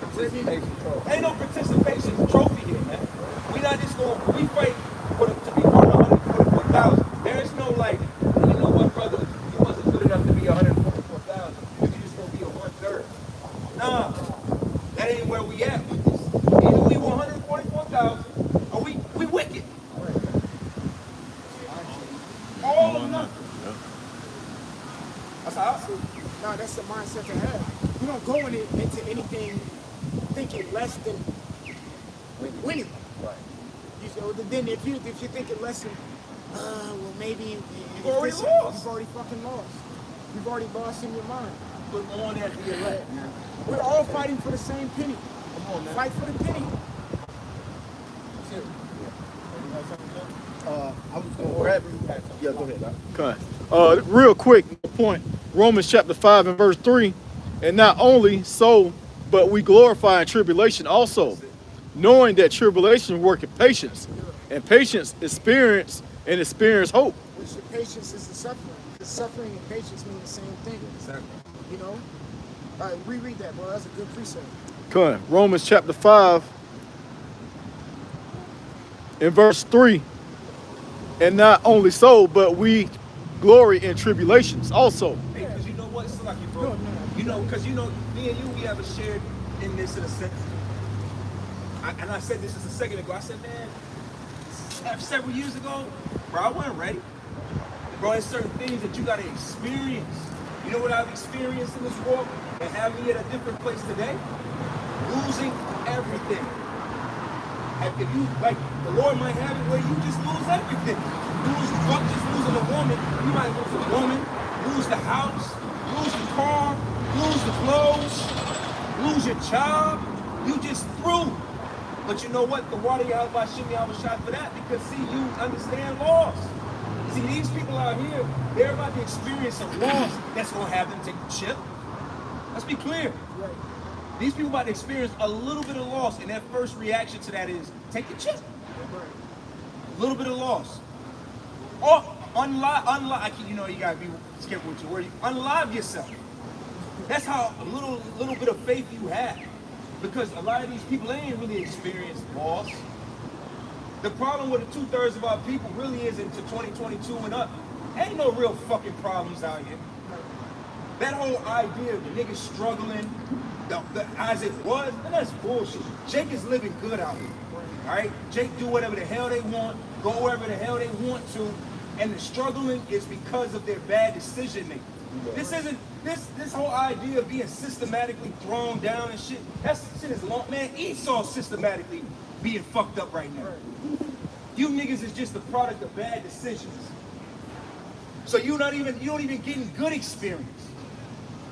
participation trophy. Ain't no participation trophy here, man. We not just we fight to be part of 144,000. There is no like, you know what, brother, you wasn't good enough to be 144,000. You're just gonna be a 1/3. Nah. that's the mindset to have. You don't go into anything thinking less than winning. Right. Then if you're thinking less than, well maybe You've already lost. You've already fucking lost. You've already lost in your mind. Put on that to your left. We're all fighting for the same penny. Come on, man. Fight for the penny. I was going to grab you. Yeah, go ahead. Okay. Real quick point. Romans chapter 5 and verse 3. And not only so, but we glorify in tribulation also, knowing that tribulation worketh patience, and patience experience, and experience hope. Which the patience is the suffering. The suffering and patience mean the same thing. Exactly. You know? All right, reread that, bro. That's a good precept. Okay. Romans chapter 5 and verse 3. And not only so, but we glory in tribulations also. Hey, because you know what? It's like you, bro. No. You know, because you know, me and you, we have a shared in this in a sense. And I said this just a second ago. I said, man, several years ago, bro, I wasn't ready. Bro, there's certain things that you got to experience. You know what I've experienced in this walk and have me at a different place today? Losing everything. And if you, like, the Lord might have it where you just lose everything. Fuck just losing a woman. You might lose a woman, lose the house, lose the car, lose the clothes, lose your job. You just threw. But you know what? The water you have by Shimmy, I was shot for that because, see, you understand loss. See, these people out here, they're about to experience a loss that's going to have them take the chip. Let's be clear. Right. These people about to experience a little bit of loss, and their first reaction to that is, take the chip. A little bit of loss. Or unlive, you know, you gotta be careful with your words. Unlive yourself. That's how little bit of faith you have. Because a lot of these people, they ain't really experienced loss. The problem with the 2/3 of our people really is into 2022 and up. Ain't no real fucking problems out here. That whole idea of the niggas struggling, as it was, and that's bullshit. Jake is living good out here. Alright? Jake do whatever the hell they want, go wherever the hell they want to, and the struggling is because of their bad decision making. This isn't this whole idea of being systematically thrown down and shit. That shit is long, man. Esau systematically being fucked up right now. You niggas is just the product of bad decisions. So you don't even getting good experience.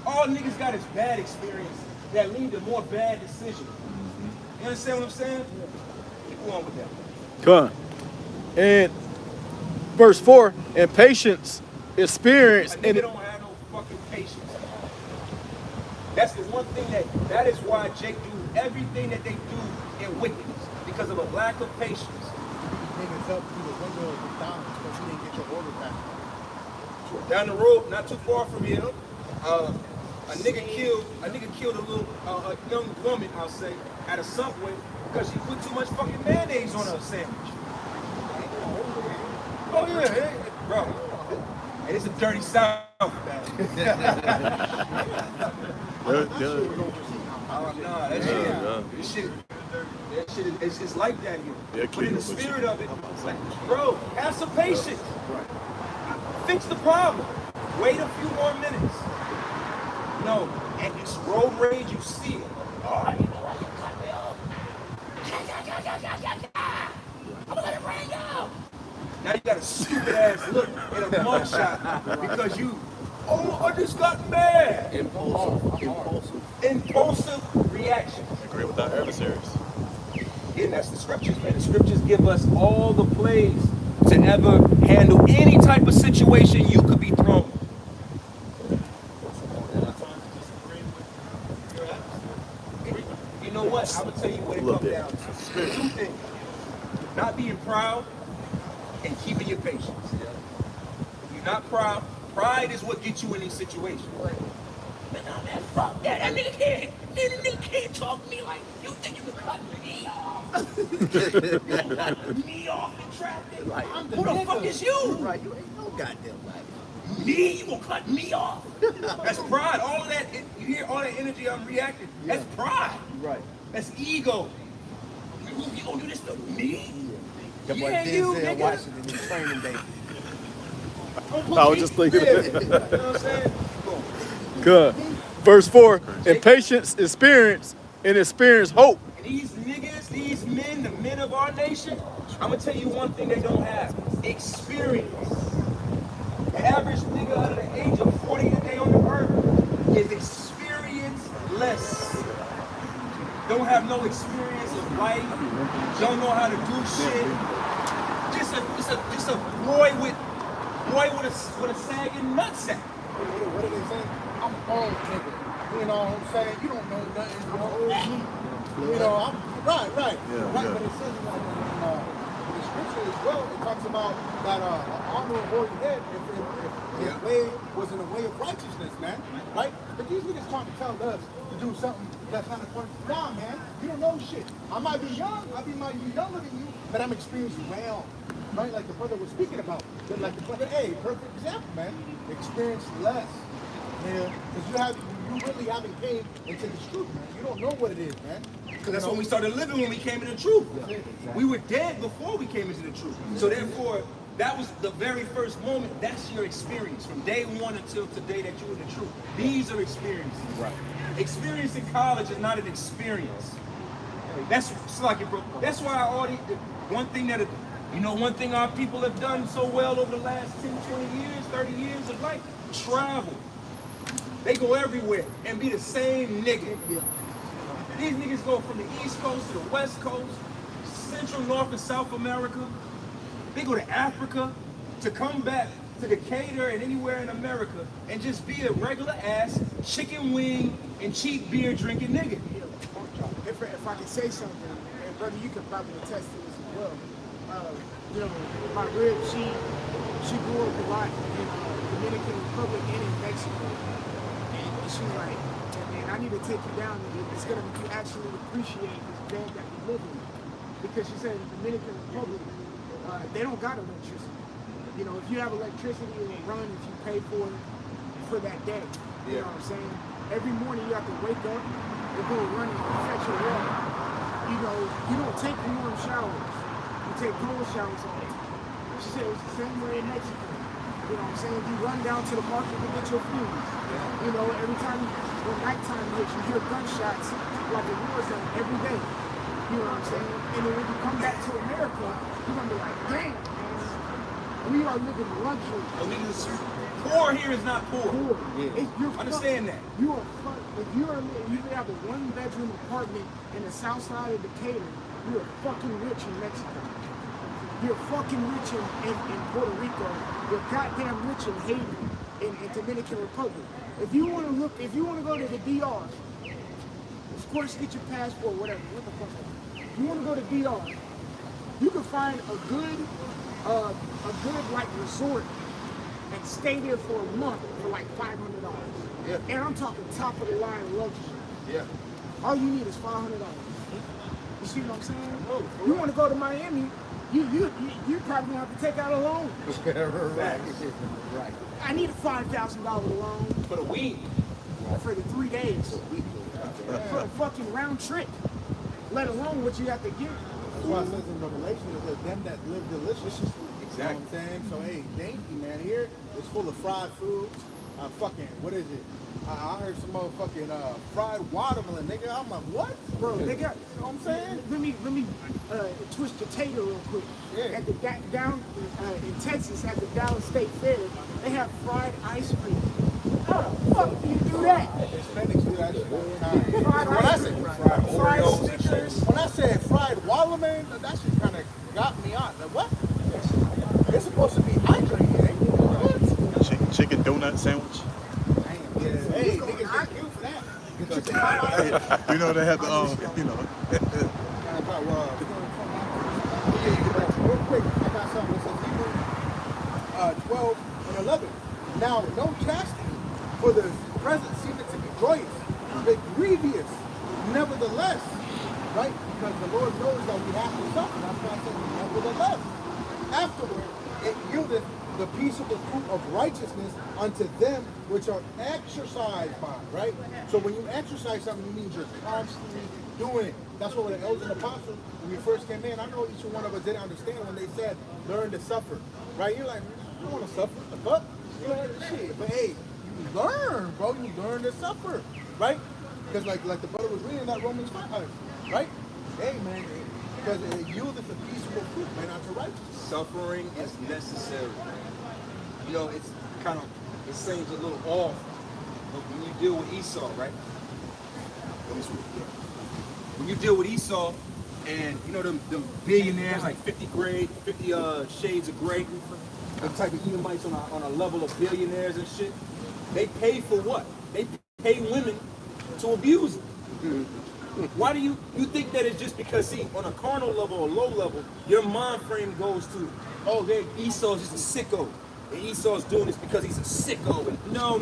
All niggas got is bad experience that lead to more bad decisions. You understand what I'm saying? Keep going with that. Come on. And verse 4, and patience, experience, A and nigga don't have no fucking patience. That's the one thing that is why Jake do everything that they do in wickedness, because of a lack of patience. Niggas up through the window of McDonald's because you didn't get your order back. Down the road, not too far from here, a nigga killed a little a young woman, I'll say, at a Subway because she put too much fucking mayonnaise on her sandwich. Oh yeah, hey, bro. Hey, it's a dirty South, man. Nah, that shit is it's like that here. But in the spirit of it, like, bro, have some patience. Fix the problem. Wait a few more minutes. No, and it's road rage, you see it. Oh, you know what? You cut me off. I'm gonna let it rain out. Now you got a stupid ass look in a mugshot because you, I just got mad. Impulsive reaction. Agree with our adversaries. And that's the scriptures, man. The scriptures give us all the plays to ever handle any type of situation you could be thrown. You know what? I'm gonna tell you what it comes down to. Two things. Not being proud and keeping your patience. If you're not proud, pride is what gets you in these situations. Man, fuck that. That nigga can't talk to me like, you think you can cut me off? You can cut me off in traffic? Right. Who the fuck is you? Right, you ain't no goddamn body. Me? You gonna cut me off? That's pride. All of that, you hear all that energy I'm reacting. That's pride. Right. That's ego. You gonna do this to me? That boy Yeah, you, Denzel nigga. Washington in training day. I was just thinking. Yeah. You know what I'm saying? Keep going. Good. Verse 4, and patience experience, and experience hope. And these niggas, these men, the men of our nation, I'm gonna tell you one thing they don't have: experience. The average nigga under the age of 40 today on the earth is experience-less. Don't have no experience of life. Don't know how to do shit. Just a boy with a sagging nutsack. What are they saying? I'm old nigga. You know what I'm saying? You don't know nothing. I'm old me. You know, I'm right. But it says in the scripture as well, it talks about that honorable head if his way was in the way of righteousness, man. Right? But these niggas trying to tell us to do something that's not according to nah, man. You don't know shit. I might be young, might be younger than you, but I'm experienced well. Right? Like the brother was speaking about. But like the brother, hey, perfect example, man. Experience less. Yeah. Because you really haven't came into this truth, man. You don't know what it is, man. So that's when we started living, when we came into the truth. Yeah, exactly. We were dead before we came into the truth. So therefore, that was the very first moment. That's your experience from day one until today that you're in the truth. These are experiences. Right. Experience in college is not an experience. That's like it, bro. That's why one thing our people have done so well over the last 10, 20 years, 30 years of life, travel. They go everywhere and be the same nigga. These niggas go from the East Coast to the West Coast, Central, North, and South America. They go to Africa to come back to Decatur and anywhere in America and just be a regular ass chicken wing and cheap beer drinking nigga. If I could say something, and brother, you could probably attest to this as well. You know, my rib, she grew up a lot in Dominican Republic and in Mexico, and she's like, man, I need to take you down. It's gonna make you actually appreciate this band that we live in, because she said in the Dominican Republic, they don't got electricity. You know, if you have electricity, it will run if you pay for that day. You know what I'm saying? Every morning you have to wake up, you go running, fetch your water. You know, you don't take warm showers. You take cold showers all the time. She said it was the same way in Mexico. You know what I'm saying? You run down to the market to get your food. You know, every time when nighttime hits, you hear gunshots like a war zone every day. You know what I'm saying? And then when you come back to America, you're gonna be like, damn, man, we are living luxury. Poor here is not poor. Understand that. You are if you have a one-bedroom apartment in the south side of Decatur, you are fucking rich in Mexico. You're fucking rich in Puerto Rico. You're goddamn rich in Haiti, in Dominican Republic. If you want to go to the DR, of course get your passport, whatever. What the fuck? If you want to go to DR, you can find a good like resort and stay there for a month for like $500. Yeah. And I'm talking top of the line luxury. Yeah. All you need is $500. You see what I'm saying? You want to go to Miami, you probably gonna have to take out a loan. Right. I need a $5,000 loan For the week. for the 3 days. For a fucking round trip. Let alone what you have to give. That's why it says in Revelation, it says them that live deliciously. You know what I'm saying? So, hey, dainty, man. Here, it's full of fried foods. What is it? I heard some motherfucking fried watermelon, nigga. I'm like, what? Bro, they got, you know what I'm saying? let me twist your tater real quick. Yeah. At the down in Texas at the Dallas State Fair, they have fried ice cream. How the fuck do you do that? Hispanics do that shit all the time. Fried When I ice say cream, fried fried Oreos, Snickers. when I said fried watermelon, that shit kind of got me on. Like, what? It's supposed to be hydrating, ain't it? What? Chicken donut sandwich. Hey, niggas get cute for that. You know they have the Real quick, I got something that says Hebrews 12 and 11. Now, no chastity for the present seemeth to be joyous, but grievous, nevertheless. Right? Because the Lord knows that we have to suffer. That's why I said, nevertheless. Afterward, it yieldeth the peaceable fruit of righteousness unto them which are exercised by, right? So when you exercise something, it means you're constantly doing it. That's what the elders and apostles, when we first came in, I know each one of us didn't understand when they said, learn to suffer, right? You're like, you don't want to suffer, the fuck? You know, shit. But hey, you learn, bro. You learn to suffer, right? Because like the brother was reading that Romans 5, right? Hey, man, because it yieldeth a peaceable fruit, man, unto righteousness. Suffering is necessary. You know, it's kind of, it seems a little off but when you deal with Esau, right? When you deal with Esau, and you know them billionaires like 50 shades of gray, the type of Edomites on a level of billionaires and shit, they pay for what? They pay women to abuse them. Why do you think that it's just because, see, on a carnal level or low level, your mind frame goes to, oh, Esau's just a sicko. And Esau's doing this because he's a sicko. And no.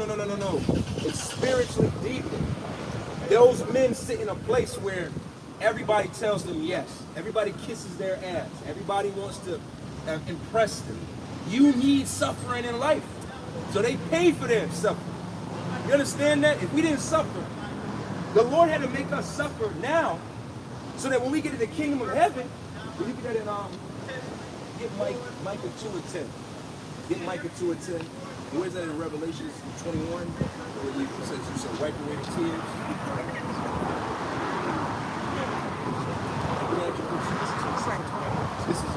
It's spiritually deeper. Those men sit in a place where everybody tells them yes. Everybody kisses their ass. Everybody wants to impress them. You need suffering in life. So they pay for their suffering. You understand that? If we didn't suffer, the Lord had to make us suffer now, so that when we get to the kingdom of heaven, when you get that in get Micah 2:10. Get Micah 2:10. Where's that in Revelation 21? Where you says you shall wipe away the tears. This is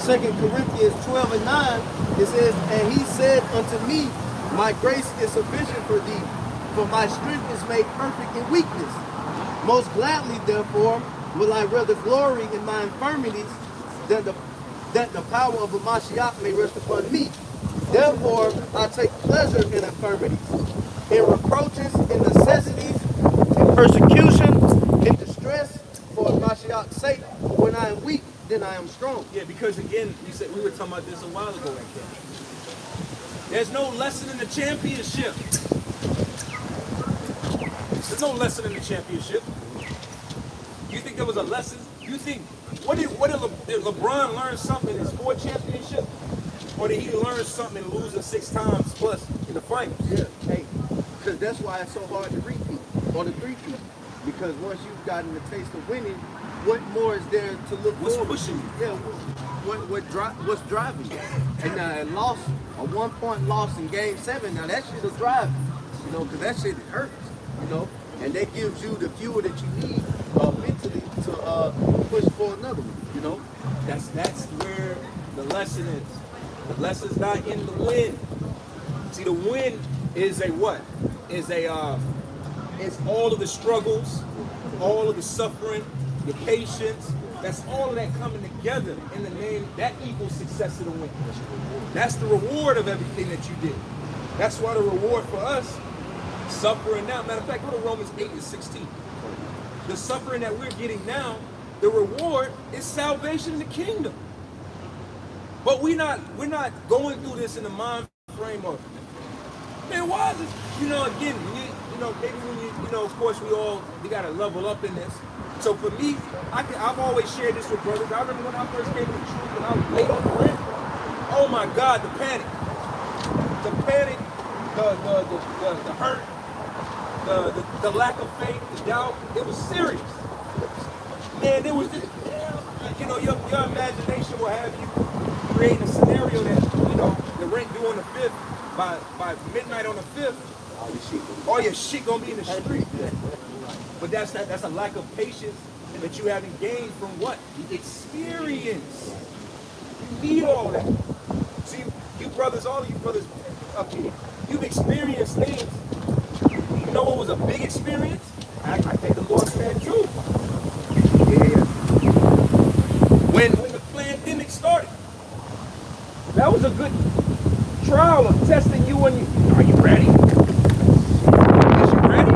2 Corinthians 12:9. It says, and he said unto me, my grace is sufficient for thee, for my strength is made perfect in weakness. Most gladly, therefore, will I rather glory in my infirmities that the power of the Mashiach may rest upon me. Therefore, I take pleasure in infirmities, in reproaches, in necessities, in persecution, in distress, for Mashiach's sake. When I am weak, then I am strong. Yeah, because again, we were talking about this a while ago right there. There's no lesson in the championship. There's no lesson in the championship. You think there was a lesson? You think, did LeBron learn something in his 4 championships? Or did he learn something in losing 6 times plus in the finals? Yeah, hey, because that's why it's so hard to repeat or to three-peat. Because once you've gotten the taste of winning, what more is there to look What's forward pushing you? Yeah, what's driving you? And now a 1-point loss in Game 7, now that shit will drive you, because that shit hurts, and that gives you the fuel that you need mentally to push for another one, That's where the lesson is. The lesson's not in the win. See, the win is a what? It's all of the struggles, all of the suffering, the patience. That's all of that coming together in the name that equals success to the win. That's the reward of everything that you did. That's why the reward for us, suffering now. Matter of fact, go to Romans 8:16. The suffering that we're getting now, the reward is salvation in the kingdom. But we're not going through this in the mind frame of, man, why is this? Again, maybe when of course we gotta level up in this. So for me, I've always shared this with brothers. I remember when I first came to the truth and I was late on the rent. Oh my God, the panic, the hurt, the lack of faith, the doubt. It was serious. Man, it was just, your imagination will have you creating a scenario that, the rent due on the 5th, by midnight on the 5th, all your shit gonna be in the street. But that's a lack of patience that you haven't gained from what? The experience. You need all that. See, you brothers, all of you brothers up here, you've experienced things. You know what was a big experience? I think the Lord said too. Yeah. When the pandemic started, that was a good trial of testing you and you. Are you ready? Is you ready?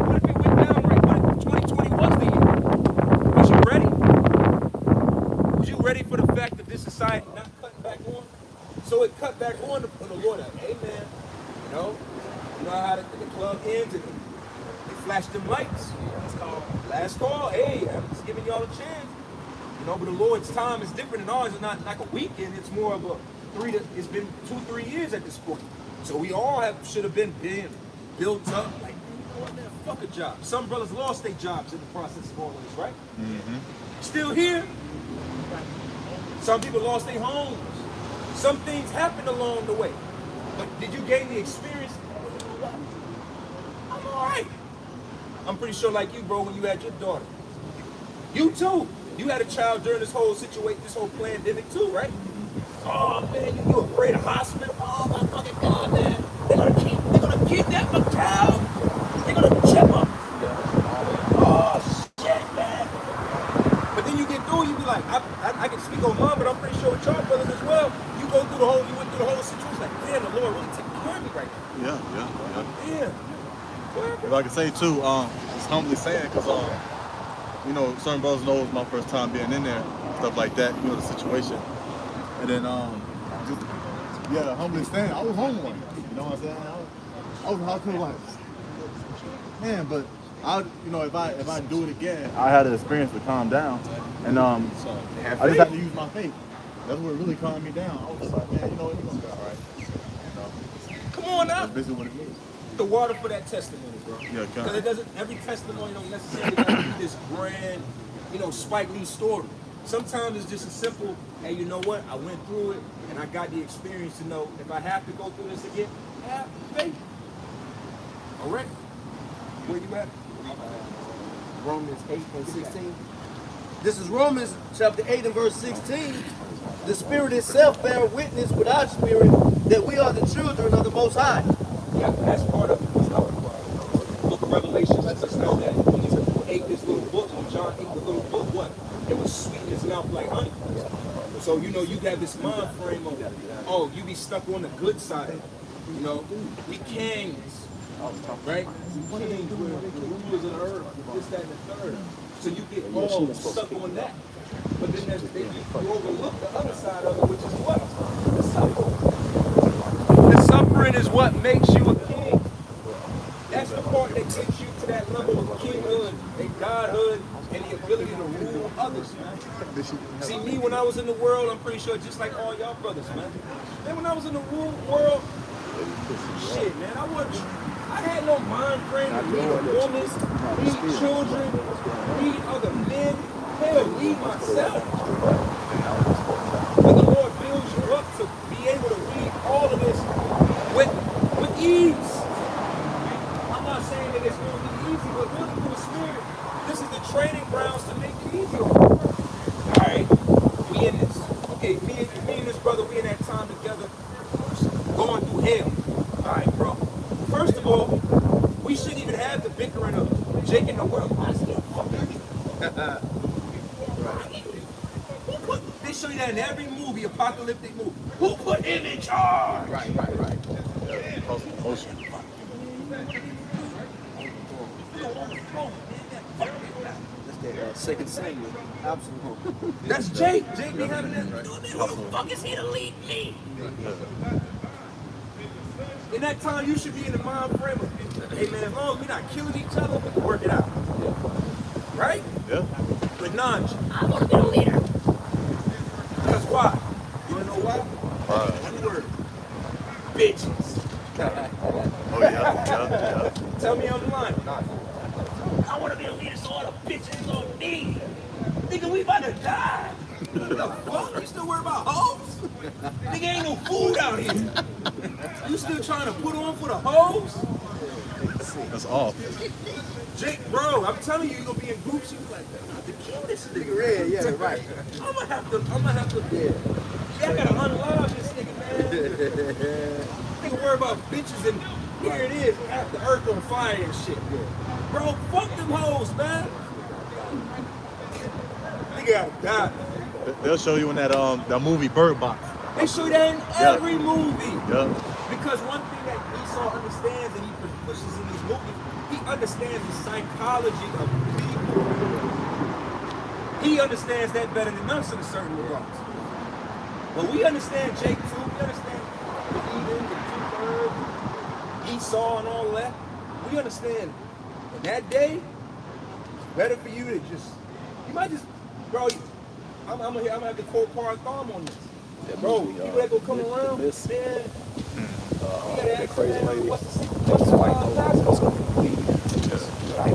What if it went down right? What if 2020 was the year? Was you ready? Was you ready for the fact that this society not cutting back on? So it cut back on when the Lord, hey man, you know how the club ends and they flash them lights. Last call. Hey, I'm just giving y'all a chance. But the Lord's time is different than ours. It's not like a weekend. It's more of it's been 2-3 years at this point. So we all should have been built up. Like, man, fuck a job. Some brothers lost their jobs in the process of all of this, right? Mm-hmm. Still here. Some people lost their homes. Some things happened along the way. But did you gain the experience? I'm all right. I'm pretty sure like you, bro, when you had your daughter. You too. You had a child during this whole situation, this whole pandemic too, right? Oh man, you afraid of hospital? Oh my fucking God, man. They're gonna kidnap my child. They're gonna chip him. Oh shit, man. But then you get through, you be like, I can speak on mom, but I'm pretty sure with y'all brothers as well. You went through the whole situation, like, damn, the Lord really taking care of me right now. Yeah. Damn. If I can say too, it's humbly saying, because you know, certain brothers know it was my first time being in there, stuff like that, you know, the situation. And then just humbly saying, I was home one. You know what I'm saying? I was in the hospital like, man, but if I do it again, I had an experience to calm down. And I just had to use my faith. That's what really calmed me down. I was just like, man, you know what, it's gonna be all right. Come on now. That's basically what it means. The water for that testimony, bro. Yeah, because it doesn't. Every testimony don't necessarily have to be this grand, Spike Lee story. Sometimes it's just a simple, hey, you know what? I went through it and I got the experience to know if I have to go through this again, I have faith. All right. Where you at? Romans 8 and 16. This is Romans chapter 8 and verse 16. The Spirit itself bear witness with our spirit that we are the children of the Most High. Yeah, that's part of it. Book of Revelation lets us know that when he ate this little book, when John ate the little book, what? It was sweet in his mouth like honey. So, you have this mind frame of, you be stuck on the good side. We kings, right? We kings, we're rulers of the earth, this, that, and the third. So you get all stuck on that. But then you overlook the other side of it, which is what? The suffering. The suffering is what makes you a king. That's the part that gets you to that level of kinghood and godhood and the ability to rule others, man. See, me when I was in the world, I'm pretty sure just like all y'all brothers, man. Man, when I was in the world, shit, man, I had no mind frame to lead a woman, lead children, lead other men, hell, lead myself. But the Lord builds you up to be able to read all of this with ease. I'm not saying that it's going to be easy, but really through the Spirit, this is the training grounds to make it easier. All right, we in this. Okay, me and this brother, we in that time together, going through hell. All right, bro. First of all, we shouldn't even have the bickering of Jake in the world. They show you that in every movie, apocalyptic movie. Who put him in charge? Right. Second Samuel. Absolutely. That's Jake. Jake be having that. Who the fuck is he to lead me? In that time, you should be in the mind frame of, hey man, as long as we're not killing each other, we can work it out. Right? Yeah. But nah, I want to be a leader. Because why? You wanna know why? One word. Bitches. Oh yeah. Tell me I'm lying. I want to be a leader so all the bitches on me. Nigga, we about to die. What the fuck? You still worried about hoes? Nigga, ain't no food out here. You still trying to put on for the hoes? That's off. Jake, bro, I'm telling you, you're gonna be in groups. You like, the cutest nigga. Yeah, right. I'm gonna have to. Yeah, I gotta unload this nigga, man. Nigga worry about bitches and here it is, half the earth on fire and shit. Bro, fuck them hoes, man. Nigga gotta die. They'll show you in that movie Bird Box. They show you that in every movie. Yeah. Because one thing that Esau understands and he pushes in these movies, he understands the psychology of people. He understands that better than us in a certain regards. But we understand Jake too. We understand the Eden, the two-bird, Esau and all that. We understand. In that day, it's better for you to just, you might just, bro, I'm gonna have to quote Par Thumb on this. That Bro, movie, people that go come around, man, that crazy lady. what's the secret? That's white though. It's gonna be weed. You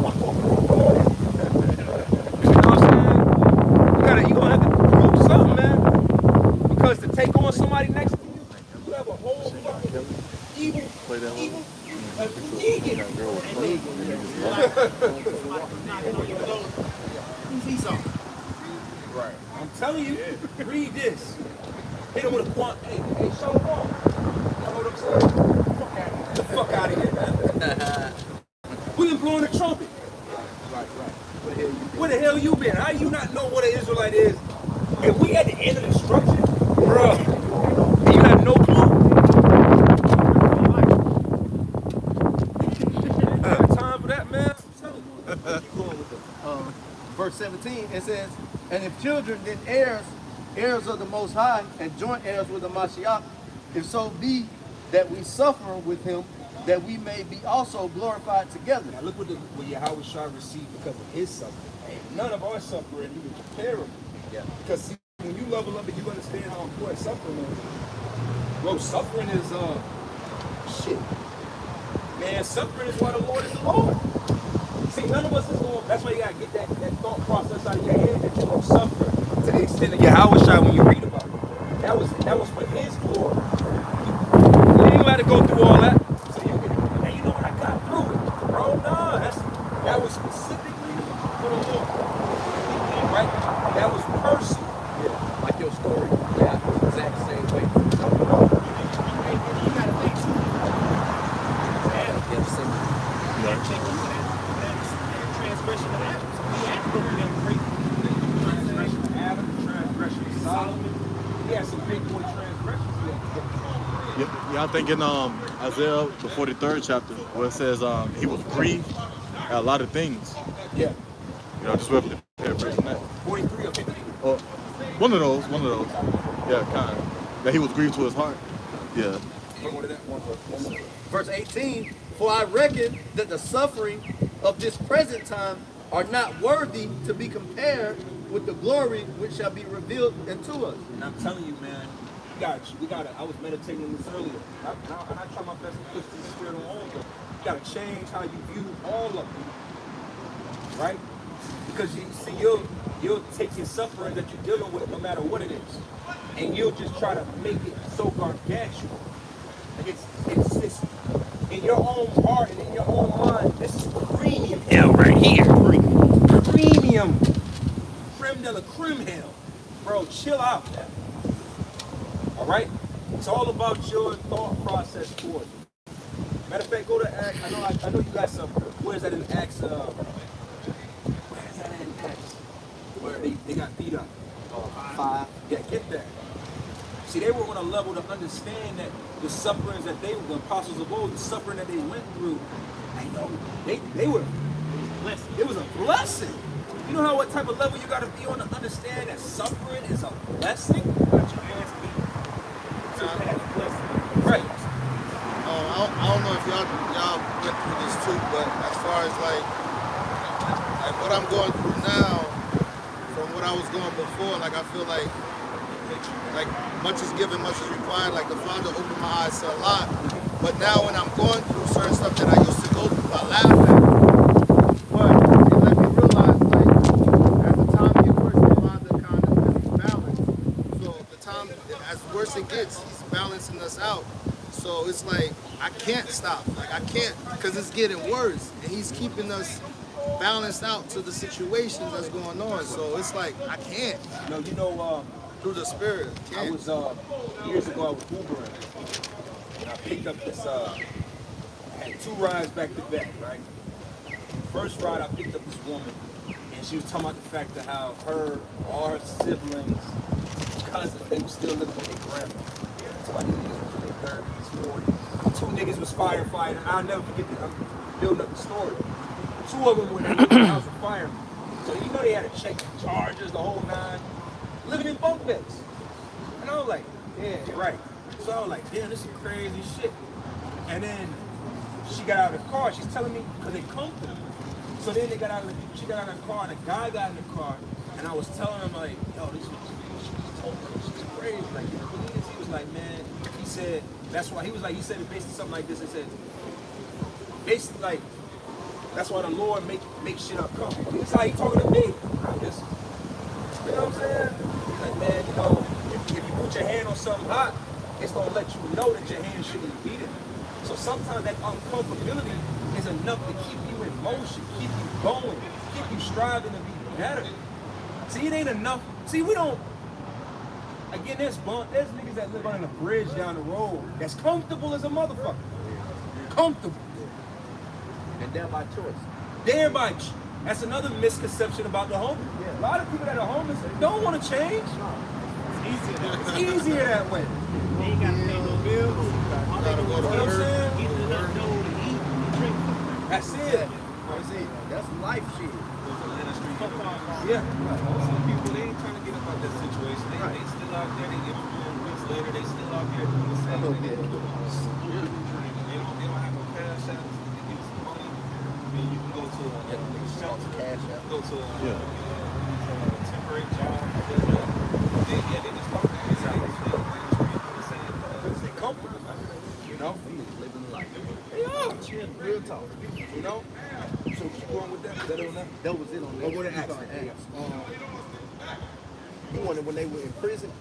know what I'm saying? You're gonna have to prove something, man. Because to take on somebody next evil, Play that evil, Who's Esau? Right. I'm telling you, read this. Hit him with a quant. Hey, show him off. You know what I'm saying? Get the fuck out of here, man. We been blowing the trumpet. Right. Where the hell you been? How you not know what an Israelite is? If we at the end of the destruction, bro, and you have no clue. Ain't got time for that, man. I'm telling you. Keep going with it. Verse 17, it says, and if children, then heirs, heirs of the Most High, and joint heirs with the Mashiach, if so be that we suffer with him, that we may be also glorified together. Now look what Yahweh Shah received because of his suffering. None of our suffering even comparable. Yeah. Because see, when you level up and you understand how important suffering is, bro, suffering is shit. Man, suffering is why the Lord is the Lord. See, none of us is going. That's why you gotta get that thought process out of your head that you're gonna suffer to the extent of Yahweh Shai when you read about it. That was for his glory. You ain't gotta go through all that. So you can, and you know what, I got through it. Bro, nah, that was specifically for the Lord. Right? That was personal. Yeah, like your story. Yeah, exact same way. You gotta think too. Transgression of Adam. He had to go through them great. Transgression of Adam, transgression of Solomon. He had some big boy transgressions. Yeah, I think in Isaiah, the 43rd chapter, where it says he was grieved at a lot of things. Yeah. You know, just roughly paraphrasing that. 43 or 50. Or one of those. Yeah, kind of. That he was grieved to his heart. Yeah. Verse 18, for I reckon that the suffering of this present time are not worthy to be compared with the glory which shall be revealed unto us. And I'm telling you, man, we got I was meditating on this earlier. And I try my best to push this spirit on all of them. You got to change how you view all of them. Right? Because you see, you'll take your suffering that you're dealing with no matter what it is. And you'll just try to make it so gargantuan. Like it's in your own heart and in your own mind, this is premium hell right here. Premium. Creme de la creme hell. Bro, chill out. All right? It's all about your thought process towards it. Matter of fact, go to Acts. I know you got some. Where is that in Acts? Where is that in Acts? Where they got beat up. 5. Yeah, get that. See, they were on a level to understand that the sufferings that the apostles of old, the suffering that they went through, I know, they were blessed. It was a blessing. You know what type of level you got to be on to understand that suffering is a blessing? Right. I don't know if y'all went through this too, but as far as like what I'm going through now, from what I was going before, like I feel like much is given, much is required. Like the Father opened my eyes to a lot, but now when I'm going through certain stuff that I used to go through, I laugh at. But it let me realize, like, as the time gets worse, the Father kind of is balanced. So the time, as worse it gets, He's balancing us out. So it's like I can't stop. Like I can't, because it's getting worse, and He's keeping us balanced out to the situations that's going on. So it's like I can't. No, you know. Through the Spirit. I was years ago. I was Ubering, and I picked up this. I had 2 rides back to back. Right. First ride, I picked up this woman, and she was talking about the fact that how all her siblings, cousins, they were still living with their grandma. Somebody niggas was in their 30s, 40s. 2 niggas was firefighting. I'll never forget that. I'm building up the story. 2 of them were in the house of firemen. So you know they had to check the charges, the whole 9. Living in bunk beds. And I was like, yeah, right. So I was like, damn, this is crazy shit. And then she got out of the car. She's telling me, because they comfortable. So then she got out of the car, and a guy got in the car, and I was telling him, like, yo, this is crazy. Like, you know, he was like, man, he said, that's why, he said it basically something like this. He said, basically, like, that's why the Lord make shit uncomfortable. That's how he talking to me. You know what I'm saying? He's like, man, if you put your hand on something hot, it's gonna let you know that your hand shouldn't be there. So sometimes that uncomfortability is enough to keep you in motion, keep you going, keep you striving to be better. See, it ain't enough. See, we don't. Again, there's niggas that live on a bridge down the road that's comfortable as a motherfucker. Comfortable. And they're by choice. Thereby, that's another misconception about the homeless. A lot of people that are homeless don't want to change. It's easier that way. They ain't got to pay no bills. All they do is You know what I'm saying? eat enough dough to eat and drink. That's it. That's life shit. Yeah. Some people, they ain't trying to get up out that situation. They still out there. They interviewing weeks later. They still out there doing the same thing. They don't have no cash out. They give some money. I mean, you can go to a shelter, go to a temporary job. They just talk to They comfortable. You know? Living life. They are. Real talk. You know? So keep going with that. Is that on that? That was it on Oh, what an Acts. accident. You wanted when they were in prison?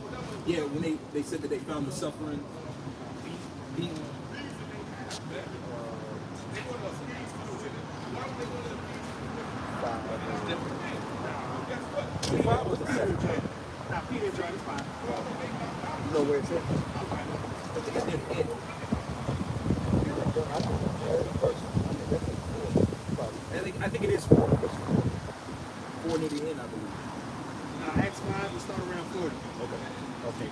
Yeah, when they said that they found the suffering, beaten. The five was the seven. Now, Peter John is fine. You know where it's at? I think I did it. I think it is four. Four near the end, I believe. Acts 5, we start around 40. Okay.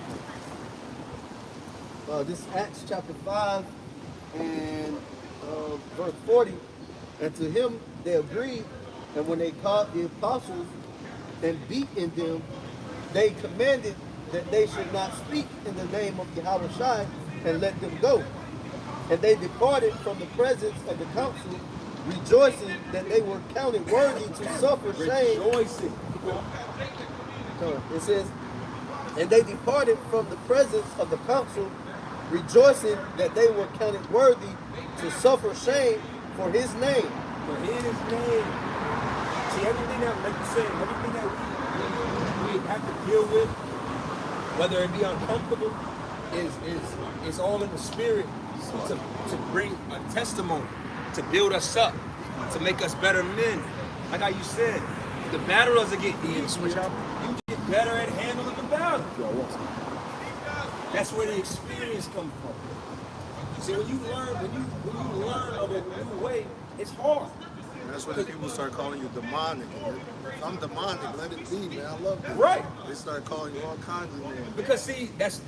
This is Acts chapter 5 and verse 40. And to him they agreed, and when they caught the apostles and beaten them, they commanded that they should not speak in the name of Yahweh and let them go. And they departed from the presence of the council, rejoicing that they were counted worthy to suffer shame. Rejoicing. So it says, and they departed from the presence of the council, rejoicing that they were counted worthy to suffer shame for his name. For his name. See, everything that, like you said, everything that we have to deal with, whether it be uncomfortable, is all in the spirit to bring a testimony, to build us up, to make us better men. Like how you said, the battle doesn't get easier. You get better at handling the battle. That's where the experience comes from. See, when you learn of a new way, it's hard. That's when the people start calling you demonic. If I'm demonic, let it be, man. I love that. Right. They start calling you all kinds of names. Because see, that's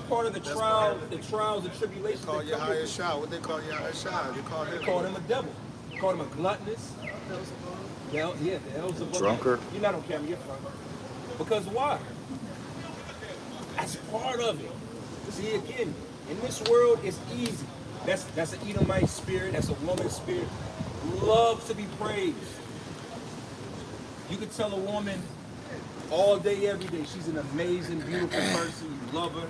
part of the trial, the trials and tribulations. They call that you come with higher it. shot. What they call you higher shot? They call him. They call him a devil. They call him a gluttonous. The Beelzebub. Drunkard. You're not on camera, you're fine. Because why? That's part of it. See, again, in this world, it's easy. That's an Edomite spirit. That's a woman's spirit. Loves to be praised. You could tell a woman all day, every day, she's an amazing, beautiful person. You love her.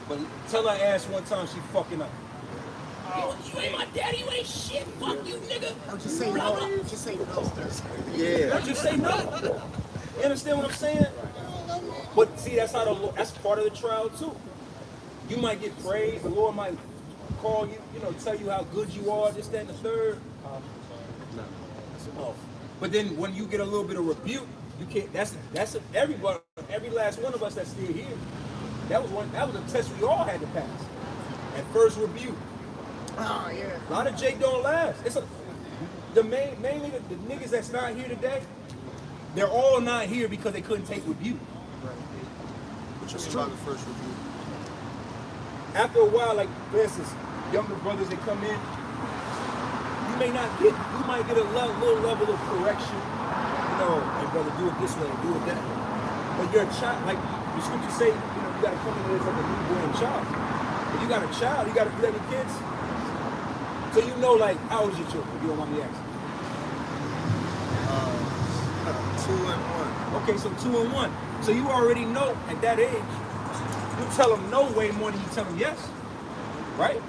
But tell her ass one time she fucking up. You ain't my daddy, you ain't shit. Fuck you, nigga. Don't just say no. Just say no. Yeah. Don't just say no. You understand what I'm saying? But see, that's part of the trial too. You might get praised. The Lord might call you, tell you how good you are, this, that, and the third. No. But then when you get a little bit of rebuke, you can't. That's everybody, every last one of us that's still here. That was a test we all had to pass. At first rebuke. Oh, yeah. A lot of Jake don't last. Mainly the niggas that's not here today, they're all not here because they couldn't take rebuke. What you mean by the first review? After a while, like for instance, younger brothers that come in, you might get a little level of correction. Hey brother, do it this way, do it that. But you're a child, like the scriptures say, you gotta come in as like a newborn child. If you got a child, you have any kids. So like, how old is your children, if you don't mind me asking? 2 and 1. Okay, so 2 and 1. So you already know at that age, you tell them no way more than you tell them yes, right?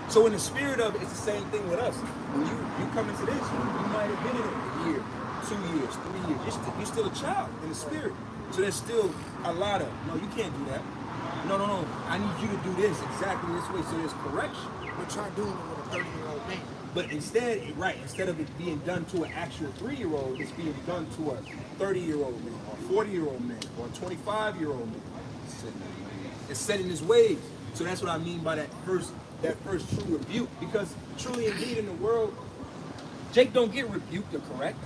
So in the spirit of it, it's the same thing with us. When you come into this, you might have been in it a year, 2 years, 3 years. You're still a child in the spirit. So there's still a lot of, no, you can't do that. No. I need you to do this exactly this way. So there's correction. but try doing it with a 30-year-old man. But instead of it being done to an actual 3-year-old, it's being done to a 30-year-old man, or a 40-year-old man, or a 25-year-old man. It's set in his ways. So that's what I mean by that first true rebuke. Because truly indeed in the world, Jake don't get rebuked or correct.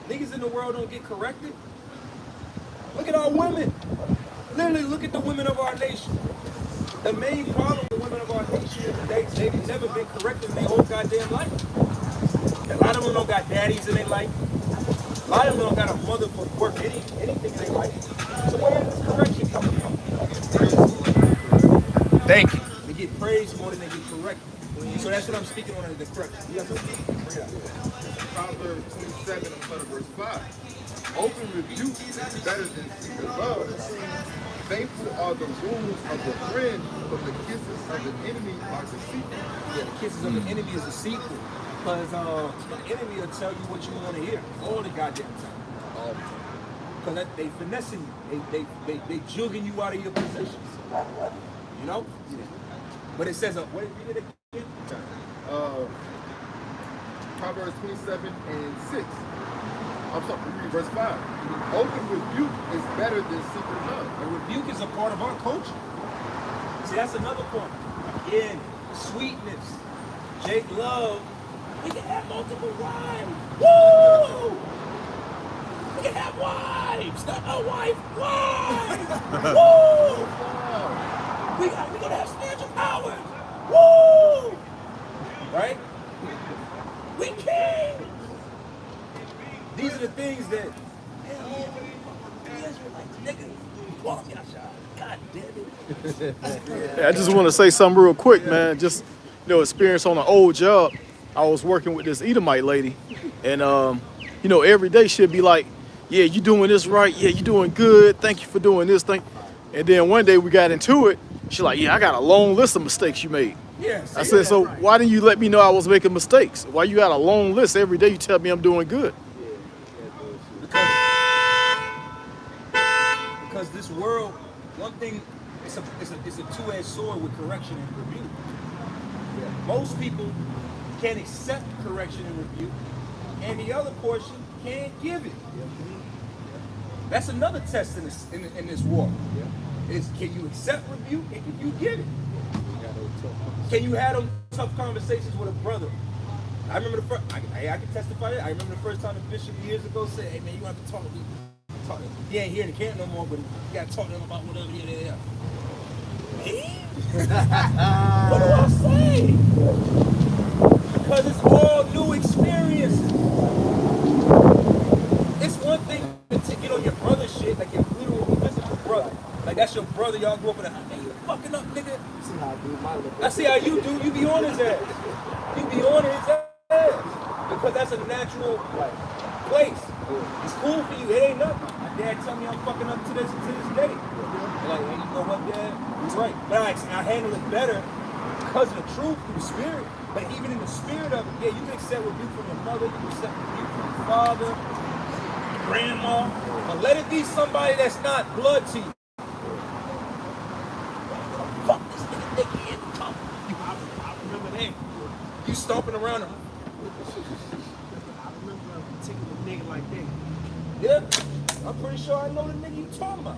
Niggas in the world don't get corrected. Look at our women. Literally look at the women of our nation. The main problem with women of our nation is that they've never been corrected in their whole goddamn life. A lot of them don't got daddies in their life. A lot of them don't got a mother for work anything in their life. So where is this correction coming from? Thank you. They get praised more than they get corrected. So that's what I'm speaking on as the correction. Yes, sir? Proverbs 27 and verse 5. Open rebuke is better than secret love. Faithful are the wounds of the friend, but the kisses of the enemy are deceitful. Yeah, the kisses of the enemy is deceitful. Because the enemy will tell you what you want to hear all the goddamn time. Because they finessing you. They jugging you out of your positions. You know? Yeah. But it says, what did it again? Proverbs 27 and 6. I'm sorry, read verse 5. Open rebuke is better than secret love. A rebuke is a part of our culture. See, that's another point. Again, sweetness. Jake Love. We can have multiple wives. Woo! We can have wives. Not a wife. Wives. Woo! We gonna have spiritual powers. Woo! Right? We can. These are the things that, God damn it. Yeah, I just want to say something real quick, man. Just, experience on an old job. I was working with this Edomite lady, and every day she'd be like, "Yeah, you doing this right. Yeah, you doing good. Thank you for doing this thing." And then one day we got into it. She's like, "Yeah, I got a long list of mistakes you made." Yes. I said, "So why didn't you let me know I was making mistakes? Why you got a long list every day? You tell me I'm doing good." Because this world, one thing, it's a two-edged sword with correction and rebuke. Most people can't accept correction and rebuke, and the other portion can't give it. That's another test in this war. Is can you accept rebuke and can you give it? Can you have those tough conversations with a brother? I remember I can testify that. I remember the first time the bishop years ago said, "Hey man, you have to talk to me." He ain't here in the camp no more, but you gotta talk to him about whatever. Yeah. Me? What do I say? Because it's all new experiences. It's one thing to get on your brother's shit, like if literally visit your brother. Like that's your brother, y'all grew up in a house. Hey, you fucking up, nigga. See how I do my little. I see how you do. You be on his ass. You be on his ass. Because that's a natural place. It's cool for you. It ain't nothing. My dad tell me I'm fucking up to this day. Like, hey, you know what, Dad? He's right. But I handle it better because of the truth through the spirit. But even in the spirit of it, yeah, you can accept rebuke from your mother, you can accept rebuke from your father, grandma. But let it be somebody that's not blood to you. Fuck this nigga in the top. I remember that. You stomping around him. I remember a particular nigga like that. Yeah, I'm pretty sure I know the nigga you talking about.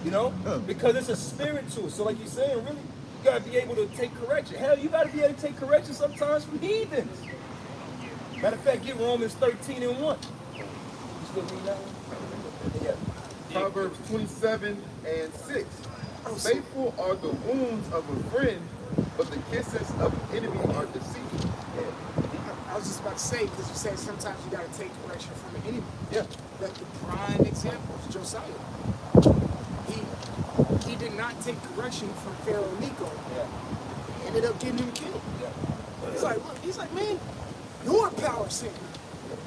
You know? Because it's a spirit to it. So like you're saying, really, you gotta be able to take correction. Hell, you gotta be able to take correction sometimes from heathens. Matter of fact, get Romans 13 and 1. You still read that one? Yeah. Proverbs 27 and 6. Faithful are the wounds of a friend, but the kisses of an enemy are deceitful. I was just about to say, because you said sometimes you got to take correction from the enemy. Yeah. But the prime example is Josiah. He did not take correction from Pharaoh Nico. Yeah. He ended up getting him killed. Yeah. He's like, look, man, your power sent me.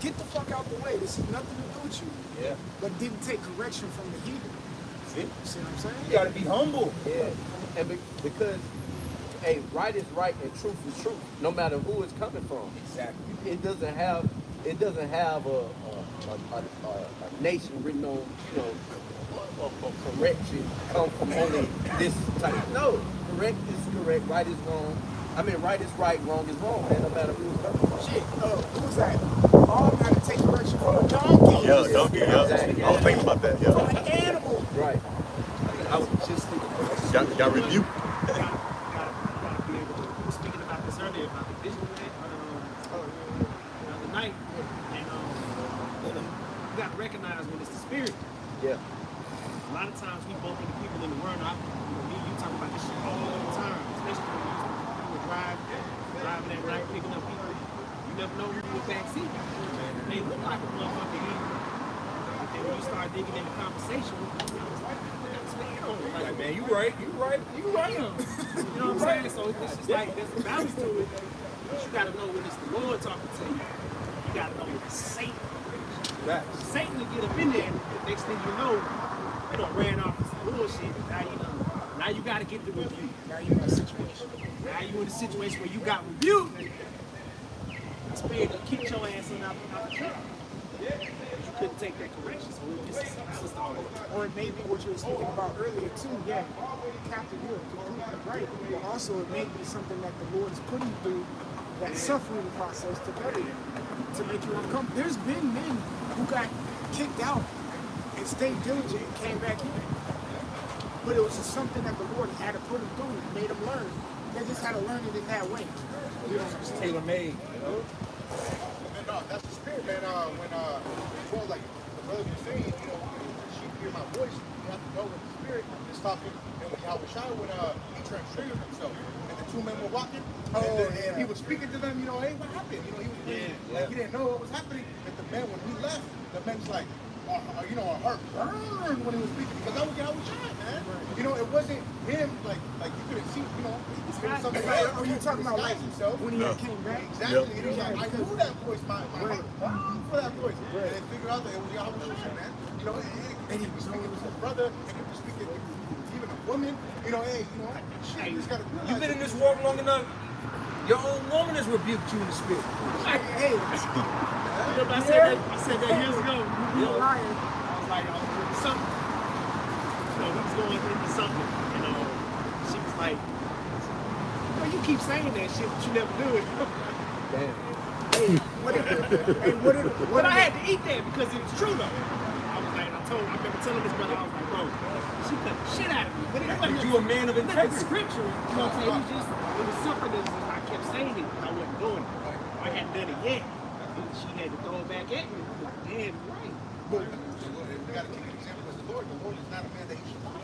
Get the fuck out the way. This has nothing to do with you. Yeah. But didn't take correction from the heathen. See? See what I'm saying? You gotta be humble. Yeah, and because right is right and truth is truth, no matter who it's coming from. Exactly. It doesn't have a a nation written on, of correction come from only this type. No, correct is correct, right is wrong. I mean, right is right, wrong is wrong, man. No matter who's talking. Shit, who's that? All gotta take correction from a donkey. Yeah, donkey. Yeah. Exactly. I was thinking about that. From Yeah. an animal. Right. I was just thinking. Got rebuked. Gotta be able to. We were speaking about this earlier about the vision the other night, and you gotta recognize when it's the spirit. Yeah. A lot of times we both are the people in the world. Me, you talk about this shit all the time, especially when you were driving at night, picking up people. You never know who in the back seat. They look like a motherfucker either. But then when you start digging in the conversation, I was like, what's going on? Like, man, you right. You know what I'm saying? So it's just like there's a balance to it. But you gotta know when it's the Lord talking to you. You gotta know when it's Satan. Satan will get up in there, and the next thing you know, you done ran off with some bullshit. Now you gotta get the rebuke. Now you in a situation. Now you in a situation where you got rebuked. It's fair to keep your ass in out the trap. You couldn't take that correction, so this is Or maybe what you were speaking about earlier too, yeah. Captain, you're completely right. But also it may be something that the Lord is putting you through, that suffering process to better you, to make you uncomfortable. There's been men who got kicked out and stayed diligent and came back in. But it was just something that the Lord had to put them through, made them learn. They just had to learn it in that way. You know, It's tailor-made. And that's the spirit, man. Well, like the brothers were saying, sheep hear my voice. You have to know when the spirit is talking. And when Yahweh Shai he transfigured himself. And the two men were walking. And he was speaking to them, hey, what happened? He was like he didn't know what was happening. And the man, when he left, the man's like, a heart burned when he was speaking because that was Yahweh Shai, man. It wasn't him, like you couldn't see, he was something like, are you talking about like himself? when he came back? Exactly. And he was like, I knew that voice, my heart burned for that voice. And they figured out that it was Yahweh Shai, man. And he was speaking to his brother, and he was speaking to even a woman, shit, you just gotta realize. You've been in this walk long enough. Your own woman has rebuked you in the spirit. Hey, I said that years ago. you're lying. I was like, something. We was going into something. She was like, you keep saying that shit, but you never do it. Damn. But I had to eat that because it was true though. I remember telling this brother, I was like, bro, she cut the shit out of me. But it wasn't You a man of integrity. scripture. You know what I'm saying? It was something that I kept saying it, but I wasn't doing it. I hadn't done it yet. She had to throw it back at me. I was like, damn, right. But we got to take an example as the Lord. The Lord is not a man that he should lie.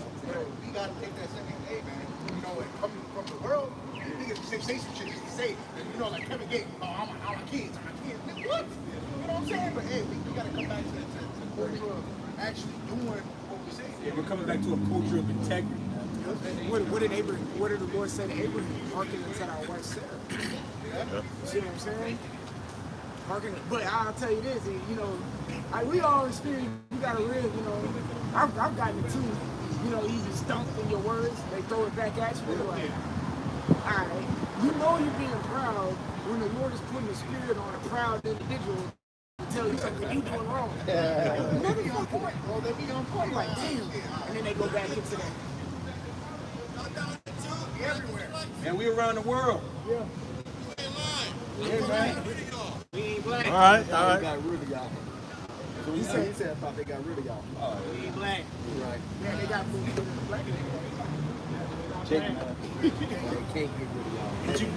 We got to take that same thing, hey, man. And coming from the world, niggas say some shit just to say, like Kevin Gates, I'm my kids. What? You know what I'm saying? But hey, we got to come back to the culture of actually doing what we say. Yeah, we're coming back to a culture of integrity. What did the Lord say to Abraham? Hearken unto our wife Sarah. You see what I'm saying? Hearken. But I'll tell you this, we all experience. You gotta live. I've gotten it too. You be stumped in your words. They throw it back at you. You're like, all right. You're being proud when the Lord is putting the spirit on a proud individual to tell you something you doing wrong. Well, they be on point. Like, damn. And then they go back into that. Everywhere. And we around the world. Yeah. Yeah, man. We ain't black. All right. They got rid of y'all. So he said, I thought they got rid of y'all. We ain't black. Right. Yeah, they got moved to the black people. They can't get rid of y'all.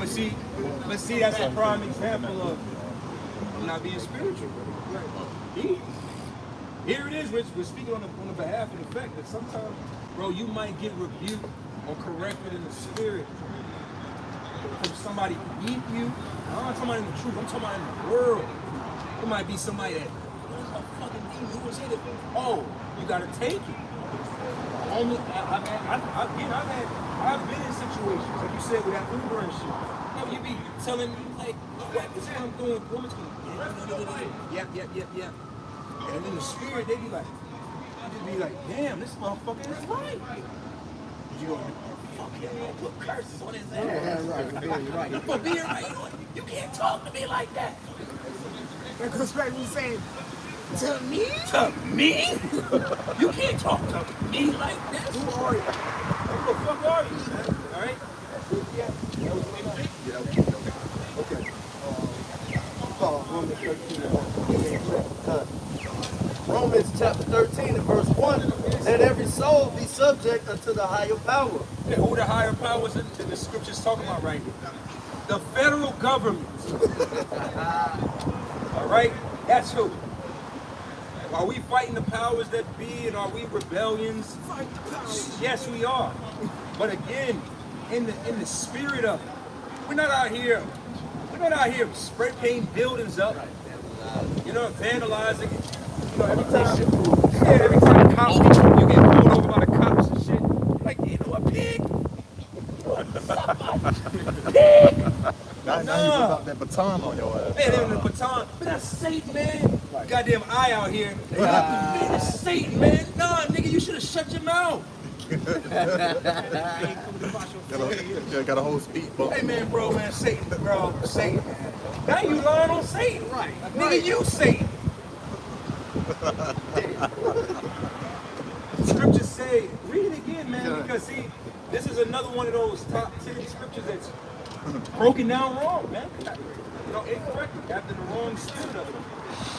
But see, that's a prime example of not being spiritual. Here it is, Rich. We're speaking on the behalf of the fact that sometimes, bro, you might get rebuked or corrected in the spirit from somebody beat you. I'm not talking about in the truth. I'm talking about in the world. It might be somebody that a fucking demon who was hit it. Oh, you gotta take it. I've been in situations, like you said, with that Uber and shit. You be telling me, like, what is what I'm doing? Woman's going, yep. And in the spirit, they be like, I just be like, damn, this motherfucker is right. You go, fuck him, you put curses on his ass. Right. For being right, you can't talk to me like that. That goes back to saying, To me? To me? You can't talk to me like this. Who are you? Who the fuck are you, man? All right? Yeah. That was my name. Yeah, that was good. Okay. Romans 13 and 1. Romans chapter 13 and verse 1. Let every soul be subject unto the higher power. And who the higher powers that the scripture's talking about right here? The federal government. All right? That's who. Are we fighting the powers that be, and are we rebellions? Fight the powers. Yes, we are. But again, in the spirit of it, we're not out here spray painting buildings up. You know, vandalizing. You know, every time cops you get pulled over by the cops and shit. Like, you know, a pig. Now you about that baton on your ass. Man, in the baton. But that's Satan, man. Goddamn eye out here. Man, it's Satan, man. Nah, nigga, you should have shut your mouth. Got a whole speed bump. Hey, man, bro, man, Satan, bro, Satan. Now you lying on Satan. Right. Nigga, you Satan. Scriptures say, read it again, man, because see, this is another one of those top 10 scriptures that's broken down wrong, man. You know, incorrectly, after the wrong spirit of it.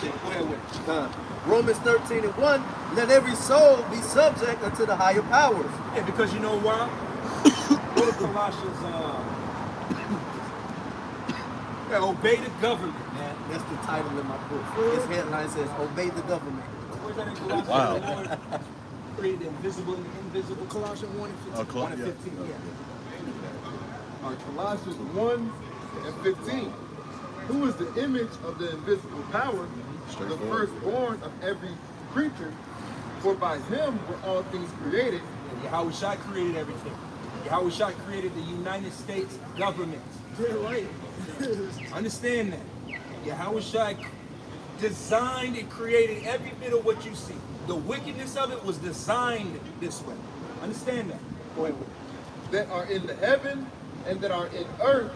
Go ahead with it. Romans 13 and 1. Let every soul be subject unto the higher powers. Yeah, because you know why? Go to Colossians, obey the government, man. That's the title of my book. This headline says, Obey the Government. Where's that in Colossians? Wow. The Lord created the invisible and the invisible. Colossians 1 and 15. 1 and 15, yeah. Colossians 1 and 15. Who is the image of the invisible power, the firstborn of every creature? For by him were all things created. Yahweh Shai created everything. Yahweh Shai created the United States government. Yeah, right. Understand that. Yahweh Shai designed and created every bit of what you see. The wickedness of it was designed this way. Understand that. Go ahead. That are in the heaven and that are in earth,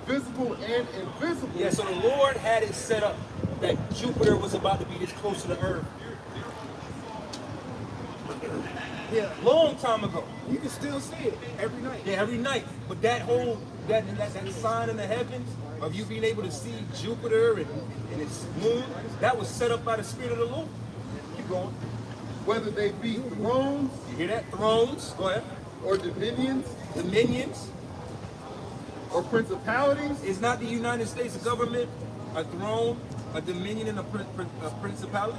visible and invisible. Yeah, so the Lord had it set up that Jupiter was about to be this close to the earth. Yeah. Long time ago. You can still see it every night. Yeah, every night. But that whole that sign in the heavens of you being able to see Jupiter and its moon, that was set up by the Spirit of the Lord. Keep going. Whether they be thrones You hear that? Thrones. Go ahead. or dominions Dominions. or principalities, Is not the United States government a throne, a dominion, and a principality?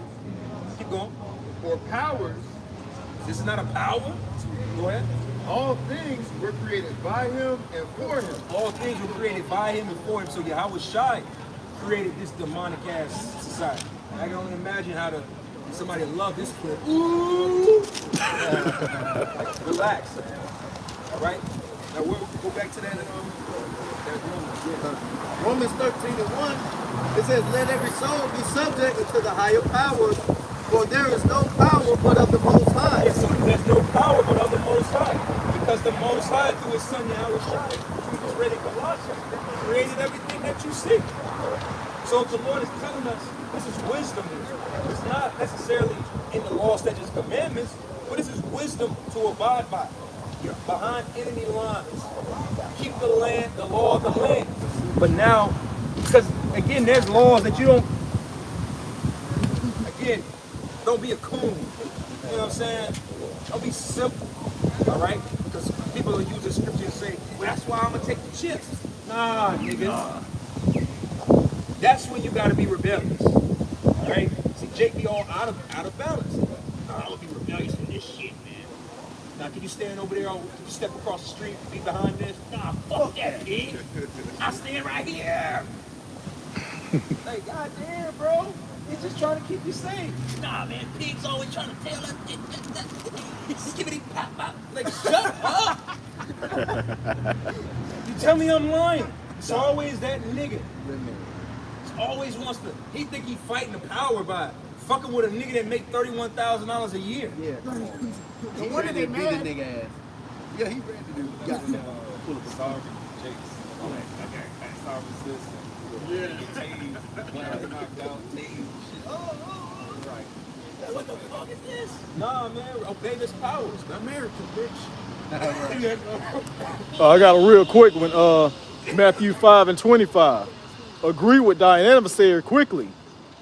Keep going. or powers, This is not a power. Go ahead. all things were created by him and for him. All things were created by him and for him. So Yahweh Shai created this demonic ass society. I can only imagine how somebody love this clip. Ooh. Relax. All right. Now we'll go back to that. Romans 13 and 1. It says, Let every soul be subject unto the higher powers, for there is no power but of the Most High. So there's no power but of the Most High, because the Most High through His Son Yahweh Shai, who was read in Colossians, created everything that you see. So if the Lord is telling us this is wisdom, it's not necessarily in the law, statutes, commandments, but this is wisdom to abide by. Behind enemy lines, keep the land, the law of the land. But now, because again, there's laws that you don't. Again, don't be a coon. You know what I'm saying? Don't be simple. All right? Because people will use the scripture and say, well, that's why I'm going to take the chips. Nah, niggas. That's when you got to be rebellious. All right? See, Jake be all out of balance. Nah, I'm going to be rebellious for this shit, man. Now, can you stand over there, step across the street, be behind this? Nah, fuck that, pig. I stand right here. Like, goddamn, bro. He's just trying to keep you safe. Nah, man, pigs always trying to tell us. Skibbity pop pop. Like, shut up. You tell me I'm lying. It's always that nigga. It's always wants to. He think he fighting the power by fucking with a nigga that make $31,000 a year. Yeah. No wonder they beat the mad. nigga ass. Yeah, he ready to do. Got it. Pull up a star from Jake's. I got star resistance. Yeah. Team. When I knocked out team. Shit. Oh. What the fuck is this? Nah, man, obey this powers. America, bitch. I got a real quick one. Matthew 5:25. Agree with thine adversary quickly,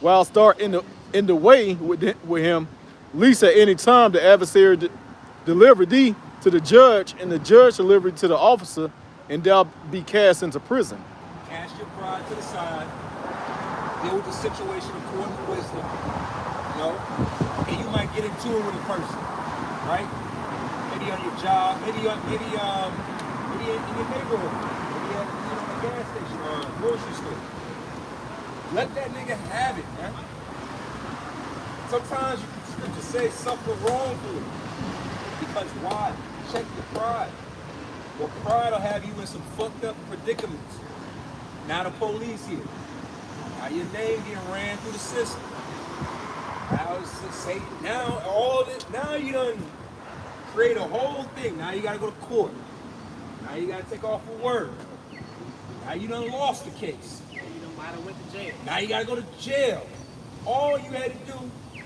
while start in the way with him, least at any time the adversary deliver thee to the judge, and the judge deliver thee to the officer, and thou be cast into prison. Cast your pride to the side. Deal with the situation according to wisdom. You know? And you might get into it with a person, right? Maybe on your job, maybe in your neighborhood, maybe at a gas station or a grocery store. Let that nigga have it, man. Sometimes you can scripture say suffer wrongfully. Because why? Check your pride. Well, pride will have you in some fucked up predicaments. Now the police here. Now your name getting ran through the system. Now all this, now you done create a whole thing. Now you gotta go to court. Now you gotta take off for work. Now you done lost the case. Might have went to jail. Now you gotta go to jail. All you had to do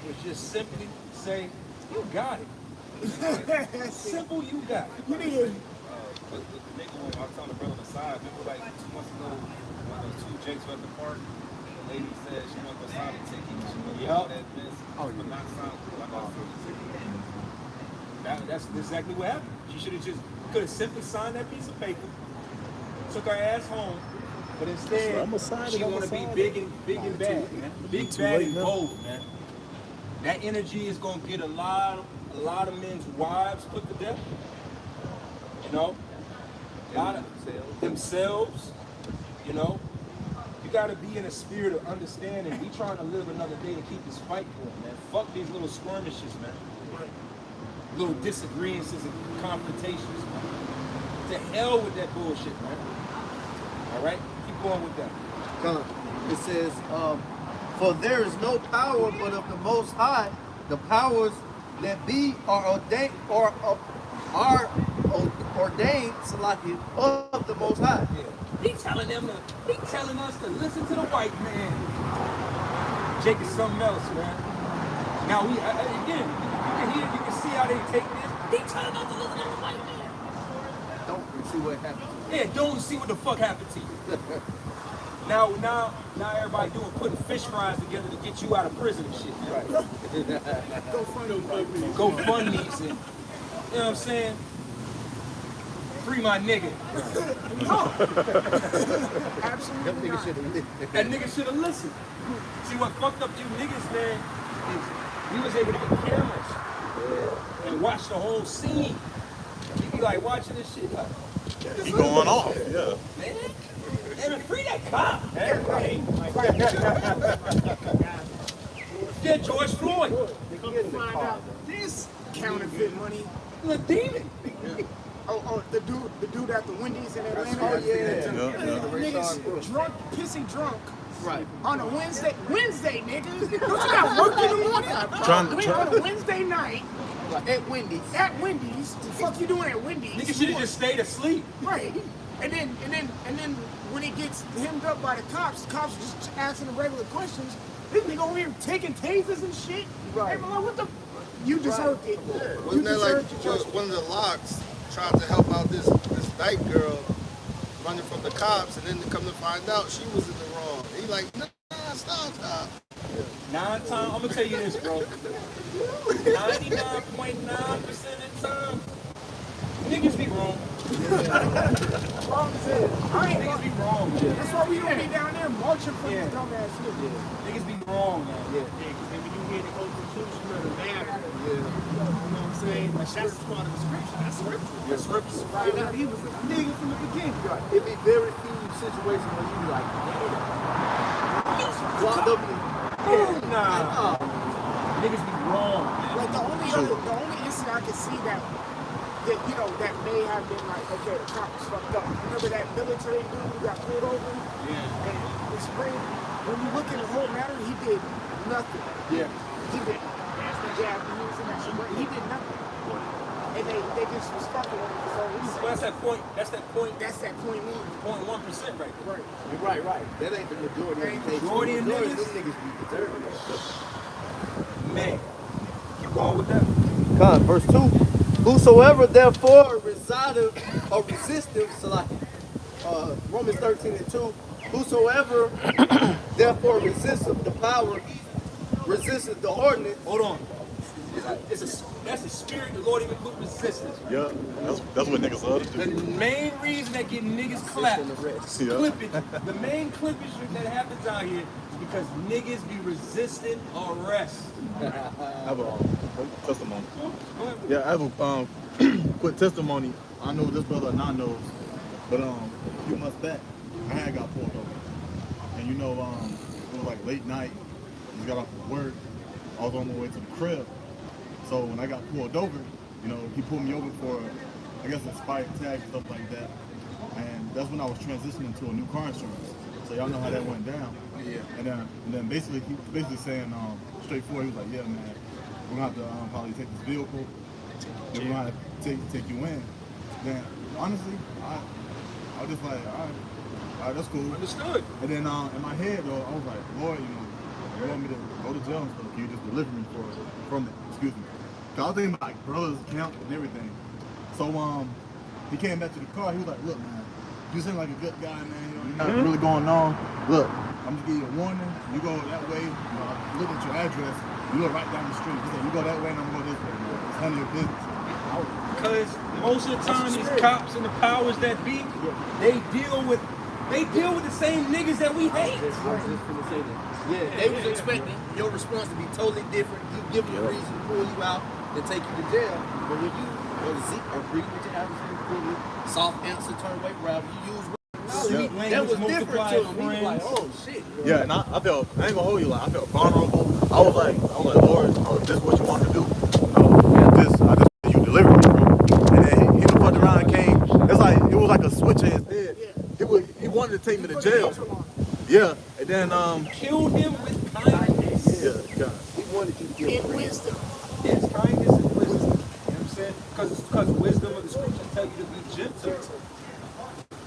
was just simply say, you got it. Simple, you got it. You need The nigga, when I was telling the brother on the side, remember like 2 months ago, when those two Jakes were at the park, the lady said she wanted to sign a ticket. She wanted to Yup. that miss, but not sign like I said. That's exactly what happened. She should have just could have simply signed that piece of paper, took her ass home, but instead she want to be big and bad, man. Big, bad, and bold, man. That energy is gonna get a lot of men's wives put to death. You know, a lot of themselves. You know, you gotta be in a spirit of understanding. We trying to live another day to keep this fight going, man. Fuck these little skirmishes, man. Little disagreements and confrontations, man. To hell with that bullshit, man. All right, keep going with that. It says, for there is no power but of the Most High. The powers that be are ordained Salaki, of the Most High. Yeah. He telling us to listen to the white man. Jake is something else, man. Now again, you can see how they take this. He telling us to listen to the white man. Don't see what happens. Yeah, don't see what the fuck happened to you. Now everybody putting fish fries together to get you out of prison and shit. Right. Go fund these and you know what I'm saying? Free my nigga. Absolutely not. That nigga should have listened. See what fucked up you niggas, man, is we was able to get cameras and watch the whole scene. You be like watching this shit like He going off. Yeah. man. And free that cop. Yeah, George Floyd. Come to find out this counterfeit money. The demon. Oh, the dude at the Wendy's in Atlanta. Oh, yeah. Niggas drunk, pissy drunk. Right. On a Wednesday, nigga. Don't you got work in the morning? On a Wednesday night. At Wendy's. At Wendy's. The fuck you doing at Wendy's? Nigga should have just stayed asleep. Right. And then when he gets hemmed up by the cops are just asking him regular questions. This nigga over here taking tasers and shit. Right. Hey, man, what the? You deserved it. Wasn't that like one of the locks tried to help out this dyke girl running from the cops, and then to come to find out she was in the wrong. He like, nah, stop. 9 times, I'm gonna tell you this, bro. 99.9% of the time, niggas be wrong. Niggas be wrong, man. That's why we don't be down there marching for this dumbass shit. Niggas be wrong, man. When you hear the constitutional matter, you know what I'm saying? Like, that's part of the scripture. That's scripture. The scriptures. Right now, he was a nigga from the beginning. Right. It'd be very few situations where you be like, walked up and Nah. Niggas be wrong, man. Like the only incident I can see that you know that may have been like, okay, the cop was fucked up. Remember that military dude who got pulled over? Yeah. And the spring, when you look at the whole matter, he did nothing. Yeah. He did. That's the Japanese and that shit, but he did nothing. And they just was fucking with him for no reason. Well, that's that point. That's that point one. 0.1% right there. Right. right. That ain't the majority of the cases. Majority of niggas? Them niggas be deserving. man. Keep going with that. God, verse 2. Whosoever therefore resideth or resisteth, so like Romans 13:2. Whosoever therefore resisteth the power, resisteth the ordinance. Hold on. That's a spirit the Lord even put resistance. Yeah, that's what niggas love to The do. main reason that get niggas clapped, Yeah. clippage, the main clippage that happens out here is because niggas be resisting arrest. I have a testimony. Go ahead. Yeah, I have a quick testimony. I know this brother not knows, but a few months back, I had got pulled over, and it was like late night. Just got off of work. I was on my way to the crib. So when I got pulled over, he pulled me over for, I guess, expired tag and stuff like that. And that's when I was transitioning to a new car insurance. So y'all know how that went down. Yeah. And then basically he was basically saying straightforward. He was like, yeah, man, we're gonna have to probably take this vehicle. Then we're gonna have to take you in. Then honestly, I was just like, all right, that's cool. Understood. And then in my head though, I was like, Lord, you want me to go to jail and stuff? Can you just deliver me from it? Excuse me. Cause I was thinking about like brothers count and everything. So he came back to the car. He was like, look, man, you seem like a good guy, man. You're not really going on. Look, I'm just giving you a warning. You go that way. I look at your address. You go right down the street. He said, you go that way and I'm going this way. It's none of your business. Because most of the time these cops and the powers that be, they deal with the same niggas that we hate. I was just gonna say that. Yeah, they was expecting your response to be totally different. You give them a reason to pull you out and take you to jail. But when you agree with your adversary, soft answer, turn away, whatever you use. Sweet That language was different multiplied to him. He was like, friends. oh shit. Yeah, and I felt, I ain't gonna hold you, like I felt vulnerable. I was like, Lord, this is what you want to do. I just you delivered me, bro. And then he fucked around and came. It's like it was like a switch in his head. He wanted to take me to jail. Yeah, and then Killed him with kindness. yeah, God. He wanted you to give him wisdom. Yes, kindness and wisdom. You know what I'm saying? Because wisdom of the scriptures tell you to be gentle.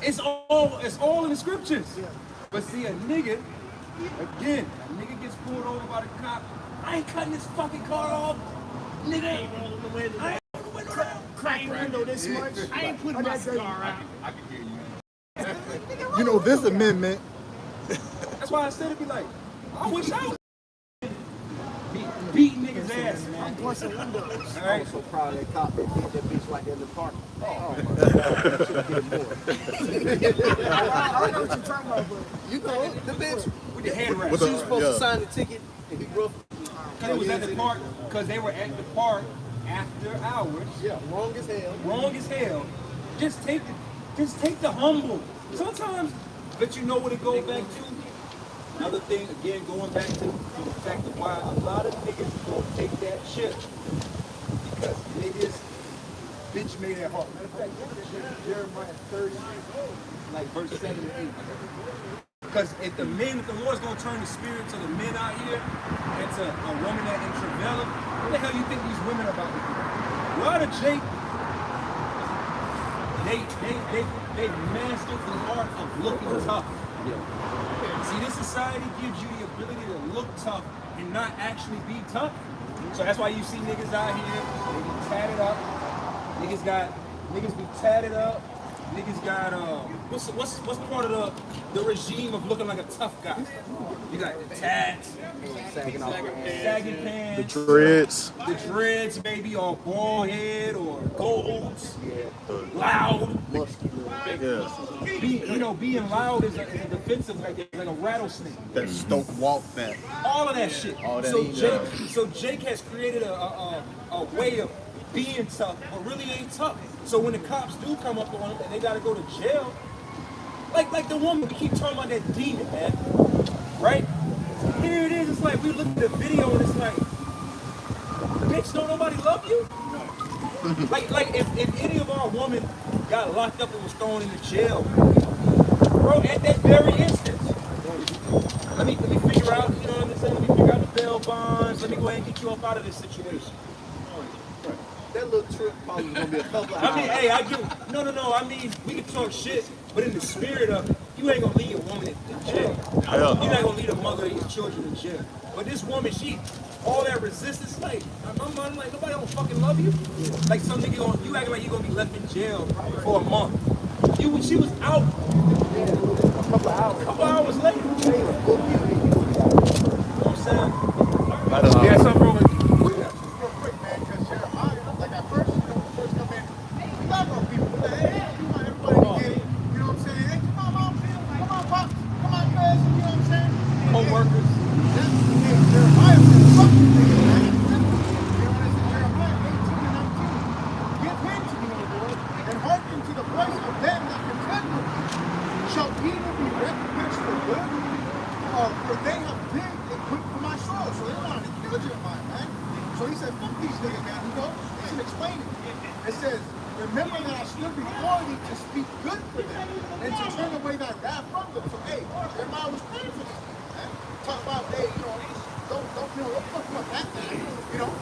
It's all in the scriptures. But see, a nigga gets pulled over by the cop. I ain't cutting this fucking car off. Nigga ain't rolling the window. I ain't rolling the window down. Crack window this much. I ain't putting my cigar out. I can hear you. This amendment. That's why I said it'd be like, I wish I was beating niggas' ass, man. I'm busting windows. All I right. was so proud of that cop that beat that bitch like that in the park. Oh my God. I know what you're talking about, but You know, the bitch, With the hand wrap. With she was supposed to yeah. sign the ticket and he broke. Because it was at the park, because they were at the park after hours. Yeah, wrong as hell. Wrong as hell. Just take the humble. Sometimes, but you know what it goes back to? Another thing, again, going back to the fact of why a lot of niggas don't take that shit. Because niggas, bitch made that heart. Matter of fact, Jeremiah 30, like verse 7 and 8. Because if the Lord's gonna turn the spirit to the men out here, and to a woman that in travail, what the hell you think these women are about to do? A lot of Jake, they mastered the art of looking tough. See, this society gives you the ability to look tough and not actually be tough. So that's why you see niggas out here, they be tatted up. Niggas be tatted up. Niggas got what's part of the regime of looking like a tough guy? You got the tats, sagging pants, Dreads. the dreads maybe, or bald head, or golds, loud. Yeah. Being loud is a defensive, like a rattlesnake. That stoke walk that. All of that shit. All that So Jake has created a way of being tough, but really ain't tough. So when the cops do come up on him and they gotta go to jail, like the woman, we keep talking about that demon, man. Right? Here it is, it's like we look at the video and it's like, bitch, don't nobody love you? like if any of our women got locked up and was thrown into jail, bro, at that very instance, let me figure out, you know what I'm saying? Let me figure out the bail bonds, let me go ahead and get you up out of this situation. That little trip probably was gonna be a couple of hours. I mean, hey, I get no. I mean, we can talk shit, but in the spirit of it, you ain't gonna lead a woman in jail. You're not gonna lead a mother of your children in jail. But this woman, she all that resistance, like, my mind, like, nobody don't fucking love you. Like, some nigga, you acting like you gonna be left in jail for a month. She was out a couple hours later. You know what I'm saying? Yeah, something wrong with you. Real quick, man, because Jeremiah, like at first, when we first come in, we love our people. We're like, hey, you want everybody to get it. You know what I'm saying? Hey, come on, mom. Come on, pop. Come on, cuz. You know what I'm saying? Co-workers. Hey, Jeremiah said, fuck you, nigga, man. You know what I said? Jeremiah 18 and 19. Give heed to me, O Lord, and hearken to the voice of them that contend with me. Shall evil be recompensed for good? For they have digged a pit for my soul. So they wanted to kill Jeremiah, man. So he said, fuck these niggas, man. You know? He should explain it. It says, remember that I stood before thee to speak good for them and to turn away thy wrath from them. So, hey, Jeremiah was praying for these people, man. Talk about, hey, you know, don't fuck them up that day. You know,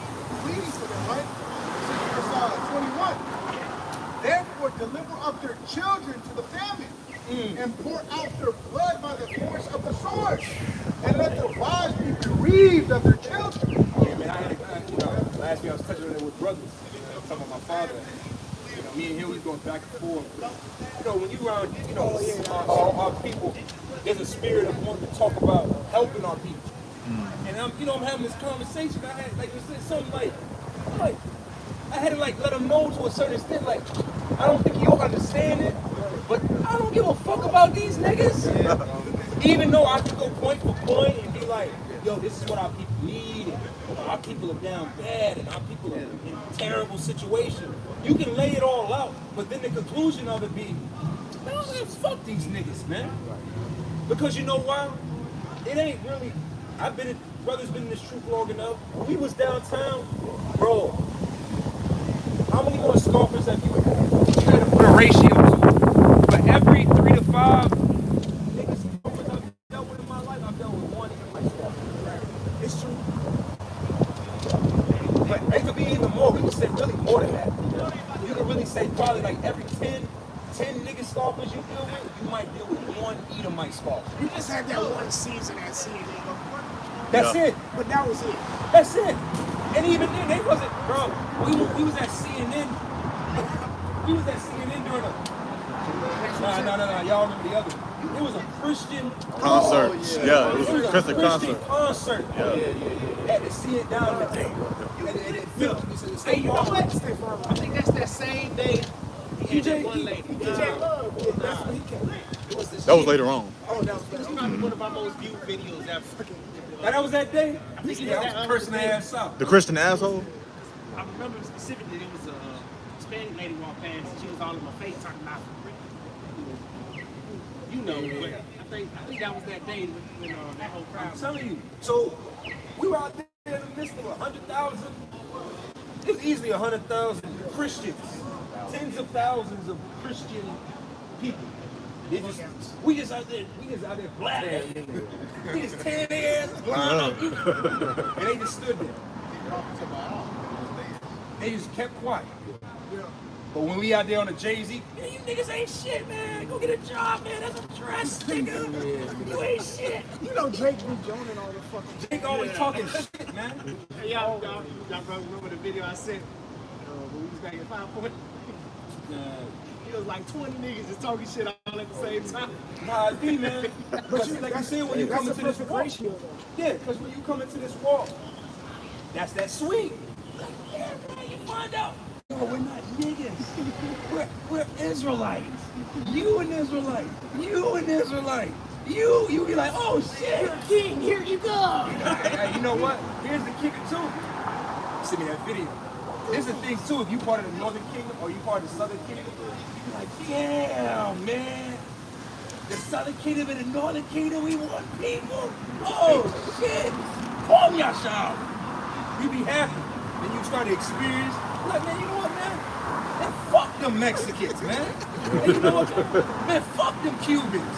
pleading for them, right? It says in verse 21, therefore deliver up their children to the famine and pour out their blood by the force of the sword, and let the wives be bereaved of their children. Yeah, man, last week I was touching on it with brothers. Talking about my father. You know, me and him, we was going back and forth. You know, when you around, you know, our people, there's a spirit of wanting to talk about helping our people. And I'm having this conversation. I had like something like I had to like let them know to a certain extent. Like, I don't think you'll understand it, but I don't give a fuck about these niggas. Even though I can go point for point and be like, yo, this is what our people need, and our people are down bad, and our people are in terrible situation. You can lay it all out, but then the conclusion of it be, man, fuck these niggas, man. Because you know why? It ain't really. Brother's been in this truth long enough. When we was downtown, bro, how many more scoffers have you trying to put a ratio to? For every 3 to 5 niggas scoffers I've dealt with in my life, I've dealt with one in my scoffers. It's true. But it could be even more. We could say really more than that. You could really say probably like every 10 niggas scoffers you deal with, you might deal with one Edomite scoffer. You just had that one season at CNN. That's it. But that was it. That's it. And even then, they wasn't, bro. We was at CNN. We was at CNN during a. Nah. Y'all remember the other one? It was a Christian Concert. Yeah, it was a a Christian concert. concert. Yeah. Had to see it down the thing. And it felt. Hey, you know what? I think that's that same day. He had that one lady. DJ Love. That's when he came. That was later on. Oh, that was Probably one of our most viewed videos ever. That was that day? I think Yeah, I was cursing their ass out. The Christian asshole? I remember specifically there was a Hispanic lady walked past and she was all in my face talking about, you know, but I think that was that day when that whole crowd. I'm telling you. So we were out there in the midst of 100,000. It was easily 100,000 Christians. Tens of thousands of Christian people. We just out there black. We just tearing their ass blind. And they just stood there. They just kept quiet. But when we out there on the Jay-Z, man, you niggas ain't shit, man. Go get a job, man. That's a dress, nigga. You ain't shit. You know Drake be joining all the fucking. Drake always talking shit, man. Hey, y'all probably remember the video I sent when we was back at 5 Point? It was like 20 niggas just talking shit all at the same time. Nah, it be, man. But like you said, when you come into this walk, yeah, because when you come into this walk, that's that sweet. Like, yeah, man, you find out. No, we're not niggas. We're Israelites. You an Israelite. You an Israelite. You be like, oh shit. You're a king, here you go. Hey, you know what? Here's the kicker too. Send me that video. Here's the thing too, if you part of the Northern Kingdom or you part of the Southern Kingdom, you're like, damn, man. The Southern Kingdom and the Northern Kingdom, we want people. Oh, shit. Come Yashar. You be happy. Then you start to experience, like, man, you know what, man? Man, fuck them Mexicans, man. And you know what? Man, fuck them Cubans.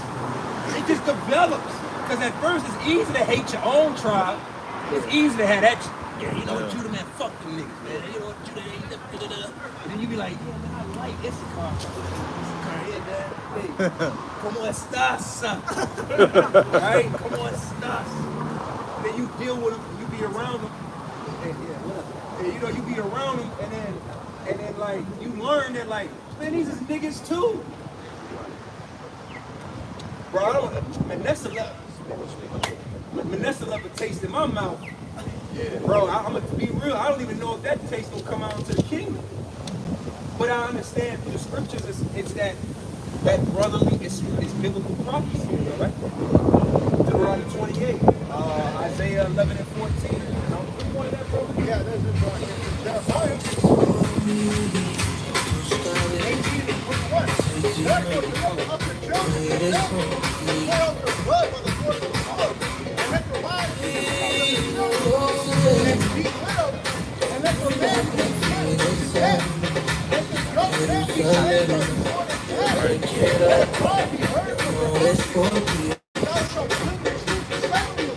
It just develops. Because at first it's easy to hate your own tribe. It's easy to have that. Yeah, you know what, Judah, man, fuck them niggas, man. You know what, Judah, and then you be like, yeah, man, I like Issachar. Yeah, man. Hey, como estas? Right? Como estas? Then you deal with them, you be around them, And, you know, you be around them, and then like you learn that like, man, these is niggas too. Bro, I don't. Manessa left a taste in my mouth. Bro, I'm gonna be real. I don't even know if that taste will come out into the kingdom. But I understand through the scriptures, it's that brotherly, it's biblical prophecy, right? Deuteronomy 28, Isaiah 11 and 14. Which one of that, bro? Yeah, there's this one. Jeremiah 18 and 21. Therefore, deliver up your children to them, pour out your blood by the sword of the Lord, and let the wives be the children of your children, and be widows, and let the man be killed with his head. Let the young man be slain by the sword of his head. Let a cry be heard from the house. Thou shalt bring the truth suddenly upon them.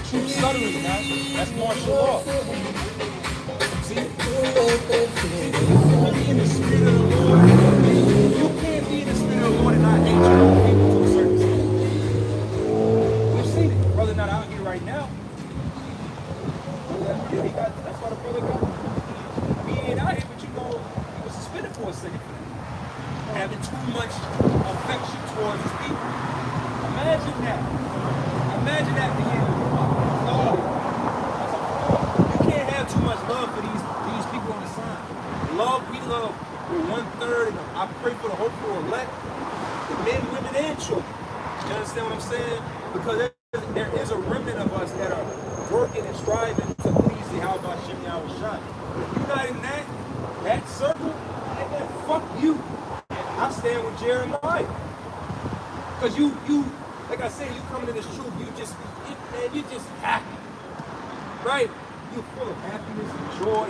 True stuttering, man. That's martial law. See? You can be in the spirit of the Lord. You can't be in the spirit of the Lord and not hate your own people to a certain extent. We've seen it. Brother not out here right now. That's why the brother got. He ain't out here, but you know, he was suspended for a second for that. Having too much affection towards his people. Imagine that. Imagine that being love. You can't have too much love for these people on the side. We love with 1/3, and I pray for the hopeful elect, the men, women, and children. You understand what I'm saying? Because there is a remnant of us that are working and striving to please the How about Shem Yahushua. If you're not in that circle, then fuck you. I stand with Jeremiah. Because you, like I said, you come into this truth, you just happy. Right? You're full of happiness and joy.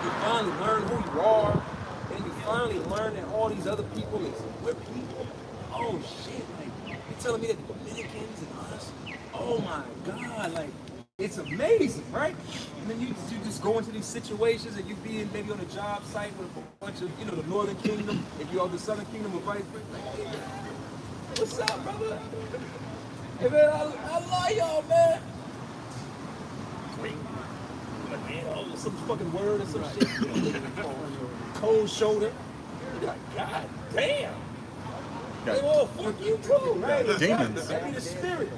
You finally learn who you are. And you finally learn that all these other people is we're people. Oh shit, like you're telling me that the Dominicans and us, oh my God, like it's amazing, right? And then you just go into these situations and you be in maybe on a job site with a bunch of, you know, the Northern Kingdom, if you're of the Southern Kingdom or vice versa. Like, what's up, brother? Hey man, I love y'all, man. Great. Like, man, oh, some fucking word or some shit. Cold shoulder. You're like, God damn. They all fuck you too, right? Demons. That be the spirit.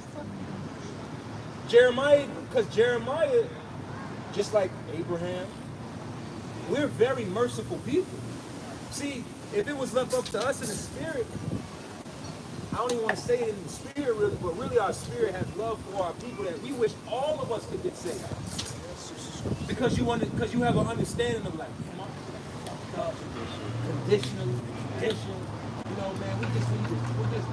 Jeremiah, because Jeremiah, just like Abraham, we're very merciful people. See, if it was left up to us in the spirit, I don't even want to say it in the spirit really, but really our spirit has love for our people that we wish all of us could get saved. Because you have an understanding of like, conditionally, you know, man, we just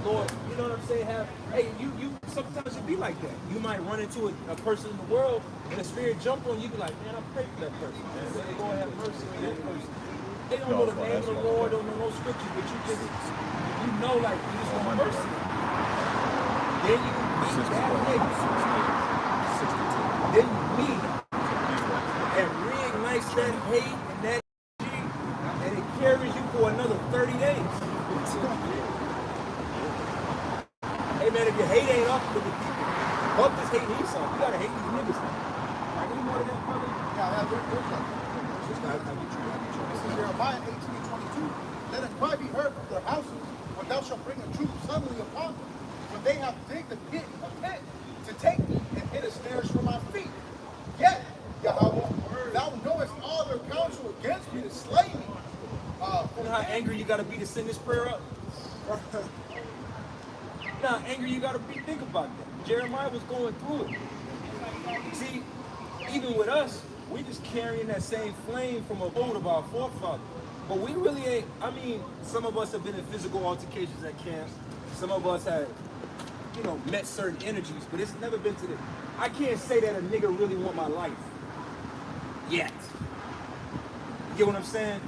Lord, you know what I'm saying? Hey, you sometimes you be like that. You might run into a person in the world and the spirit jump on you, be like, man, I pray for that person. Man, may Lord have mercy on that person. They don't know the name of the Lord, don't know no scriptures, but you know, like, you just want mercy. Then you meet that nigga. Then you meet and reignites that hate and that shit, and it carries you for another 30 days. Hey man, if your hate ain't up with the people, fuck this hate Esau. You gotta hate these niggas. Right? Any more of that, brother? Yeah, this is Jeremiah 18:22. Let a cry be heard from their houses, for thou shalt bring a troop suddenly upon them. For they have digged a pit to take me, and hid a snares for my feet. Yet, Yahweh, thou knowest all their counsel against me to slay me. You know how angry you gotta be to send this prayer up? You know how angry you gotta be? Think about that. Jeremiah was going through it. See, even with us, we just carrying that same flame from a old of our forefathers. But we really ain't, I mean, some of us have been in physical altercations at camps. Some of us have, you know, met certain energies, but it's never been to the, I can't say that a nigga really want my life. Yet. You get what I'm saying?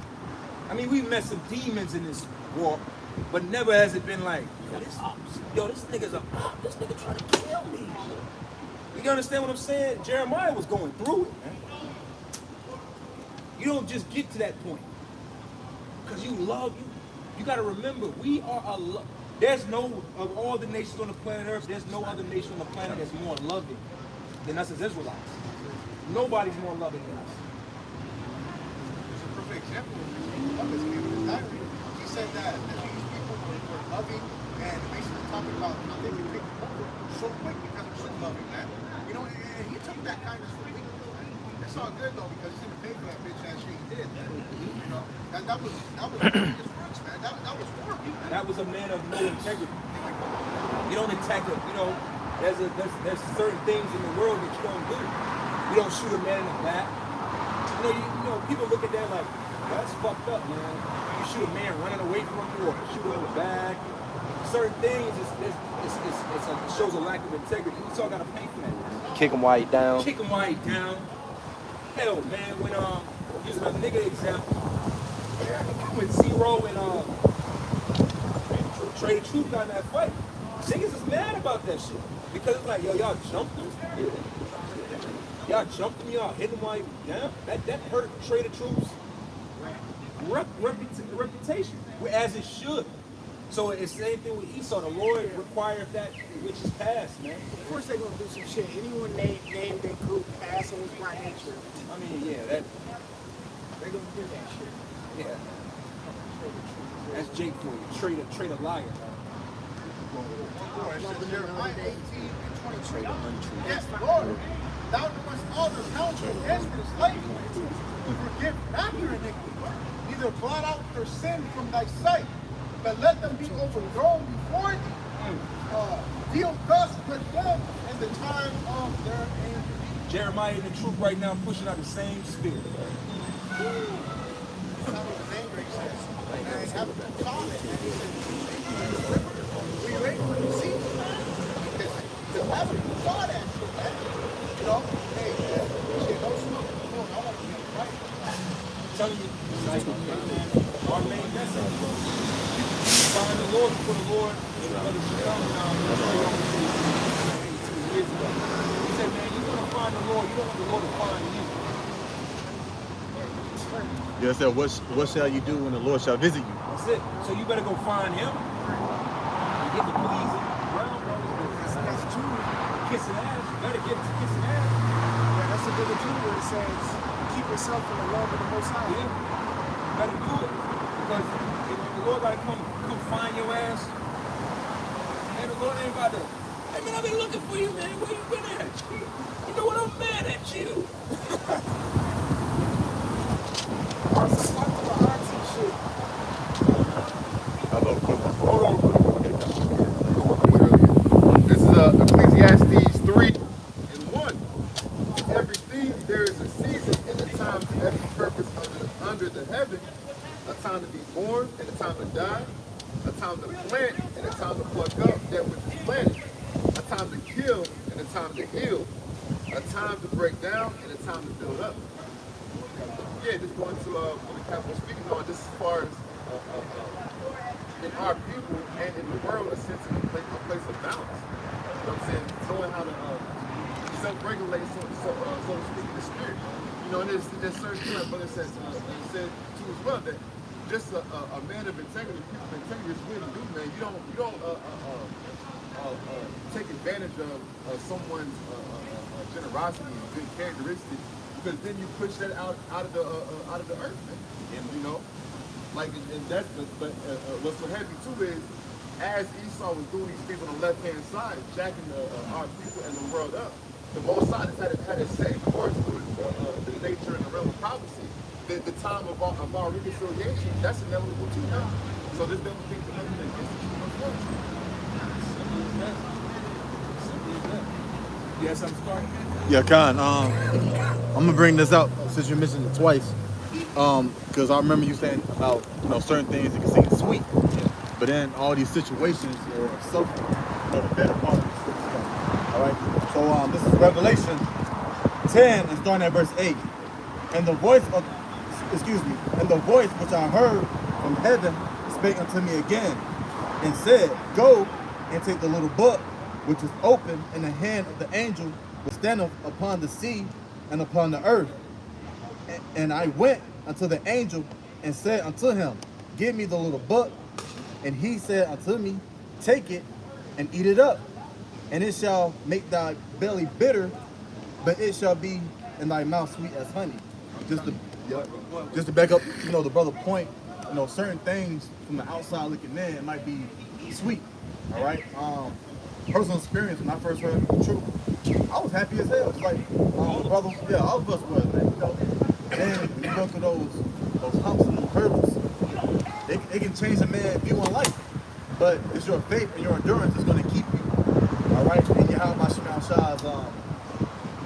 I mean, we've met some demons in this walk, but never has it been like, this nigga's a op, this nigga trying to kill me. You understand what I'm saying? Jeremiah was going through it, man. You don't just get to that point. Because you love, you got to remember, we are there's no, of all the nations on the planet Earth, there's no other nation on the planet that's more loving than us as Israelites. Nobody's more loving than us. There's a perfect example of this man with his diary. He said that these people were loving and basically talking about how they can take them over so quick because they're so loving, man. You know, and he took that kindness for weakness, man. It's all good though because he's gonna pay for that bitch ass shit he did, man. You know, that was his works, man. That was horrible, man. That was a man of no integrity. You don't attack a, you know, there's certain things in the world that you don't do. You don't shoot a man in the back. You know, people look at that like, that's fucked up, man. You shoot a man running away from you or shoot him in the back. Certain things, it shows a lack of integrity. You all gotta pay for that. Kick him while he down. Kick him while he down. Hell, man, when using a nigga example, when Zero and Trey the Truth got in that fight, niggas is mad about that shit because it's like, yo, y'all jumped him. Y'all jumped him, y'all hit him while he was down. That hurt Trey the Truth's reputation, as it should. So it's the same thing with Esau. The Lord requires that which is past, man. Of course they're gonna do some shit. Anyone named their group assholes by nature. I mean, yeah, that They're gonna do that shit. yeah. That's Jake for you. Trade a liar. Jeremiah 18 and 22. Yes, Lord, thou knowest all the counsel against the slave, to forgive not their iniquity, neither blot out their sin from thy sight, but let them be overthrown before thee. Deal thus with them in the time of their anger. Jeremiah and the truth right now pushing out the same spirit. Some of his anger, he says, and I haven't been taught it, and he said, we were able to see it, because haven't been taught that shit, man. You know, hey, shit, don't smoke. I want to be right. I'm telling you, like, our main message. Find the Lord before the Lord. Brother Shadon, years ago. He said, man, you want to find the Lord, you don't want the Lord to find you. Yes, sir. What shall you do when the Lord shall visit you? That's it. So you better go find him. You get to please him. That's true. Kissing ass. You better get to kissing ass. Yeah, that's a good too where it says, keep yourself in the love of the Most High. Yeah. You better do it. Because if the Lord got to come find your ass, man, the Lord ain't about to, hey man, I've been looking for you, man. Where you been at? You know what? I'm mad at you. Also, talk to the auntie shit. Hold on. This is Ecclesiastes 3 and 1. Everything there is a season and a time for every purpose under the heaven. A time to be born and a time to die. A time to plant and a time to pluck up that which is planted. A time to kill and a time to heal. A time to break down and a time to build up. Yeah, just going to what the Captain was speaking on, just as far as in our people and in the world, a sense of a place of balance. You know what I'm saying? Knowing how to self-regulate, so to speak, in the spirit. You know, and there's certain things, but it said to his brother that just a man of integrity, people of integrity is really do, man. You don't take advantage of someone's generosity and good characteristics, because then you push that out of the earth, man. And you know, like, and that's but what's so happy too is, as Esau was doing these things on the left hand side, jacking our people and the world up, the Most High had a same course with the nature and the realm of prophecy. The time of our reconciliation, that's inevitable too now. So this devil thinks the nothing against it. Yes, I'm starting. Yeah, Khan. I'm gonna bring this up since you mentioned it twice. Because I remember you saying about certain things that can seem sweet, but then all these situations are suffering. The better part of this stuff. All right. So this is Revelation 10 and starting at verse 8. And the voice which I heard from heaven spake unto me again, and said, Go and take the little book which is open in the hand of the angel which standeth upon the sea and upon the earth. And I went unto the angel and said unto him, Give me the little book. And he said unto me, Take it and eat it up, and it shall make thy belly bitter, but it shall be in thy mouth sweet as honey. Just to, just to back up, the brother point, certain things from the outside looking in might be sweet. All right. Personal experience when I first heard the truth, I was happy as hell. It's like brother, yeah, all of us was, man. And when you go through those humps and hurdles, they can change a man's view on life. But it's your faith and your endurance that's going to keep you, all right, in your how my Shimon Shah's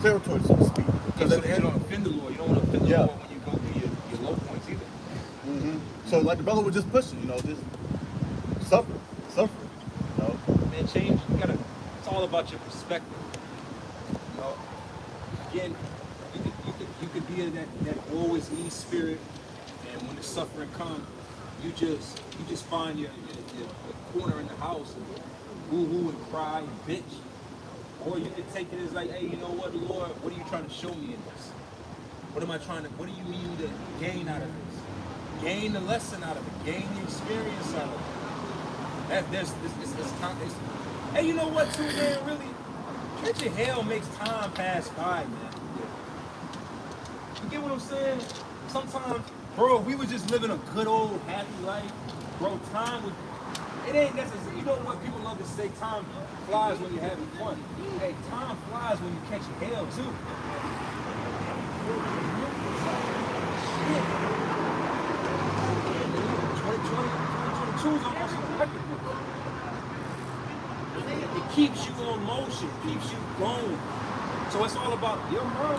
territory, so to speak. Because at the You end, don't offend the Lord. You don't want to offend the Lord when you go through your low points either. so like the brother was just pushing, just suffer. Man, change. It's all about your perspective. Again, you could be in that always ease spirit, and when the suffering comes, you just find your corner in the house and boo-hoo and cry and bitch. Or you could take it as like, hey, you know what, Lord, what are you trying to show me in this? What do you mean to gain out of this? Gain the lesson out of it. Gain the experience out of it. Hey, you know what, too, man? Really, catching hell makes time pass by, man. You get what I'm saying? Sometimes, bro, if we were just living a good old happy life, bro, time would. It ain't necessary. You know what? People love to say time flies when you're having fun. Hey, time flies when you catch hell, too. 2022 is almost a record book. It keeps you on motion, keeps you going. So it's all about your mind.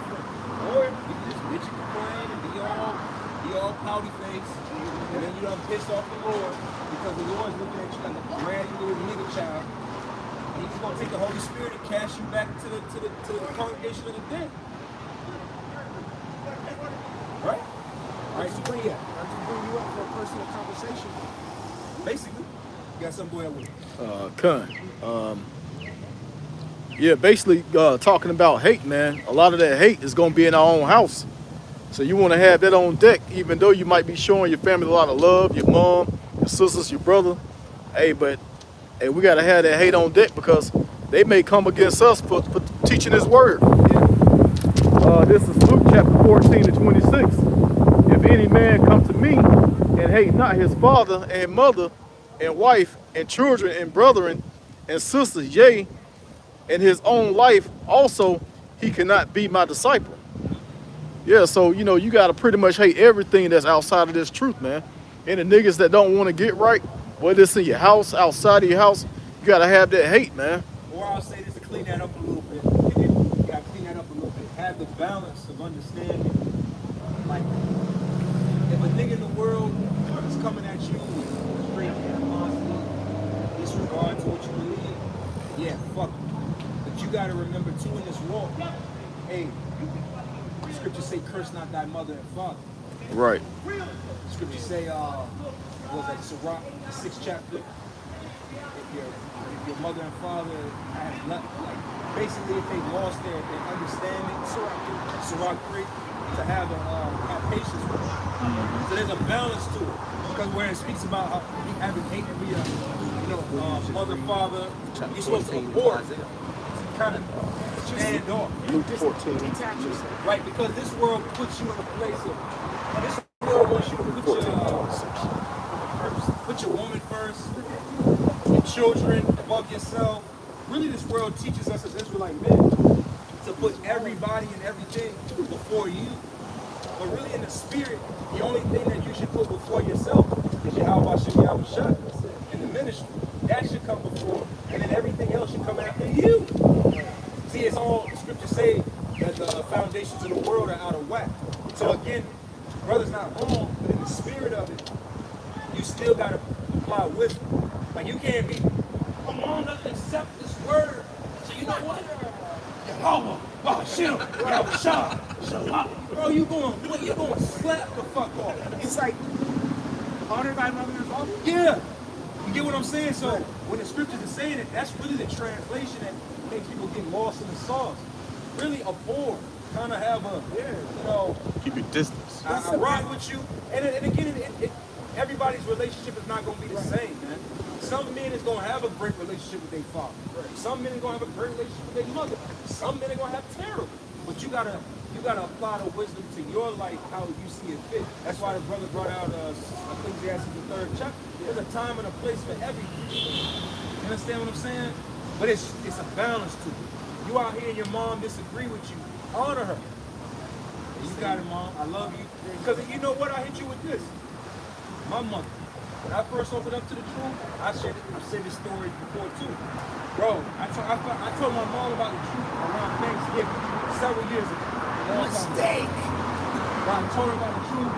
Or you can just bitch and complain and be all pouty face, and then you done pissed off the Lord because the Lord's looking at you like a bratty little nigga child. And he's gonna take the Holy Spirit and cast you back to the congregation of the dead. Right? Alright, so where you at? I just bring you up for a personal conversation. Basically, you got something going with Yeah, basically talking about hate, man. A lot of that hate is going to be in our own house. So you want to have that on deck, even though you might be showing your family a lot of love, your mom, your sisters, your brother. Hey, but hey, we got to have that hate on deck because they may come against us for teaching His word. This is Luke chapter 14 to 26. If any man come to me and hate not his father and mother and wife and children and brethren and sisters, yea, in his own life also, he cannot be my disciple. Yeah, so, you got to pretty much hate everything that's outside of this truth, man. And the niggas that don't want to get right, whether it's in your house, outside of your house, you got to have that hate, man. Or I'll say this to clean that up a little bit. You got to clean that up a little bit. Have the balance of understanding. Like, if a nigga in the world is coming at you with straight animosity, disregard to what you believe, yeah, fuck him. But you got to remember, too, in this walk, hey, the scriptures say, curse not thy mother and father. Right. The scriptures say, was that Sirach, the 6th chapter, if your mother and father have left, like, basically if they lost their understanding, Sirach 3, to have patience with them. So there's a balance to it. Because where it speaks about how having hate and be a mother, father, you're supposed to abhor it. Kind of stand off. Luke 14. Right, because this world puts you in a place of, this world wants you to put your woman first, your children above yourself. Really, this world teaches us as Israelite men to put everybody and everything before you. But really, in the spirit, the only thing that you should put before yourself is your Yahweh in the ministry. That should come before, and then everything else should come after you. See, it's all, the scriptures say that the foundations of the world are out of whack. So again, brother's not wrong, but in the spirit of it, you still got to apply wisdom. Like, you can't be, I'm on to accept this word. So you know what? Yahweh, Hashem, Yahweh, Shalom. Bro, you going to slap the fuck off. It's like, honor thy mother and father? Yeah. You get what I'm saying? So when the scriptures are saying it, that's really the translation that makes people get lost in the sauce. Really abhor. Kind of have a, Keep your distance. I rock with you. And again, everybody's relationship is not going to be the same, man. Some men is going to have a great relationship with their father. Some men are going to have a great relationship with their mother. Some men are going to have terrible. But you gotta apply the wisdom to your life how you see it fit. That's why the brother brought out Ecclesiastes the 3rd chapter. There's a time and a place for everything. You understand what I'm saying? But it's a balance to it. You out here and your mom disagree with you, honor her. You got it, Mom. I love you. Because you know what? I hit you with this. My mother. When I first opened up to the truth, I've said this story before too. Bro, I told my mom about the truth around Thanksgiving several years ago. Mistake. I told her about the truth.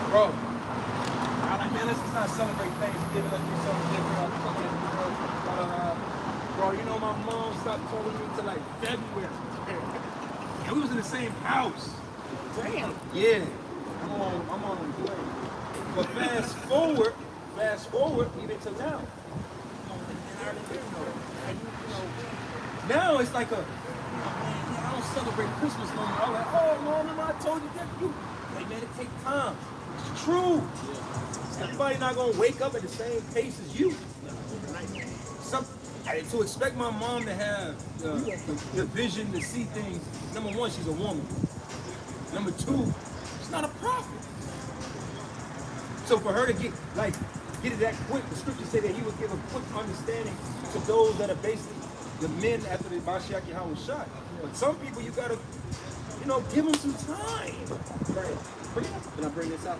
Bro, I'm like, man, let's just not celebrate Thanksgiving. Let's do something different. Bro, you know my mom stopped calling me till like February. And we was in the same house. Damn. Yeah. I'm on the play. But fast forward, even till now. Now it's like I don't celebrate Christmas no more. I'm like, oh, Mom, remember I told you that? Like, man, it takes time. It's true. Everybody not gonna wake up at the same pace as you. To expect my mom to have the vision to see things, number one, she's a woman. Number two, she's not a prophet. So for her to get it that quick, the scripture said that he would give a quick understanding to those that are basically the men after the Mashiach Yahweh was shot. But some people you gotta, give them some time. Right. Can I bring this out?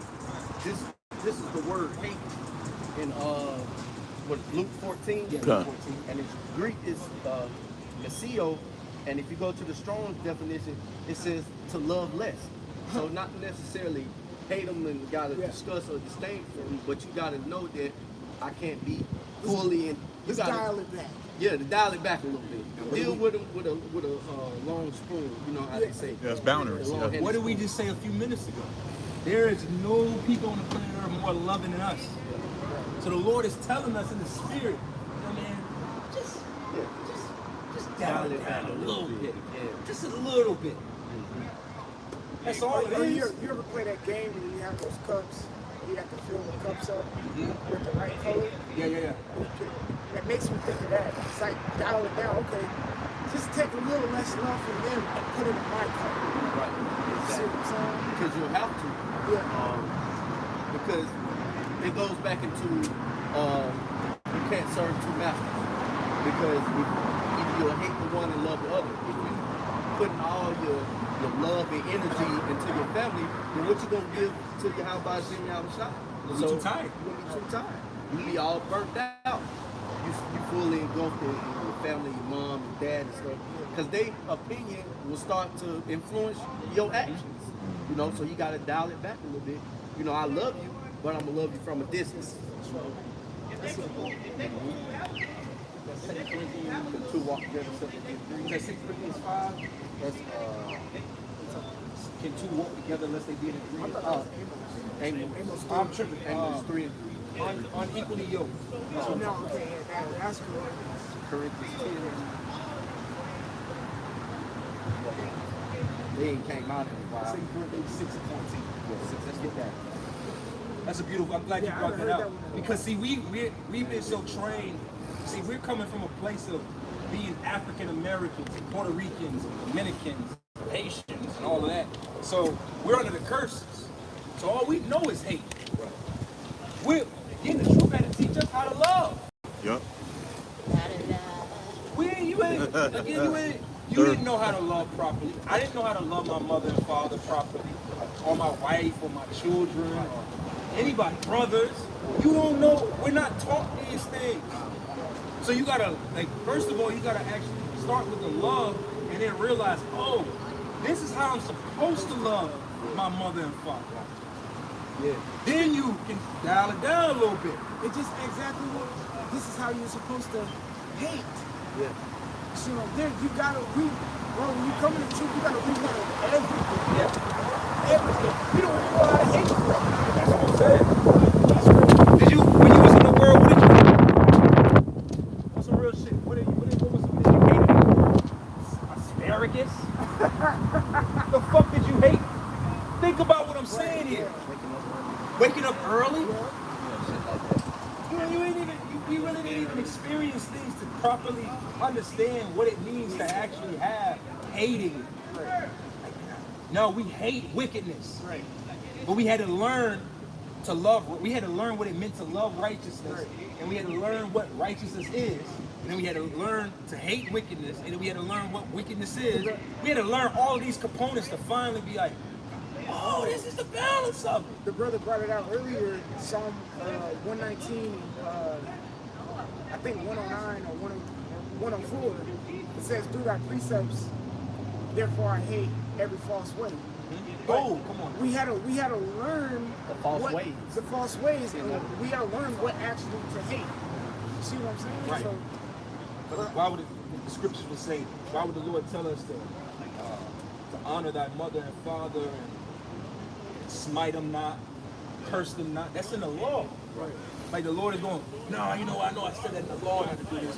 This is the word hate in Luke 14? Yeah, Luke 14. And its Greek is mesio, and if you go to the Strong's definition, it says to love less. So not necessarily hate them and gotta discuss or disdain them, but you gotta know that I can't be fully in. Let's dial it back. Yeah, to dial it back a little bit. Deal with them with a long spoon. You know how they say. Yeah, it's boundaries. Yeah. What did we just say a few minutes ago? There is no people on the planet Earth more loving than us. So the Lord is telling us in the spirit, man, just dial it down a little bit. Yeah. Just a little bit. That's all it is. You ever play that game where you have those cups? You have to fill the cups up with the right color? Yeah. That makes me think of that. It's like dial it down. Okay, just take a little less love from them and put it in my cup. Right. See what I'm saying? Because you'll have to. Yeah. Because it goes back into you can't serve two masters. Because either you'll hate the one and love the other. If you putting all your love and energy into your family, then what you gonna give to your house by Jimmy Shot? You're too tired. You're gonna be too tired. You be all burnt out. You fully engulfed in your family, your mom, your dad, and stuff. Because their opinion will start to influence your actions. So you gotta dial it back a little bit. I love you, but I'm gonna love you from a distance. The two walk together, That's 6 Corinthians 5. that's Can two walk together unless they be in agreement? Amos. I'm tripping. Amos 3 and 3. Unequally yoked. No, okay, that's correct. Corinthians 10. They ain't came out in a while. 6 Corinthians 6 and 14. Let's get that. That's a beautiful. I'm glad you brought that out. Because see, we've been so trained. See, we're coming from a place of being African Americans, Puerto Ricans, Dominicans, Haitians, and all of that. So we're under the curses. So all we know is hate. The truth had to teach us how to love. Yep. You didn't know how to love properly. I didn't know how to love my mother and father properly, or my wife, or my children, or anybody, brothers. You don't know. We're not taught these things. So you gotta, first of all, you gotta actually start with the love, and then realize, oh, this is how I'm supposed to love my mother and father. Yeah. Then you can dial it down a little bit. It's just exactly what, this is how you're supposed to hate. Yeah. So you gotta when you come in the truth, you gotta relearn everything. Yeah. Everything. You don't know how to hate correctly. That's what I'm saying. When you was in the world, what did you hate? What's some real shit? What was some things you hated? Asparagus? The fuck did you hate? Think about what I'm saying here. Waking up early? You really didn't even experience things to properly understand what it means to actually have hating it. No, we hate wickedness. Right. But we had to learn to love. We had to learn what it meant to love righteousness, and we had to learn what righteousness is, and then we had to learn to hate wickedness, and then we had to learn what wickedness is. We had to learn all of these components to finally be like, oh, this is the balance of it. The brother brought it out earlier, Psalm 119, I think 109 or 104. It says, "Do thy precepts, therefore I hate every false way." Oh, come on. We had to learn The false what, ways. the false ways, and we had to learn what actually to hate. You see what I'm saying? Right. So, But why would the scriptures would say? Why would the Lord tell us to honor thy mother and father and smite them not, curse them not? That's in the law. Right. Like the Lord is going, no, you know, I said that in the law, not to do this,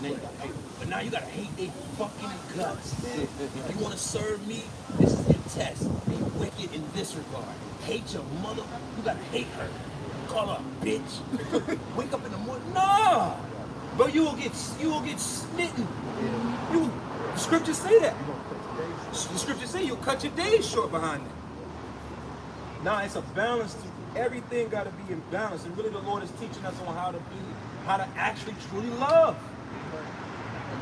but now you gotta hate they fucking guts. If you want to serve me, this is your test. Be wicked in this regard. Hate your mother, you gotta hate her. Call her a bitch. Wake up in the morning, nah. Bro, you will get smitten. The scriptures say that. The scriptures say you'll cut your days short behind it. Nah, it's a balance to everything. Got to be in balance, and really, the Lord is teaching us on how to actually truly love.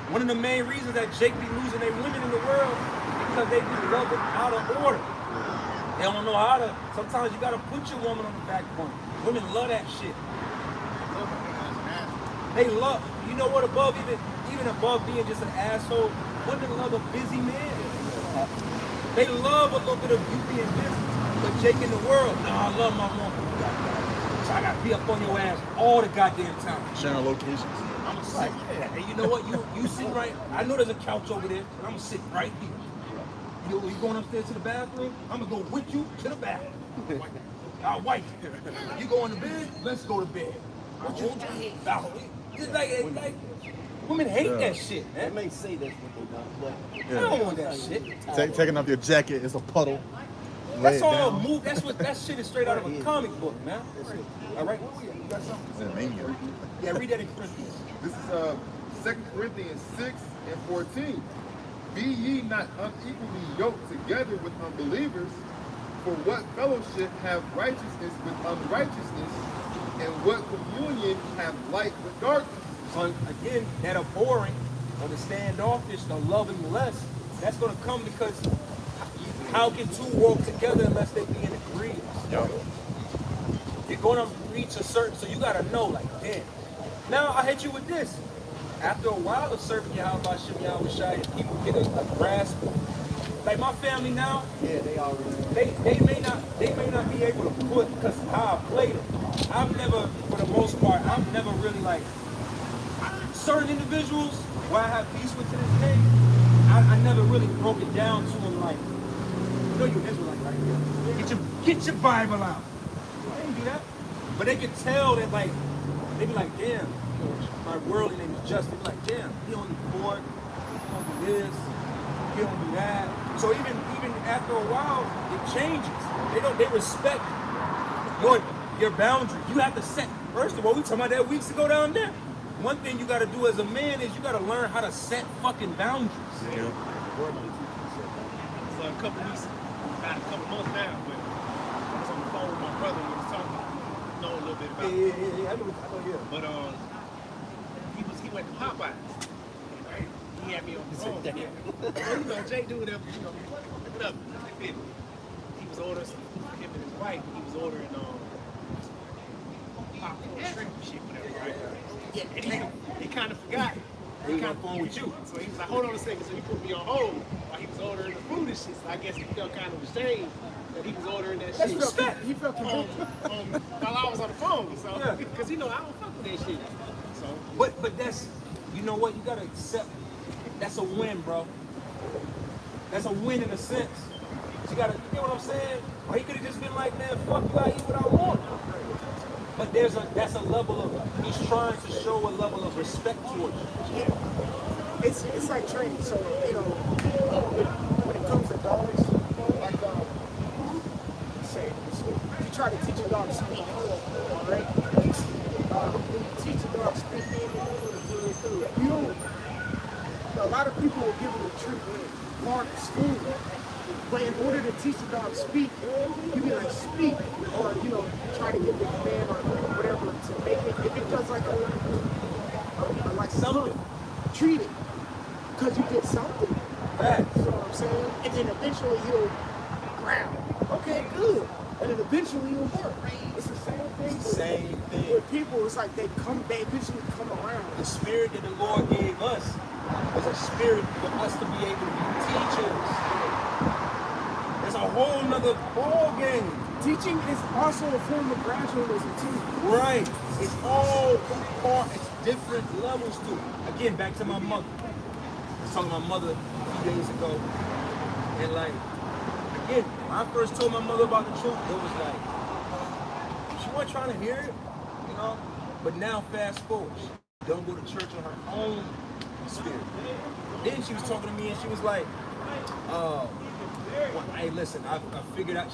One of the main reasons that Jake be losing their women in the world is because they be loving out of order. They don't know how to. Sometimes you got to put your woman on the back burner. Women love that shit. They love, you know what, even above being just an asshole, women love a busy man. They love a little bit of you being busy. But Jake in the world, nah, I love my woman. So I gotta be up on your ass all the goddamn time. Sharing locations. I'm gonna sit there. And you know what? You sit right, I know there's a couch over there, but I'm gonna sit right here. You going upstairs to the bathroom? I'm gonna go with you to the bathroom. I'll wipe you. You going to bed? Let's go to bed. Hold your head. It's like women hate that shit, man. They may say that's what they want, I don't want that shit. Taking off your jacket is a puddle. Lay That's it all down. move. That's what that shit is straight out of a comic book, man. All right, you got something? It's a mania. Yeah, read that in Corinthians. This is 2 Corinthians 6 and 14. Be ye not unequally yoked together with unbelievers, for what fellowship have righteousness with unrighteousness, and what communion have light with darkness? So again, that abhorring or the standoffish, the loving less, that's gonna come because how can two walk together unless they be in agreement? You're gonna reach a certain, so you gotta know, like, damn. Now I hit you with this. After a while of serving Yahweh Shem Shai, and people get a grasp. Like my family now, Yeah, they already. they may not be able to put, because how I played it. I've never, for the most part, I've never really like certain individuals where I have peace with to this day. I never really broke it down to them like, you know, you're Israelite, right? Get your Bible out. They didn't do that, but they could tell that like they be like, damn, my worldly name is Justin. Be like, damn, he don't do pork, he don't do this, he don't do that. So even after a while, it changes. They respect your boundaries. You have to set. First of all, we talking about that weeks ago down there. One thing you got to do as a man is you got to learn how to set fucking boundaries. So a couple weeks, about a couple months now, but I was on the phone with my brother. We was talking, know a little bit about it. Yeah, I know. But he went to Popeyes. Right? He had me on the phone. Well, you know, Jay do whatever, you know, whatever. He was ordering some food for him and his wife. He was ordering popcorn, shrimp, shit, whatever, right? Yeah, and he kind of forgot. He was on the phone with you. So he was like, hold on a second. So he put me on hold while he was ordering the food and shit. So I guess he felt kind of ashamed that he was ordering that shit. he felt convicted. While I was on the phone. So, because you know, I don't fuck with that shit. So, But that's, you know what, you gotta accept, that's a win, bro. That's a win in a sense. You gotta, you get what I'm saying? Or he could have just been like, man, fuck you, I eat what I want. But that's a level of, he's trying to show a level of respect towards you. It's like training. So, you know, when it comes to dogs, like, say, you try to teach a dog to speak, right? When you teach a dog to speak, a lot of people will give it a treat with bark, spoon But in order to teach the dog speak, you be like speak, or try to get the command or whatever to make it. If it does like like something, treat it, because you did something. You know what I'm saying? And then eventually he'll ground. Okay, good. And then eventually it'll work. It's the same thing. Same thing. With people, it's like they eventually come around. The spirit that the Lord gave us is a spirit for us to be able to be teachers. It's a whole nother ball game. Teaching is also a form of gradualism too. Right. It's all part, it's different levels to it. Again, back to my mother. I was talking to my mother a few days ago. And like, again, when I first told my mother about the truth, it was like, she wasn't trying to hear it, you know? But now fast forward, she don't go to church on her own spirit. Then she was talking to me and she was like, well, hey, listen, I figured out, I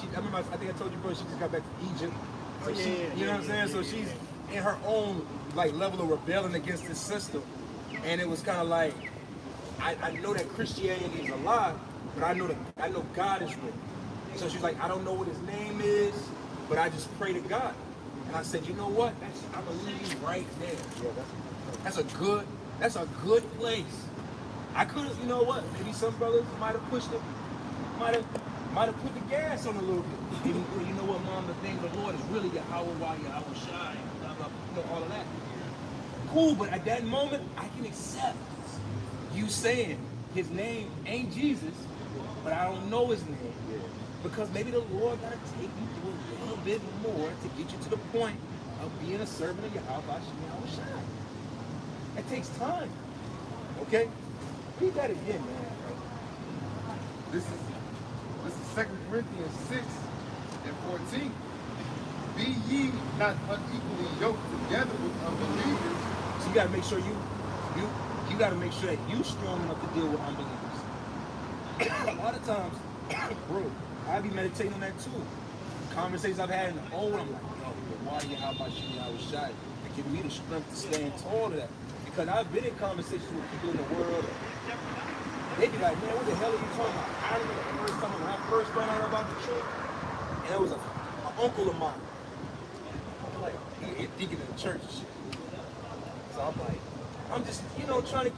think I told you, bro, she just got back to Egypt. So you know what I'm saying? So she's in her own like level of rebelling against this system. And it was kind of like, I know that Christianity is a lie, but I know God is real. So she's like, I don't know what his name is, but I just pray to God. And I said, you know what? I believe you right there. That's a good place. I could have, you know what? Maybe some brothers might have pushed it, might have put the gas on a little bit. You know what, Mom? The thing of the Lord is really Yahweh, Yahweh Shai, blah, blah, blah, all of that. Cool, but at that moment, I can accept you saying his name ain't Jesus, but I don't know his name. Because maybe the Lord got to take you through a little bit more to get you to the point of being a servant of Yahweh Shai. It takes time. Okay? Read that again, man. This is 2 Corinthians 6 and 14. Be ye not unequally yoked together with unbelievers. So you gotta make sure you gotta make sure that you strong enough to deal with unbelievers. A lot of times, bro, I be meditating on that too. Conversations I've had in the old, I'm like, yo, why do you how about you? I was shy. It give me the strength to stand tall to that. Because I've been in conversations with people in the world. They be like, man, what the hell are you talking about? I remember the first time when I first found out about the truth, and it was an uncle of mine. Like, he deacon in the church and shit. So I'm like, I'm just, trying to,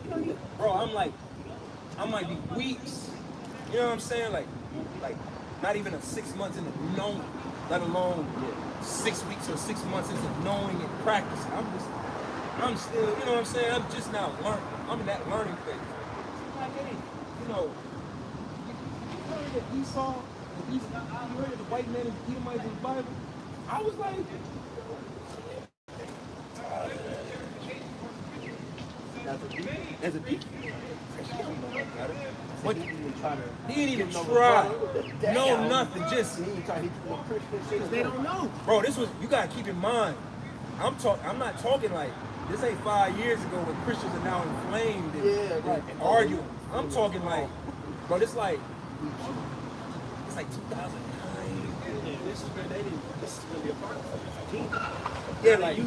bro, I might be weeks. You know what I'm saying? Like not even 6 months into knowing, let alone 6 weeks or 6 months into knowing and practicing. I'm still, you know what I'm saying? I'm just now learning. I'm in that learning phase. Like, hey, you heard that Esau, you heard that the white man and the Edomites in the Bible? I was like, as a deacon. But he didn't even try. No, nothing. Just They don't know. bro, you gotta keep in mind. I'm not talking like this ain't 5 years ago when Christians are now inflamed and arguing. I'm talking like, bro, it's like 2009. This is gonna be a part of it. Yeah, like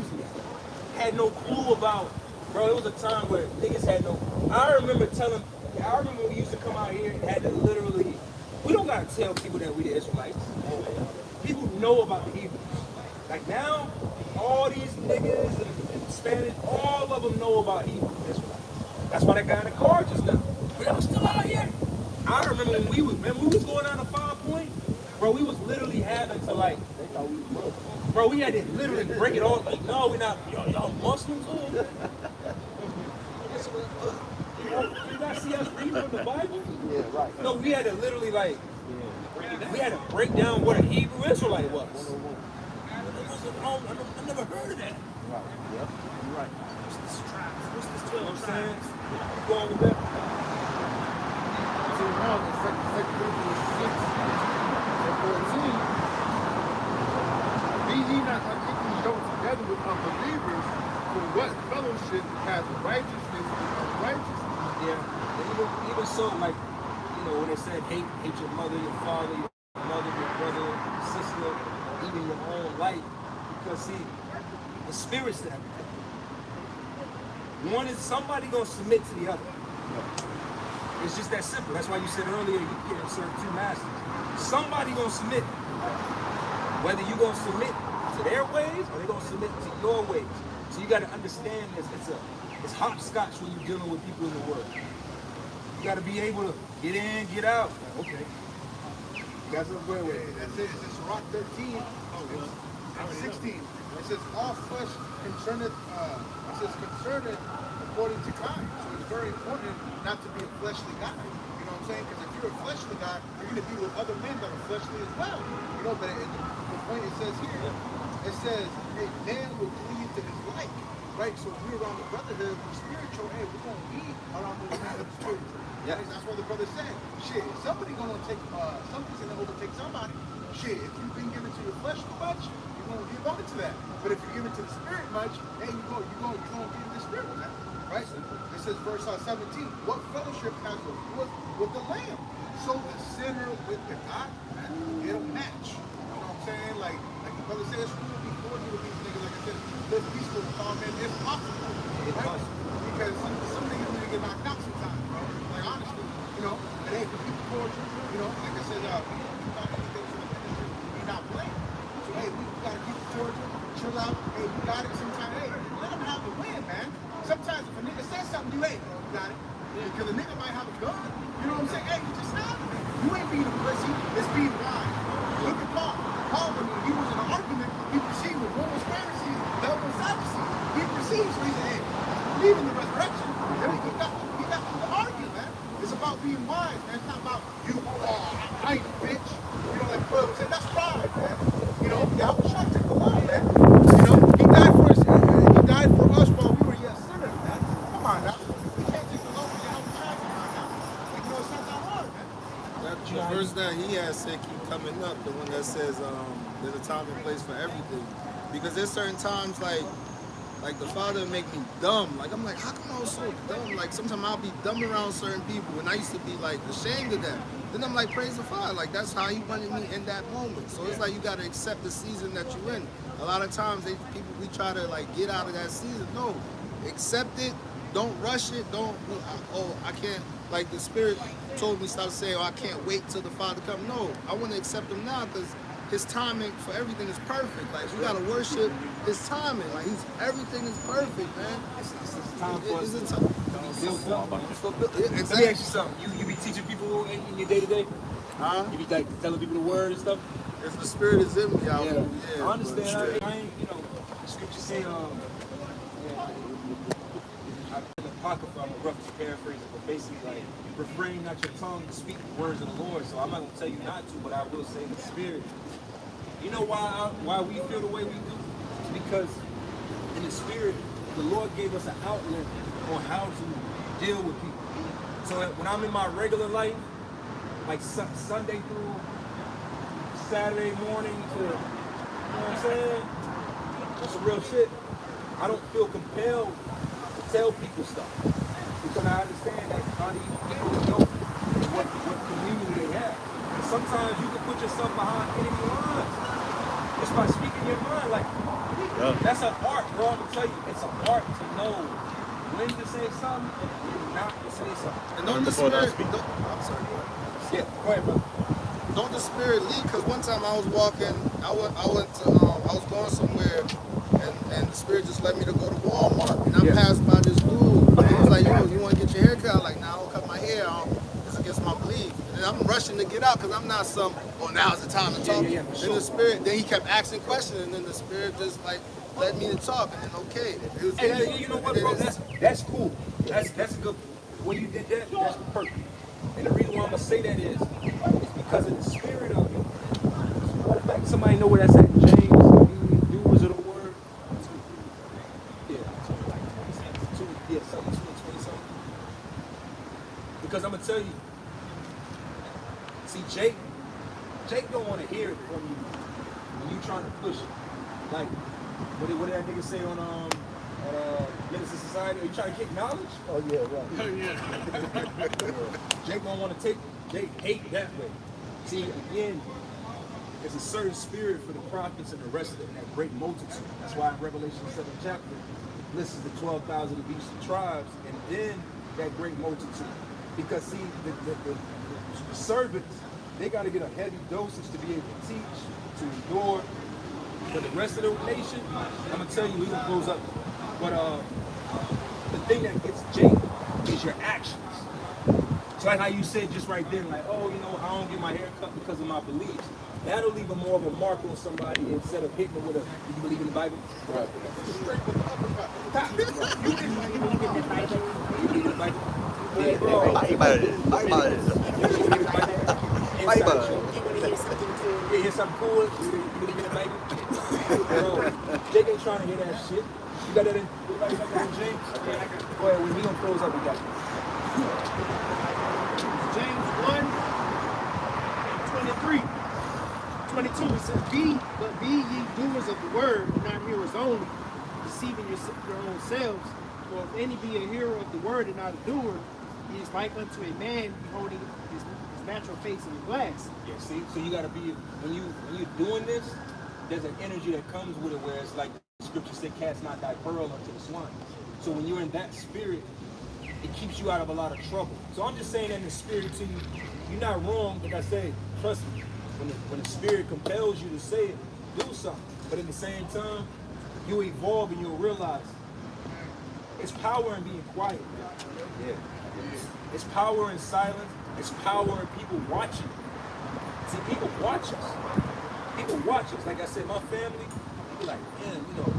had no clue about, bro. It was a time where niggas had no. I remember when we used to come out here and had to literally. We don't gotta tell people that we the Israelites. People know about the Hebrews. Like now, all these niggas and Spanish, all of them know about Hebrew Israelites. That's why that guy in the car just now. But I'm still out here. I remember when we was going down to 5 Point, bro. We was literally having to like. Bro, we had to literally break it all. Like, no, we're not. Y'all Muslims? Oh. You guys see us reading from the Bible? Yeah, right. No, we had to literally like. We had to break down what a Hebrew Israelite was. I never heard of that. Right. Yep. You're right. What's this 12 I'm saying? You going with that? So now in 2 Corinthians 6 and 14. Be ye not unequally yoked together with unbelievers, for what fellowship has righteousness with unrighteousness? Yeah. And even so, like, when they said hate your mother, your father, your mother, your brother, your sister, even your own life. Because see, the spirit's that. One is somebody gonna submit to the other. It's just that simple. That's why you said earlier you can't serve two masters. somebody gonna submit. Whether you gonna submit to their ways or they gonna submit to your ways. So you gotta understand this. It's hopscotch when you're dealing with people in the world. You gotta be able to get in, get out. Okay. That's a way. That's it. It's Rock 13. It's 16. It says all flesh concerneth. It says concerneth according to kind. So it's very important not to be a fleshly guy. You know what I'm saying? Because if you're a fleshly guy, you're going to be with other men that are fleshly as well. You know, but the point it says here, it says a man will cleave to his like. Right? So if we're around the brotherhood, we're spiritual, hey, we're going to be around those men that are spiritual. Yeah. Right? That's what the brother said. Shit, if somebody's going to take, somebody's going to overtake somebody. Shit, if you've been given to your flesh too much, you're going to give over to that. But if you're given to the spirit much, hey, you're going to give the spirit with that. Right? It says verse 17, what fellowship has the wood with the lamb? So the sinner with the God, man, it'll match. You know what I'm saying? Like the brother says, who will be cordial with these niggas? Like I said, live peaceful with all men if possible. Right? Because some niggas need to get knocked out sometimes, bro. Like honestly, you know, and hey, we keep cordial, you know, like I said, we got anything for the ministry, we not playing. So hey, we gotta keep it cordial, chill out, hey, you got it sometimes, hey, let them have the win, man. Sometimes if a nigga says something, you ain't, bro, you got it. Because a nigga might have a gun. You know what I'm saying? Hey, you just have it. You ain't being a pussy, it's being wise. Look at Paul. Paul, when he was in an argument, he perceived with one was Pharisees, the other was Sadducees. He perceived, so he said, hey, believe in the resurrection. Then he got to argue, man. It's about being wise, man. It's not about you, I ain't a bitch. You know, like brother said, that's pride, man. You know, y'all was trying to take the law, man. You know, he died for us. He died for us while we were yet sinners, man. Come on now. We can't take the law for y'all child. Come on now. Like, you know, it's not that hard, man. The verse that he has said keep coming up, the one that says there's a time and place for everything. Because there's certain times like the Father make me dumb. Like I'm like, how come I was so dumb? Like sometimes I'll be dumb around certain people and I used to be like ashamed of that. Then I'm like, praise the Father. Like that's how he wanted me in that moment. So it's like you gotta accept the season that you're in. A lot of times we try to like get out of that season. No. Accept it. Don't rush it. I can't, like the Spirit told me, stop saying, I can't wait till the Father come. No, I want to accept him now because his timing for everything is perfect. Like, we got to worship his timing. Like, everything is perfect, man. It's time for us to time. Let me ask you something. You be teaching people in your day-to-day? Huh? You be like telling people the word and stuff? If the Spirit is in me, Yeah. I understand. I ain't, you know, the scriptures say, in the Apocrypha, I'm gonna roughly paraphrase it, but basically, like, refrain not your tongue to speak the words of the Lord. So I'm not gonna tell you not to, but I will say in the Spirit. You know why we feel the way we do? It's because in the Spirit, the Lord gave us an outlet on how to deal with people. So that when I'm in my regular life, like Sunday through Saturday morning to, you know what I'm saying? That's some real shit. I don't feel compelled to tell people stuff because I understand that how these people know what community they have. And sometimes you can put yourself behind enemy lines just by speaking your mind. Like, that's an art, bro. I'm gonna tell you, it's an art to know when to say something and when not to say something. And don't the Spirit, I'm sorry, go ahead. Yeah, go ahead, brother. Don't the Spirit lead? Because one time I was walking, I was going somewhere, and the Spirit just led me to go to Walmart, and I passed by this dude, and he was like, yo, you want to get your hair cut? I'm like, nah, I don't cut my hair, it's against my belief. And I'm rushing to get out, because I'm not now's the time to talk. Yeah, for sure. And the Spirit, then he kept asking questions, and then the Spirit just like, led me to talk, and then okay. It was, Hey, you know what, bro? That's cool. That's good. When you did that, that's perfect. And the reason why I'm gonna say that is because of the spirit of it. Like somebody know where that's at? James, doers of the word. Something 20 something. Because I'm gonna tell you. See, Jake don't want to hear it from you when you trying to push it. Like, what did that nigga say on Genesis Society? Are you trying to get knowledge? Oh, yeah, right. Jake don't want to take, Jake hate that way. See, again, there's a certain spirit for the prophets and the rest of them, that great multitude. That's why in Revelation 7 chapter, it lists the 12,000 of each tribes, and then that great multitude. Because see, the servants they got to get a heavy dosage to be able to teach, to endure. For the rest of the nation, I'm gonna tell you, we gonna close up. But the thing that gets Jake is your actions. So like how you said just right then, like, oh, you know, I don't get my hair cut because of my beliefs. That'll leave a more of a mark on somebody instead of hitting them with a, do you believe in the Bible? Right. You believe in the Bible? You believe in the Bible? Yeah, bro. You hear something cool? You believe in the Bible? Bro, Jake ain't trying to hear that shit. You got that in, everybody got that in James? Go ahead, when we gonna close up, we got you. James 1:23, 22, it says, be ye doers of the word, and not hearers only, deceiving your own selves. For if any be a hearer of the word and not a doer, he is like unto a man beholding his natural face in a glass. Yeah, see, so you gotta be, when you're doing this, there's an energy that comes with it where it's like the scripture said, cast not thy pearl unto the swine. So when you're in that spirit, it keeps you out of a lot of trouble. So I'm just saying that in the spirit to you, you're not wrong. Like I say, trust me, when the spirit compels you to say it, do something. But at the same time, you evolve and you'll realize it's power in being quiet. Yeah. It's power in silence. It's power in people watching. See, people watch us. People watch us. Like I said, my family, they be like, damn, you don't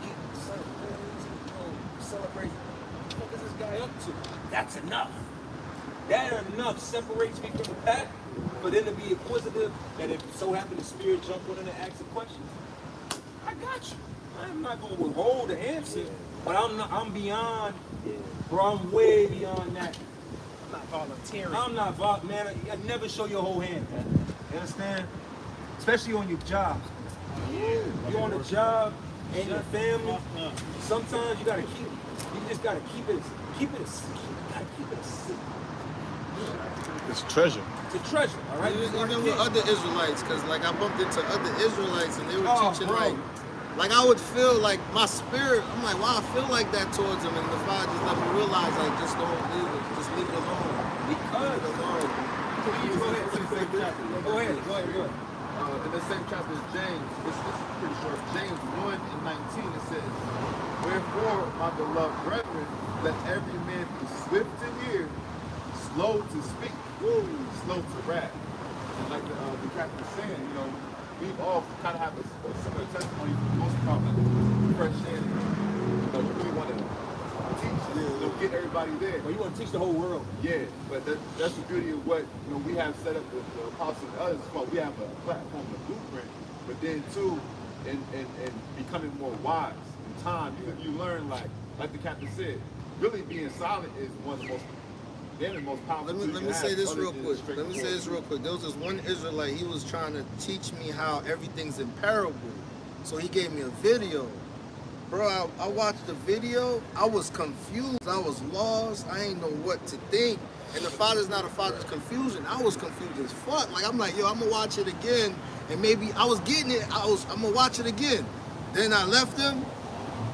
eat certain foods, celebrate. What is this guy up to? That's enough. That enough separates me from the pack for them to be inquisitive, that if so happen the spirit jump on in and ask a question. I got you. I'm not going to withhold the answer, but I'm beyond, bro, I'm way beyond that. I'm not volunteering. I'm not, man, I never show your whole hand, man. You understand? Especially on your jobs. You're on a job and your family. Sometimes you just gotta keep it a secret. It's a treasure. It's a treasure, all right? Even with other Israelites, because like I bumped into other Israelites and they were teaching bro. like I would feel like my spirit, I'm like, wow, I feel like that towards them, and the Father just let me realize, like, just don't leave it, just leave it alone. Because Please, go ahead. Go ahead. In the same chapter as James, this is pretty short. James 1:19, it says, wherefore, my beloved brethren, let every man be swift to hear, slow to speak, slow to wrath. And like the captain was saying, you know, we all kind of have a similar testimony for the most part, like fresh in. You know, we really want to teach, you know, get everybody there. Well, you want to teach the whole world. Yeah, but that's the beauty of what, you know, we have set up with the apostles and others. Well, we have a platform, a blueprint, but then too, in becoming more wise in time, you learn, like the captain said, really being silent is one of the most powerful. Let me say this real quick. There was this one Israelite, he was trying to teach me how everything's in parable. So he gave me a video. Bro, I watched the video, I was confused, I was lost, I ain't know what to think. And the Father's not a Father's confusion. I was confused as fuck. Like, I'm like, yo, I'm gonna watch it again. And maybe I was getting it, I'm gonna watch it again. Then I left him,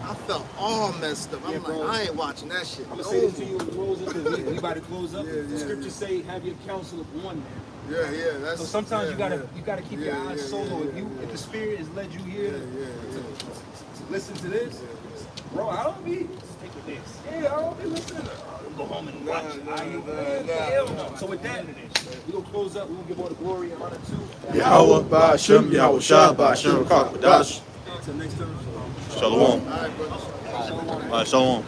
I felt all messed up. I'm like, I ain't watching that shit. I'm gonna say this to you in closing, because we about to close up. The scriptures say, have your counsel of one man. Yeah, that's. So sometimes you gotta keep your eyes solo. If the spirit has led you here to listen to this, bro, I don't be I don't be listening to go home and watch. So with that, we gonna close up. We gonna give all the glory and honor to Yahweh Ba'ashem, Yahweh Shah Ba'ashem Rakak Badash. Until next time. Shalom. All right, brother. Shalom.